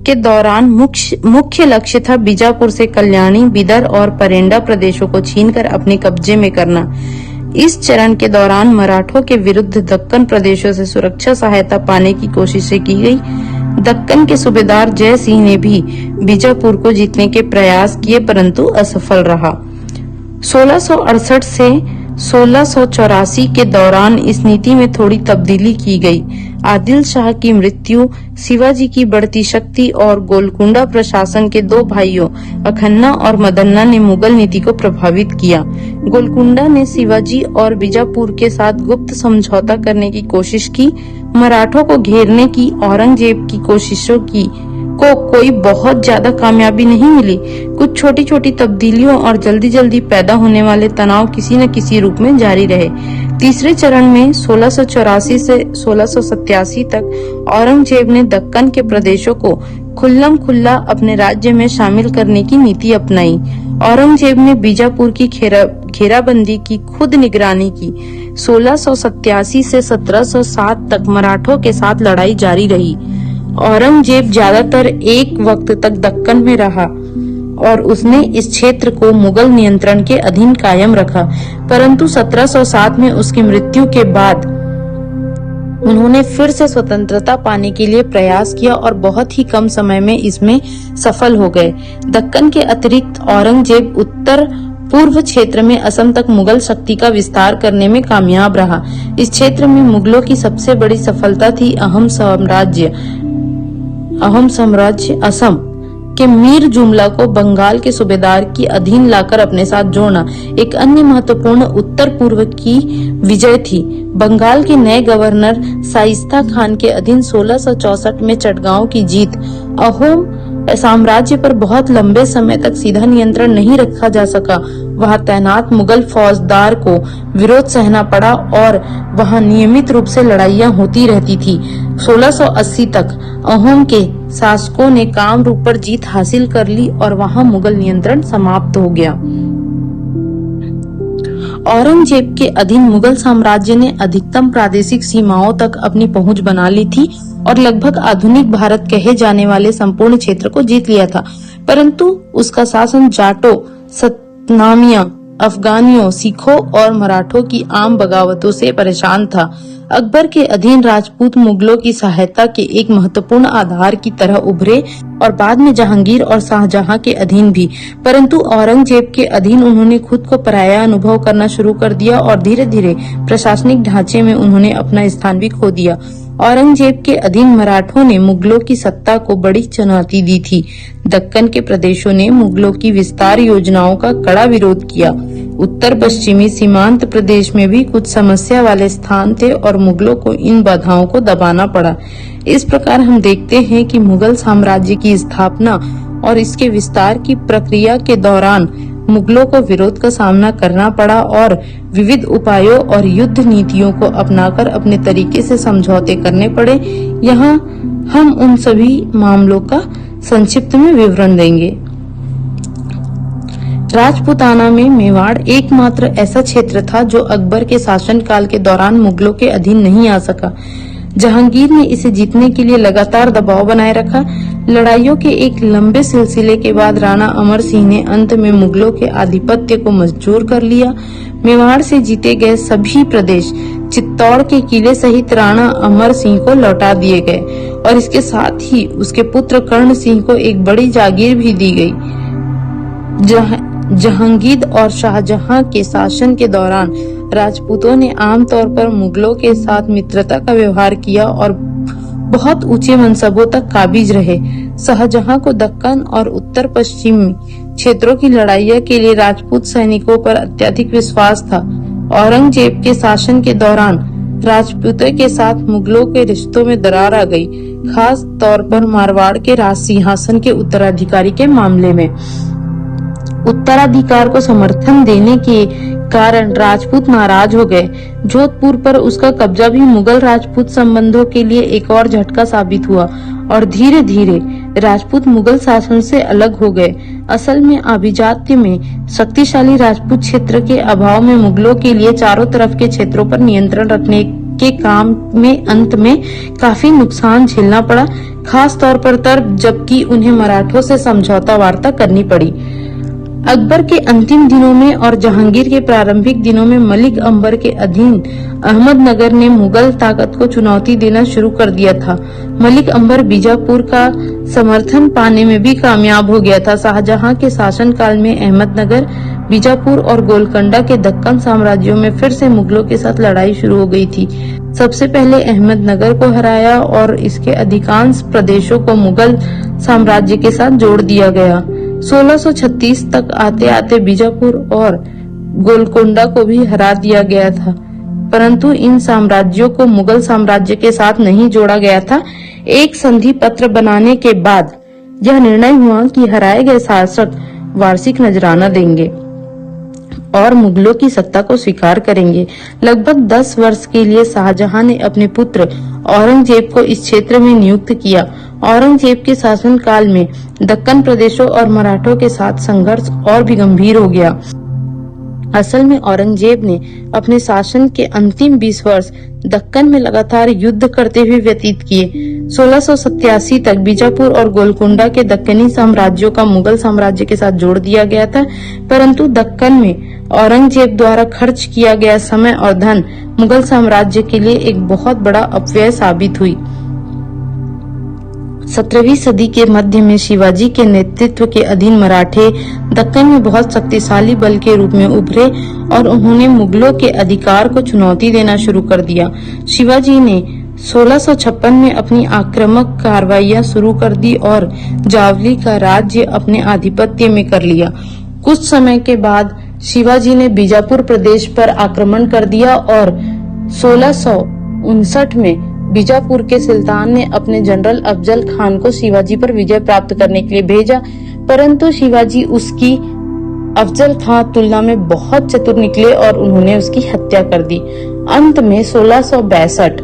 के दौरान मुख्य लक्ष्य था बीजापुर से कल्याणी, बिदर और परेंडा प्रदेशों को छीनकर अपने कब्जे में करना। इस चरण के दौरान मराठों के विरुद्ध दक्कन प्रदेशों से सुरक्षा सहायता पाने की कोशिशें की गई। दक्कन के सूबेदार जय सिंह ने भी बीजापुर को जीतने के प्रयास किए परंतु असफल रहा। 1668 से 1684 के दौरान इस नीति में थोड़ी तब्दीली की गई। आदिल शाह की मृत्यु, शिवाजी की बढ़ती शक्ति और गोलकुंडा प्रशासन के 2 भाइयों अखन्ना और मदन्ना ने मुगल नीति को प्रभावित किया। गोलकुंडा ने शिवाजी और बीजापुर के साथ गुप्त समझौता करने की कोशिश की। मराठों को घेरने की औरंगजेब की कोशिशों की को कोई बहुत ज्यादा कामयाबी नहीं मिली। कुछ छोटी छोटी तब्दीलियों और जल्दी जल्दी पैदा होने वाले तनाव किसी न किसी रूप में जारी रहे। तीसरे चरण में 1684 से 1687 तक औरंगजेब ने दक्कन के प्रदेशों को खुल्लम खुल्ला अपने राज्य में शामिल करने की नीति अपनाई। औरंगजेब ने बीजापुर की घेराबंदी की खुद निगरानी की। 1687 से 1707 तक मराठों के साथ लड़ाई जारी रही। औरंगजेब ज्यादातर एक वक्त तक दक्कन में रहा और उसने इस क्षेत्र को मुगल नियंत्रण के अधीन कायम रखा, परंतु 1707 में उसकी मृत्यु के बाद उन्होंने फिर से स्वतंत्रता पाने के लिए प्रयास किया और बहुत ही कम समय में इसमें सफल हो गए। दक्कन के अतिरिक्त औरंगजेब उत्तर पूर्व क्षेत्र में असम तक मुगल शक्ति का विस्तार करने में कामयाब रहा। इस क्षेत्र में मुगलों की सबसे बड़ी सफलता थी अहम साम्राज्य असम के मीर जुमला को बंगाल के सूबेदार की अधीन लाकर अपने साथ जोड़ना। एक अन्य महत्वपूर्ण उत्तर पूर्व की विजय थी। बंगाल के नए गवर्नर शाइस्ता खान के अधीन 1664 में चटगांव की जीत। अहोम साम्राज्य पर बहुत लंबे समय तक सीधा नियंत्रण नहीं रखा जा सका। वहां तैनात मुगल फौजदार को विरोध सहना पड़ा और वहां नियमित रूप से लड़ाइयां होती रहती थी। 1680 तक अहोम के शासकों ने कामरूप पर जीत हासिल कर ली और वहां मुगल नियंत्रण समाप्त हो गया। औरंगजेब के अधीन मुगल साम्राज्य ने अधिकतम प्रादेशिक सीमाओं तक अपनी पहुंच बना ली थी और लगभग आधुनिक भारत कहे जाने वाले संपूर्ण क्षेत्र को जीत लिया था, परंतु उसका शासन जाटों, सतनामियों, अफगानियों, सिखों और मराठों की आम बगावतों से परेशान था। अकबर के अधीन राजपूत मुगलों की सहायता के एक महत्वपूर्ण आधार की तरह उभरे और बाद में जहांगीर और शाहजहां के अधीन भी, परंतु औरंगजेब के अधीन उन्होंने खुद को पराया अनुभव करना शुरू कर दिया और धीरे धीरे प्रशासनिक ढांचे में उन्होंने अपना स्थान भी खो दिया। औरंगजेब के अधीन मराठों ने मुगलों की सत्ता को बड़ी चुनौती दी थी। दक्कन के प्रदेशों ने मुगलों की विस्तार योजनाओं का कड़ा विरोध किया। उत्तर पश्चिमी सीमांत प्रदेश में भी कुछ समस्या वाले स्थान थे और मुगलों को इन बाधाओं को दबाना पड़ा। इस प्रकार हम देखते हैं कि मुगल साम्राज्य की स्थापना और इसके विस्तार की प्रक्रिया के दौरान मुगलों को विरोध का सामना करना पड़ा और विविध उपायों और युद्ध नीतियों को अपनाकर अपने तरीके से समझौते करने पड़े। यहाँ हम उन सभी मामलों का संक्षिप्त में विवरण देंगे। राजपूताना में मेवाड़ एकमात्र ऐसा क्षेत्र था जो अकबर के शासनकाल के दौरान मुगलों के अधीन नहीं आ सका। जहांगीर ने इसे जीतने के लिए लगातार दबाव बनाए रखा। लड़ाइयों के एक लंबे सिलसिले के बाद राणा अमर सिंह ने अंत में मुगलों के आधिपत्य को मंजूर कर लिया। मेवाड़ से जीते गए सभी प्रदेश चित्तौड़ के किले सहित राणा अमर सिंह को लौटा दिए गए और इसके साथ ही उसके पुत्र कर्ण सिंह को एक बड़ी जागीर भी दी गई। जहांगीर और शाहजहां के शासन के दौरान राजपूतों ने आमतौर पर मुगलों के साथ मित्रता का व्यवहार किया और बहुत ऊंचे मनसबों तक काबिज रहे। शाहजहां को दक्कन और उत्तर पश्चिमी क्षेत्रों की लड़ाइयों के लिए राजपूत सैनिकों पर अत्यधिक विश्वास था। औरंगजेब के शासन के दौरान राजपूतों के साथ मुगलों के रिश्तों में दरार आ गई, खास तौर पर मारवाड़ के राज सिंहासन के उत्तराधिकारी के मामले में। उत्तराधिकार को समर्थन देने के कारण राजपूत नाराज हो गए। जोधपुर पर उसका कब्जा भी मुगल राजपूत संबंधों के लिए एक और झटका साबित हुआ और धीरे धीरे राजपूत मुगल शासन से अलग हो गए। असल में अभिजात्य में शक्तिशाली राजपूत क्षेत्र के अभाव में मुगलों के लिए चारों तरफ के क्षेत्रों पर नियंत्रण रखने के काम में अंत में काफी नुकसान झेलना पड़ा, खास तौर पर तब जबकि उन्हें मराठों से समझौता वार्ता करनी पड़ी। अकबर के अंतिम दिनों में और जहांगीर के प्रारंभिक दिनों में मलिक अंबर के अधीन अहमदनगर ने मुगल ताकत को चुनौती देना शुरू कर दिया था। मलिक अंबर बीजापुर का समर्थन पाने में भी कामयाब हो गया था। शाहजहां के शासनकाल में अहमदनगर, बीजापुर और गोलकोंडा के दक्कन साम्राज्यों में फिर से मुगलों के साथ लड़ाई शुरू हो गई थी। सबसे पहले अहमदनगर को हराया और इसके अधिकांश प्रदेशों को मुगल साम्राज्य के साथ जोड़ दिया गया। 1636 तक आते आते बीजापुर और गोलकोंडा को भी हरा दिया गया था, परंतु इन साम्राज्यों को मुगल साम्राज्य के साथ नहीं जोड़ा गया था। एक संधि पत्र बनाने के बाद यह निर्णय हुआ कि हराए गए शासक वार्षिक नजराना देंगे और मुगलों की सत्ता को स्वीकार करेंगे। लगभग 10 वर्ष के लिए शाहजहां ने अपने पुत्र औरंगजेब को इस क्षेत्र में नियुक्त किया। औरंगजेब के शासन काल में दक्कन प्रदेशों और मराठों के साथ संघर्ष और भी गंभीर हो गया। असल में औरंगजेब ने अपने शासन के अंतिम 20 वर्ष दक्कन में लगातार युद्ध करते हुए व्यतीत किए। 1687 तक बीजापुर और गोलकुंडा के दक्कनी साम्राज्यों का मुगल साम्राज्य के साथ जोड़ दिया गया था, परंतु दक्कन में औरंगजेब द्वारा खर्च किया गया समय और धन मुगल साम्राज्य के लिए एक बहुत बड़ा अपव्यय साबित हुई। 17वीं सदी के मध्य में शिवाजी के नेतृत्व के अधीन मराठे दक्कन में बहुत शक्तिशाली बल के रूप में उभरे और उन्होंने मुगलों के अधिकार को चुनौती देना शुरू कर दिया। शिवाजी ने 1656 में अपनी आक्रामक कार्रवाइयां शुरू कर दी और जावली का राज्य अपने आधिपत्य में कर लिया। कुछ समय के बाद शिवाजी ने बीजापुर प्रदेश पर आक्रमण कर दिया और 1659 में बीजापुर के सुल्तान ने अपने जनरल अफजल खान को शिवाजी पर विजय प्राप्त करने के लिए भेजा, परंतु शिवाजी उसकी अफजल खान तुलना में बहुत चतुर निकले और उन्होंने उसकी हत्या कर दी। अंत में 1662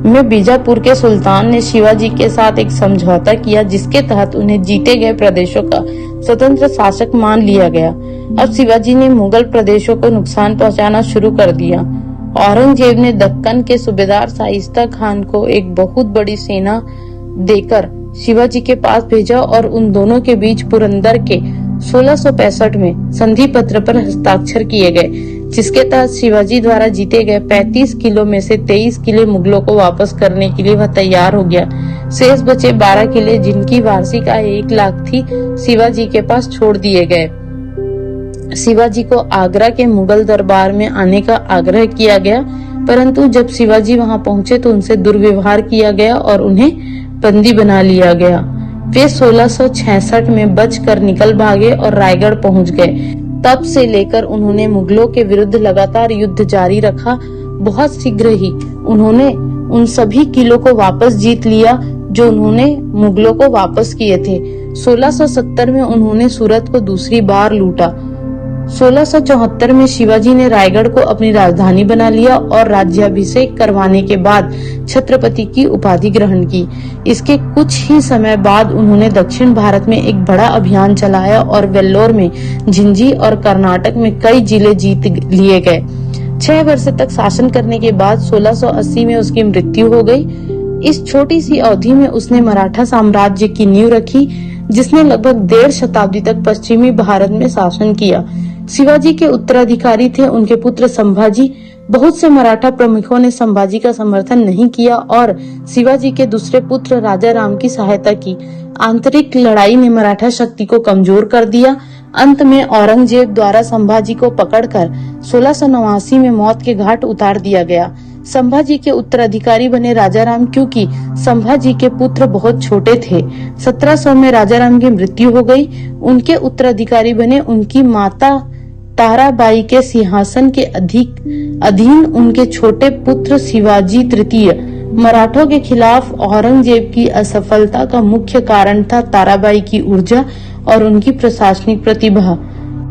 में बीजापुर के सुल्तान ने शिवाजी के साथ एक समझौता किया, जिसके तहत उन्हें जीते गए प्रदेशों का स्वतंत्र शासक मान लिया गया। अब शिवाजी ने मुगल प्रदेशों को नुकसान पहुंचाना शुरू कर दिया। औरंगजेब ने दक्कन के सूबेदार शाइस्ता खान को एक बहुत बड़ी सेना देकर शिवाजी के पास भेजा और उन दोनों के बीच पुरंदर के 1665 में संधि पत्र पर हस्ताक्षर किए गए, जिसके तहत शिवाजी द्वारा जीते गए 35 किलो में से 23 किले मुगलों को वापस करने के लिए वह तैयार हो गया। शेष बचे 12 किले, जिनकी वार्षिक आय 1 लाख थी, शिवाजी के पास छोड़ दिए गए। शिवाजी को आगरा के मुगल दरबार में आने का आग्रह किया गया, परंतु जब शिवाजी वहां पहुंचे तो उनसे दुर्व्यवहार किया गया और उन्हें बंदी बना लिया गया। वे 1666 में बचकर निकल भागे और रायगढ़ पहुंच गए। तब से लेकर उन्होंने मुगलों के विरुद्ध लगातार युद्ध जारी रखा। बहुत शीघ्र ही उन्होंने उन सभी किलों को वापस जीत लिया जो उन्होंने मुगलों को वापस किए थे। 1670 में उन्होंने सूरत को दूसरी बार लूटा। 1674 में शिवाजी ने रायगढ़ को अपनी राजधानी बना लिया और राज्याभिषेक करवाने के बाद छत्रपति की उपाधि ग्रहण की। इसके कुछ ही समय बाद उन्होंने दक्षिण भारत में एक बड़ा अभियान चलाया और वेल्लोर में, झिंझी और कर्नाटक में कई जिले जीत लिए गए। 6 वर्ष तक शासन करने के बाद 1680 में उसकी मृत्यु हो गई। इस छोटी सी अवधि में उसने मराठा साम्राज्य की नींव रखी, जिसने लगभग 1.5 शताब्दी तक पश्चिमी भारत में शासन किया। शिवाजी के उत्तराधिकारी थे उनके पुत्र संभाजी। बहुत से मराठा प्रमुखों ने संभाजी का समर्थन नहीं किया और शिवाजी के दूसरे पुत्र राजा राम की सहायता की। आंतरिक लड़ाई ने मराठा शक्ति को कमजोर कर दिया। अंत में औरंगजेब द्वारा संभाजी को पकड़कर 1689 में मौत के घाट उतार दिया गया। संभाजी के उत्तराधिकारी बने राजा राम, क्योंकि संभाजी के पुत्र बहुत छोटे थे। 1700 में राजा राम की मृत्यु हो गई। उनके उत्तराधिकारी बने उनकी माता ताराबाई के सिंहासन के अधीन उनके छोटे पुत्र शिवाजी तृतीय। मराठों के खिलाफ औरंगजेब की असफलता का मुख्य कारण था ताराबाई की ऊर्जा और उनकी प्रशासनिक प्रतिभा,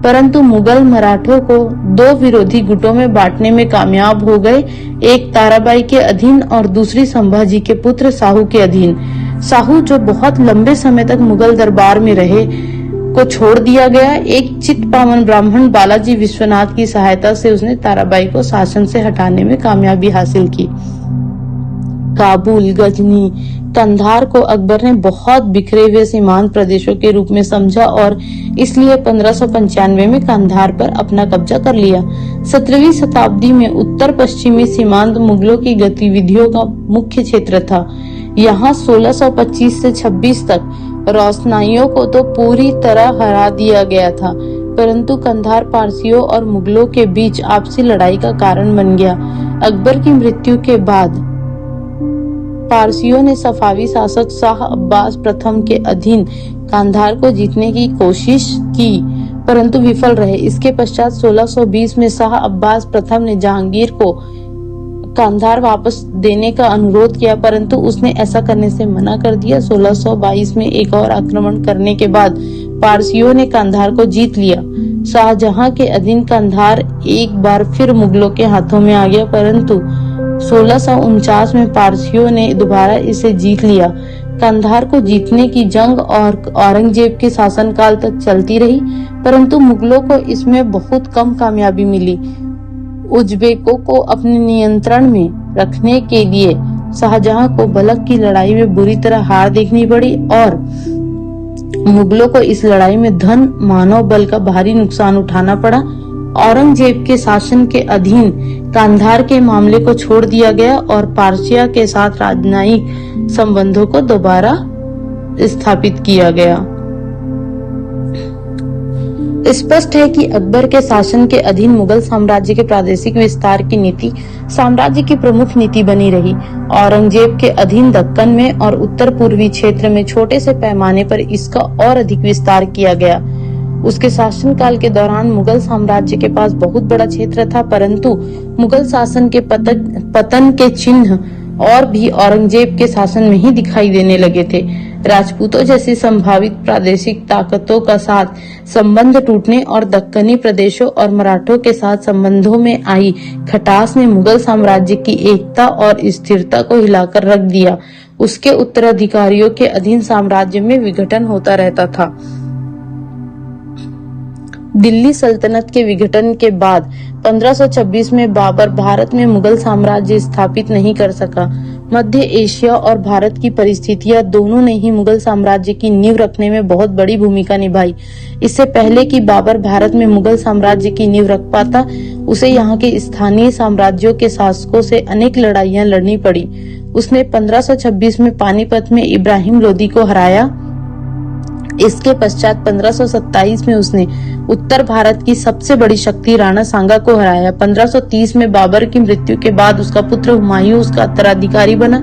परंतु मुगल मराठों को 2 विरोधी गुटों में बांटने में कामयाब हो गए, एक ताराबाई के अधीन और दूसरी संभाजी के पुत्र साहू के अधीन। साहू, जो बहुत लंबे समय तक मुगल दरबार में रहे, को छोड़ दिया गया। एक चित्पावन ब्राह्मण बालाजी विश्वनाथ की सहायता से उसने ताराबाई को शासन से हटाने में कामयाबी हासिल की। काबुल, गजनी, कंधार को अकबर ने बहुत बिखरे हुए सीमांत प्रदेशों के रूप में समझा और इसलिए 1595 में कंधार पर अपना कब्जा कर लिया। 17वीं शताब्दी में उत्तर पश्चिमी सीमांत मुगलों की गतिविधियों का मुख्य क्षेत्र था। यहाँ 1625 से 26 तक रोशनाइयों को तो पूरी तरह हरा दिया गया था, परंतु कंधार पारसियों और मुगलों के बीच आपसी लड़ाई का कारण बन गया। अकबर की मृत्यु के बाद पारसियों ने सफावी शासक शाह अब्बास प्रथम के अधीन कंधार को जीतने की कोशिश की, परंतु विफल रहे। इसके पश्चात 1620 में शाह अब्बास प्रथम ने जहांगीर को कांधार वापस देने का अनुरोध किया, परंतु उसने ऐसा करने से मना कर दिया। 1622 में एक और आक्रमण करने के बाद पारसियों ने कांधार को जीत लिया। शाहजहां के अधीन कांधार एक बार फिर मुगलों के हाथों में आ गया, परंतु 1649 में पारसियों ने दोबारा इसे जीत लिया। कांधार को जीतने की जंग और औरंगजेब के शासनकाल तक चलती रही, परंतु मुगलों को इसमें बहुत कम कामयाबी मिली। उज़्बेकों को अपने नियंत्रण में रखने के लिए शाहजहां को बलख की लड़ाई में बुरी तरह हार देखनी पड़ी और मुगलों को इस लड़ाई में धन, मानव बल का भारी नुकसान उठाना पड़ा। औरंगजेब के शासन के अधीन कांधार के मामले को छोड़ दिया गया और पारसिया के साथ राजनयिक संबंधों को दोबारा स्थापित किया गया। स्पष्ट है कि अकबर के शासन के अधीन मुगल साम्राज्य के प्रादेशिक विस्तार की नीति साम्राज्य की प्रमुख नीति बनी रही। औरंगजेब के अधीन दक्कन में और उत्तर पूर्वी क्षेत्र में छोटे से पैमाने पर इसका और अधिक विस्तार किया गया। उसके शासनकाल के दौरान मुगल साम्राज्य के पास बहुत बड़ा क्षेत्र था, परंतु मुगल शासन के पतन के चिन्ह और भी औरंगजेब के शासन में ही दिखाई देने लगे थे। राजपूतों जैसी संभावित प्रादेशिक ताकतों का साथ संबंध टूटने और दक्कनी प्रदेशों और मराठों के साथ संबंधों में आई खटास ने मुगल साम्राज्य की एकता और स्थिरता को हिलाकर रख दिया। उसके उत्तराधिकारियों के अधीन साम्राज्य में विघटन होता रहता था। दिल्ली सल्तनत के विघटन के बाद 1526 में बाबर भारत में मुगल साम्राज्य स्थापित नहीं कर सका। मध्य एशिया और भारत की परिस्थितियां दोनों ने ही मुगल साम्राज्य की नींव रखने में बहुत बड़ी भूमिका निभाई। इससे पहले कि बाबर भारत में मुगल साम्राज्य की नींव रख पाता, उसे यहाँ के स्थानीय साम्राज्यों के शासकों से अनेक लड़ाइयां लड़नी पड़ी। उसने 1526 में पानीपत में इब्राहिम लोदी को हराया। इसके पश्चात 1527 में उसने उत्तर भारत की सबसे बड़ी शक्ति राणा सांगा को हराया। 1530 में बाबर की मृत्यु के बाद उसका पुत्र हुमायूं उसका उत्तराधिकारी बना।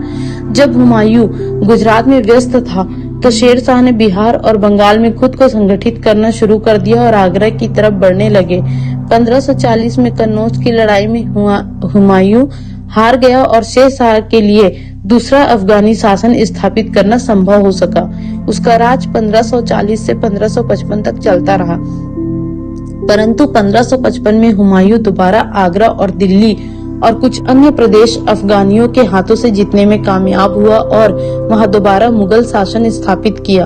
जब हुमायूं गुजरात में व्यस्त था तो शेर शाह ने बिहार और बंगाल में खुद को संगठित करना शुरू कर दिया और आगरा की तरफ बढ़ने लगे। 1540 में कन्नौज की लड़ाई में हुमायूं हार गया और शेर शाह के लिए दूसरा अफगानी शासन स्थापित करना संभव हो सका। उसका राज 1540 से 1555 तक चलता रहा, परंतु 1555 में हुमायूं दोबारा आगरा और दिल्ली और कुछ अन्य प्रदेश अफगानियों के हाथों से जीतने में कामयाब हुआ और वहां दोबारा मुगल शासन स्थापित किया।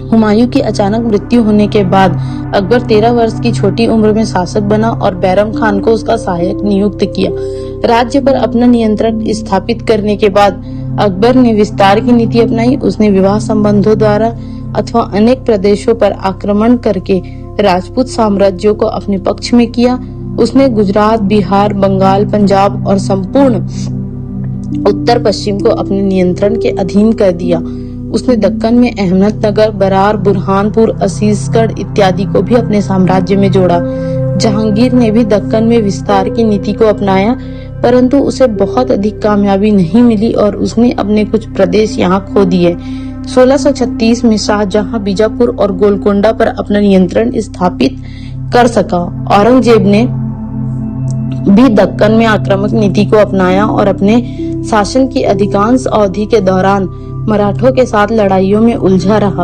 हुमायूं की अचानक मृत्यु होने के बाद अकबर 13 वर्ष की छोटी उम्र में शासक बना और बैरम खान को उसका सहायक नियुक्त किया। राज्य पर अपना नियंत्रण स्थापित करने के बाद अकबर ने विस्तार की नीति अपनाई। उसने विवाह संबंधों द्वारा अथवा अनेक प्रदेशों पर आक्रमण करके राजपूत साम्राज्यों को अपने पक्ष में किया। उसने गुजरात, बिहार, बंगाल, पंजाब और संपूर्ण उत्तर पश्चिम को अपने नियंत्रण के अधीन कर दिया। उसने दक्कन में अहमदनगर, बरार, बुरहानपुर, असीसगढ़ इत्यादि को भी अपने साम्राज्य में जोड़ा। जहांगीर ने भी दक्कन में विस्तार की नीति को अपनाया, परंतु उसे बहुत अधिक कामयाबी नहीं मिली और उसने अपने कुछ प्रदेश यहाँ खो दिए। 1636 में शाहजहां बीजापुर और गोलकोंडा पर अपना नियंत्रण स्थापित कर सका। औरंगजेब ने भी दक्कन में आक्रामक नीति को अपनाया और अपने शासन की अधिकांश अवधि के दौरान मराठों के साथ लड़ाइयों में उलझा रहा।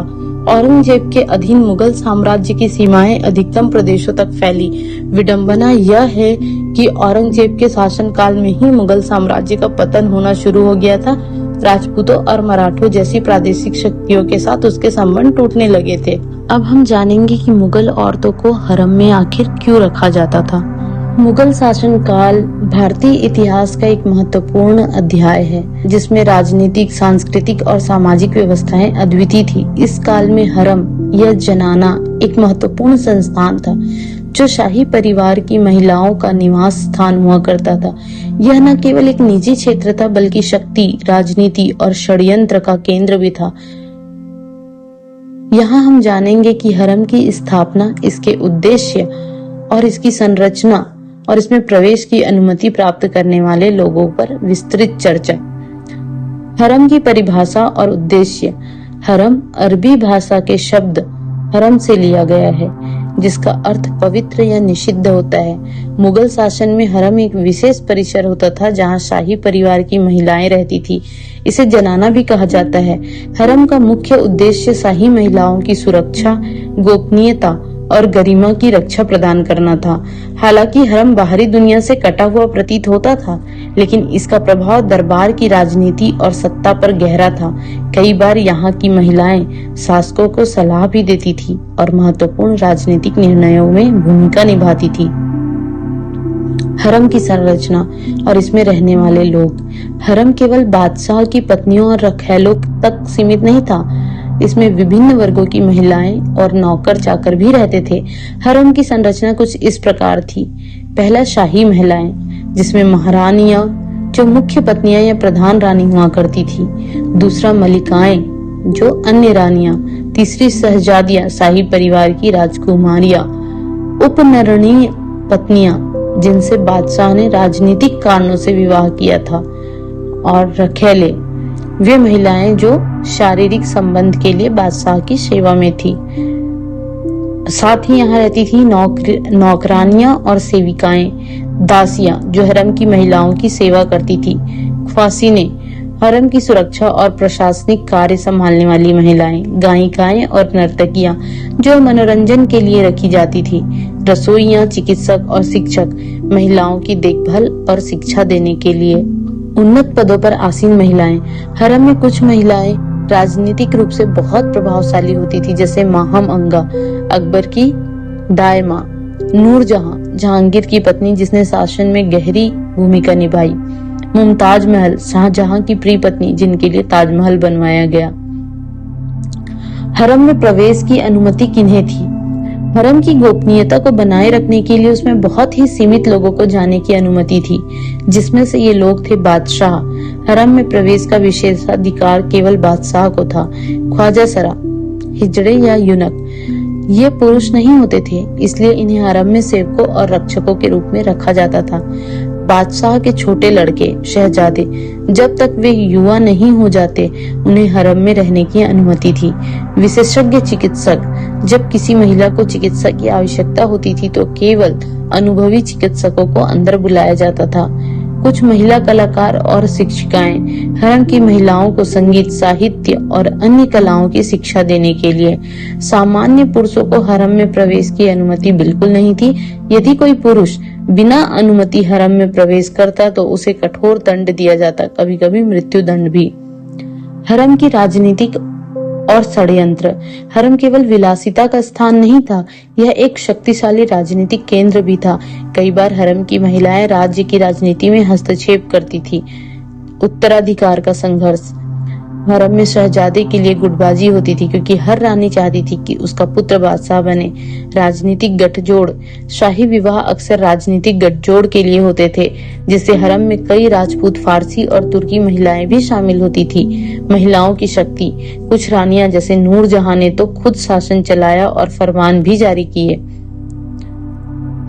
औरंगजेब के अधीन मुगल साम्राज्य की सीमाएं अधिकतम प्रदेशों तक फैली। विडंबना यह है कि औरंगजेब के शासनकाल में ही मुगल साम्राज्य का पतन होना शुरू हो गया था। राजपूतों और मराठों जैसी प्रादेशिक शक्तियों के साथ उसके संबंध टूटने लगे थे। अब हम जानेंगे कि मुगल औरतों को हरम में आखिर क्यों रखा जाता था। मुगल शासनकाल भारतीय इतिहास का एक महत्वपूर्ण अध्याय है, जिसमें राजनीतिक, सांस्कृतिक और सामाजिक व्यवस्थाएं अद्वितीय थी। इस काल में हरम या जनाना एक महत्वपूर्ण संस्थान था, जो शाही परिवार की महिलाओं का निवास स्थान हुआ करता था। यह न केवल एक निजी क्षेत्र था, बल्कि शक्ति, राजनीति और षड्यंत्र का केंद्र भी था। यहाँ हम जानेंगे कि हरम की स्थापना, इसके उद्देश्य और इसकी संरचना और इसमें प्रवेश की अनुमति प्राप्त करने वाले लोगों पर विस्तृत चर्चा। हरम की परिभाषा और उद्देश्य। हरम अरबी भाषा के शब्द हरम से लिया गया है। जिसका अर्थ पवित्र या निषिद्ध होता है। मुगल शासन में हरम एक विशेष परिसर होता था जहाँ शाही परिवार की महिलाएं रहती थी। इसे जनाना भी कहा जाता है। हरम का मुख्य उद्देश्य शाही महिलाओं की सुरक्षा, गोपनीयता और गरिमा की रक्षा प्रदान करना था। हालांकि हरम बाहरी दुनिया से कटा हुआ प्रतीत होता था, लेकिन इसका प्रभाव दरबार की राजनीति और सत्ता पर गहरा था। कई बार यहाँ की महिलाएं शासकों को सलाह भी देती थी और महत्वपूर्ण राजनीतिक निर्णयों में भूमिका निभाती थी। हरम की संरचना और इसमें रहने वाले लोग। हरम केवल बादशाह की पत्नियों और रखैलों तक सीमित नहीं था। इसमें विभिन्न वर्गों की महिलाएं और नौकर चाकर भी रहते थे। हरम की संरचना कुछ इस प्रकार थी। पहला, शाही महिलाएं, जिसमें महारानियां जो मुख्य पत्नियां या प्रधान रानी हुआ करती थी। दूसरा, मलिकाएं जो अन्य रानियां। तीसरी, शहजादियां, शाही परिवार की राजकुमारियां। उपनरणीय पत्नियां, जिनसे बादशाह ने राजनीतिक कारणों से विवाह किया था। और रखैले, वे महिलाएं जो शारीरिक संबंध के लिए बादशाह की सेवा में थी। साथ ही यहाँ रहती थी नौकरानियां और सेविकाएं, दासियां जो हरम की महिलाओं की सेवा करती थी। ख्वासीने, हरम की सुरक्षा और प्रशासनिक कार्य संभालने वाली महिलाएं। गायिकाएं और नर्तकियां जो मनोरंजन के लिए रखी जाती थी। रसोइयां, चिकित्सक और शिक्षक महिलाओं की देखभाल और शिक्षा देने के लिए। उन्नत पदों पर आसीन महिलाएं। हरम में कुछ महिलाएं राजनीतिक रूप से बहुत प्रभावशाली होती थी, जैसे माहम अंगा, अकबर की दायमा। नूरजहां, जहांगीर की पत्नी जिसने शासन में गहरी भूमिका निभाई। मुमताज महल, शाहजहां की प्रिय पत्नी जिनके लिए ताजमहल बनवाया गया। हरम में प्रवेश की अनुमति किन्हें थी? हरम की गोपनीयता को बनाए रखने के लिए उसमें बहुत ही सीमित लोगों को जाने की अनुमति थी, जिसमें से ये लोग थे बादशाह। हरम में प्रवेश का विशेषाधिकार केवल बादशाह को था। ख्वाजा सरा, हिजड़े या यूनक, ये पुरुष नहीं होते थे, इसलिए इन्हें हरम में सेवकों और रक्षकों के रूप में रखा जाता था। बादशाह के छोटे लड़के, शहजादे, जब तक वे युवा नहीं हो जाते उन्हें हरम में रहने की अनुमति थी। विशेषज्ञ चिकित्सक, जब किसी महिला को चिकित्सा की आवश्यकता होती थी तो केवल अनुभवी चिकित्सकों को अंदर बुलाया जाता था। कुछ महिला कलाकार और शिक्षिकाएं हरम की महिलाओं को संगीत, साहित्य और अन्य कलाओं की शिक्षा देने के लिए। सामान्य पुरुषों को हरम में प्रवेश की अनुमति बिल्कुल नहीं थी। यदि कोई पुरुष बिना अनुमति हरम में प्रवेश करता तो उसे कठोर दंड दिया जाता, कभी कभी मृत्यु दंड भी। हरम की राजनीतिक और षड्यंत्र। हरम केवल विलासिता का स्थान नहीं था, यह एक शक्तिशाली राजनीतिक केंद्र भी था। कई बार हरम की महिलाएं राज्य की राजनीति में हस्तक्षेप करती थी। उत्तराधिकार का संघर्ष। हरम में शहजादे के लिए गुटबाजी होती थी, क्योंकि हर रानी चाहती थी कि उसका पुत्र बादशाह बने। राजनीतिक गठजोड़। शाही विवाह अक्सर राजनीतिक गठजोड़ के लिए होते थे, जिससे हरम में कई राजपूत, फारसी और तुर्की महिलाएं भी शामिल होती थी। महिलाओं की शक्ति। कुछ रानियां जैसे नूरजहां ने तो खुद शासन चलाया और फरमान भी जारी किए।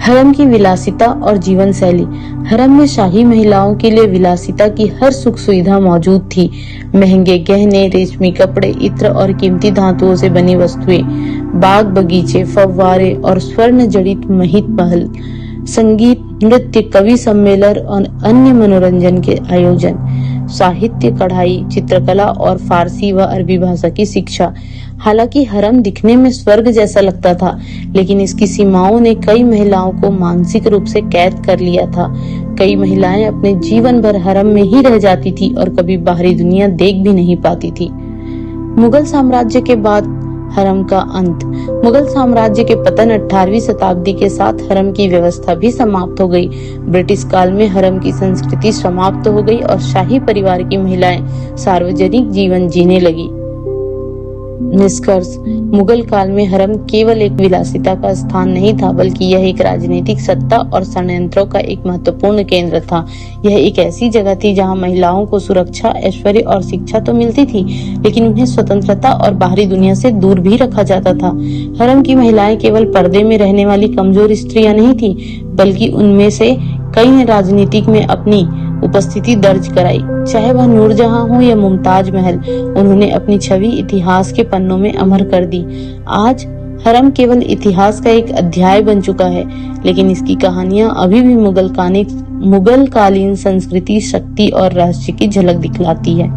हरम की विलासिता और जीवन शैली। हरम में शाही महिलाओं के लिए विलासिता की हर सुख सुविधा मौजूद थी। महंगे गहने, रेशमी कपड़े, इत्र और कीमती धातुओं से बनी वस्तुएं, बाग बगीचे, फव्वारे और स्वर्ण जड़ित महित महल, संगीत, नृत्य, कवि सम्मेलन और अन्य मनोरंजन के आयोजन, साहित्य, कढ़ाई, चित्रकला और फारसी व अरबी भाषा की शिक्षा। हालांकि हरम दिखने में स्वर्ग जैसा लगता था, लेकिन इसकी सीमाओं ने कई महिलाओं को मानसिक रूप से कैद कर लिया था। कई महिलाएं अपने जीवन भर हरम में ही रह जाती थी और कभी बाहरी दुनिया देख भी नहीं पाती थी। मुगल साम्राज्य के बाद हरम का अंत। मुगल साम्राज्य के पतन 18वीं शताब्दी के साथ हरम की व्यवस्था भी समाप्त हो गई। ब्रिटिश काल में हरम की संस्कृति समाप्त हो गई और शाही परिवार की महिलाएं सार्वजनिक जीवन जीने लगी। निष्कर्ष, मुगल काल में हरम केवल एक विलासिता का स्थान नहीं था, बल्कि यह एक राजनीतिक सत्ता और षड्यंत्रों का एक महत्वपूर्ण केंद्र था। यह एक ऐसी जगह थी जहां महिलाओं को सुरक्षा, ऐश्वर्य और शिक्षा तो मिलती थी, लेकिन उन्हें स्वतंत्रता और बाहरी दुनिया से दूर भी रखा जाता था। हरम की महिलाएं केवल पर्दे में रहने वाली कमजोर स्त्रियां नहीं थी, बल्कि उनमें से कई ने राजनीतिक में अपनी उपस्थिति दर्ज कराई। चाहे वह नूरजहां हो या मुमताज महल, उन्होंने अपनी छवि इतिहास के पन्नों में अमर कर दी। आज हरम केवल इतिहास का एक अध्याय बन चुका है, लेकिन इसकी कहानियां अभी भी मुगल कालीन संस्कृति, शक्ति और रहस्य की झलक दिखलाती है।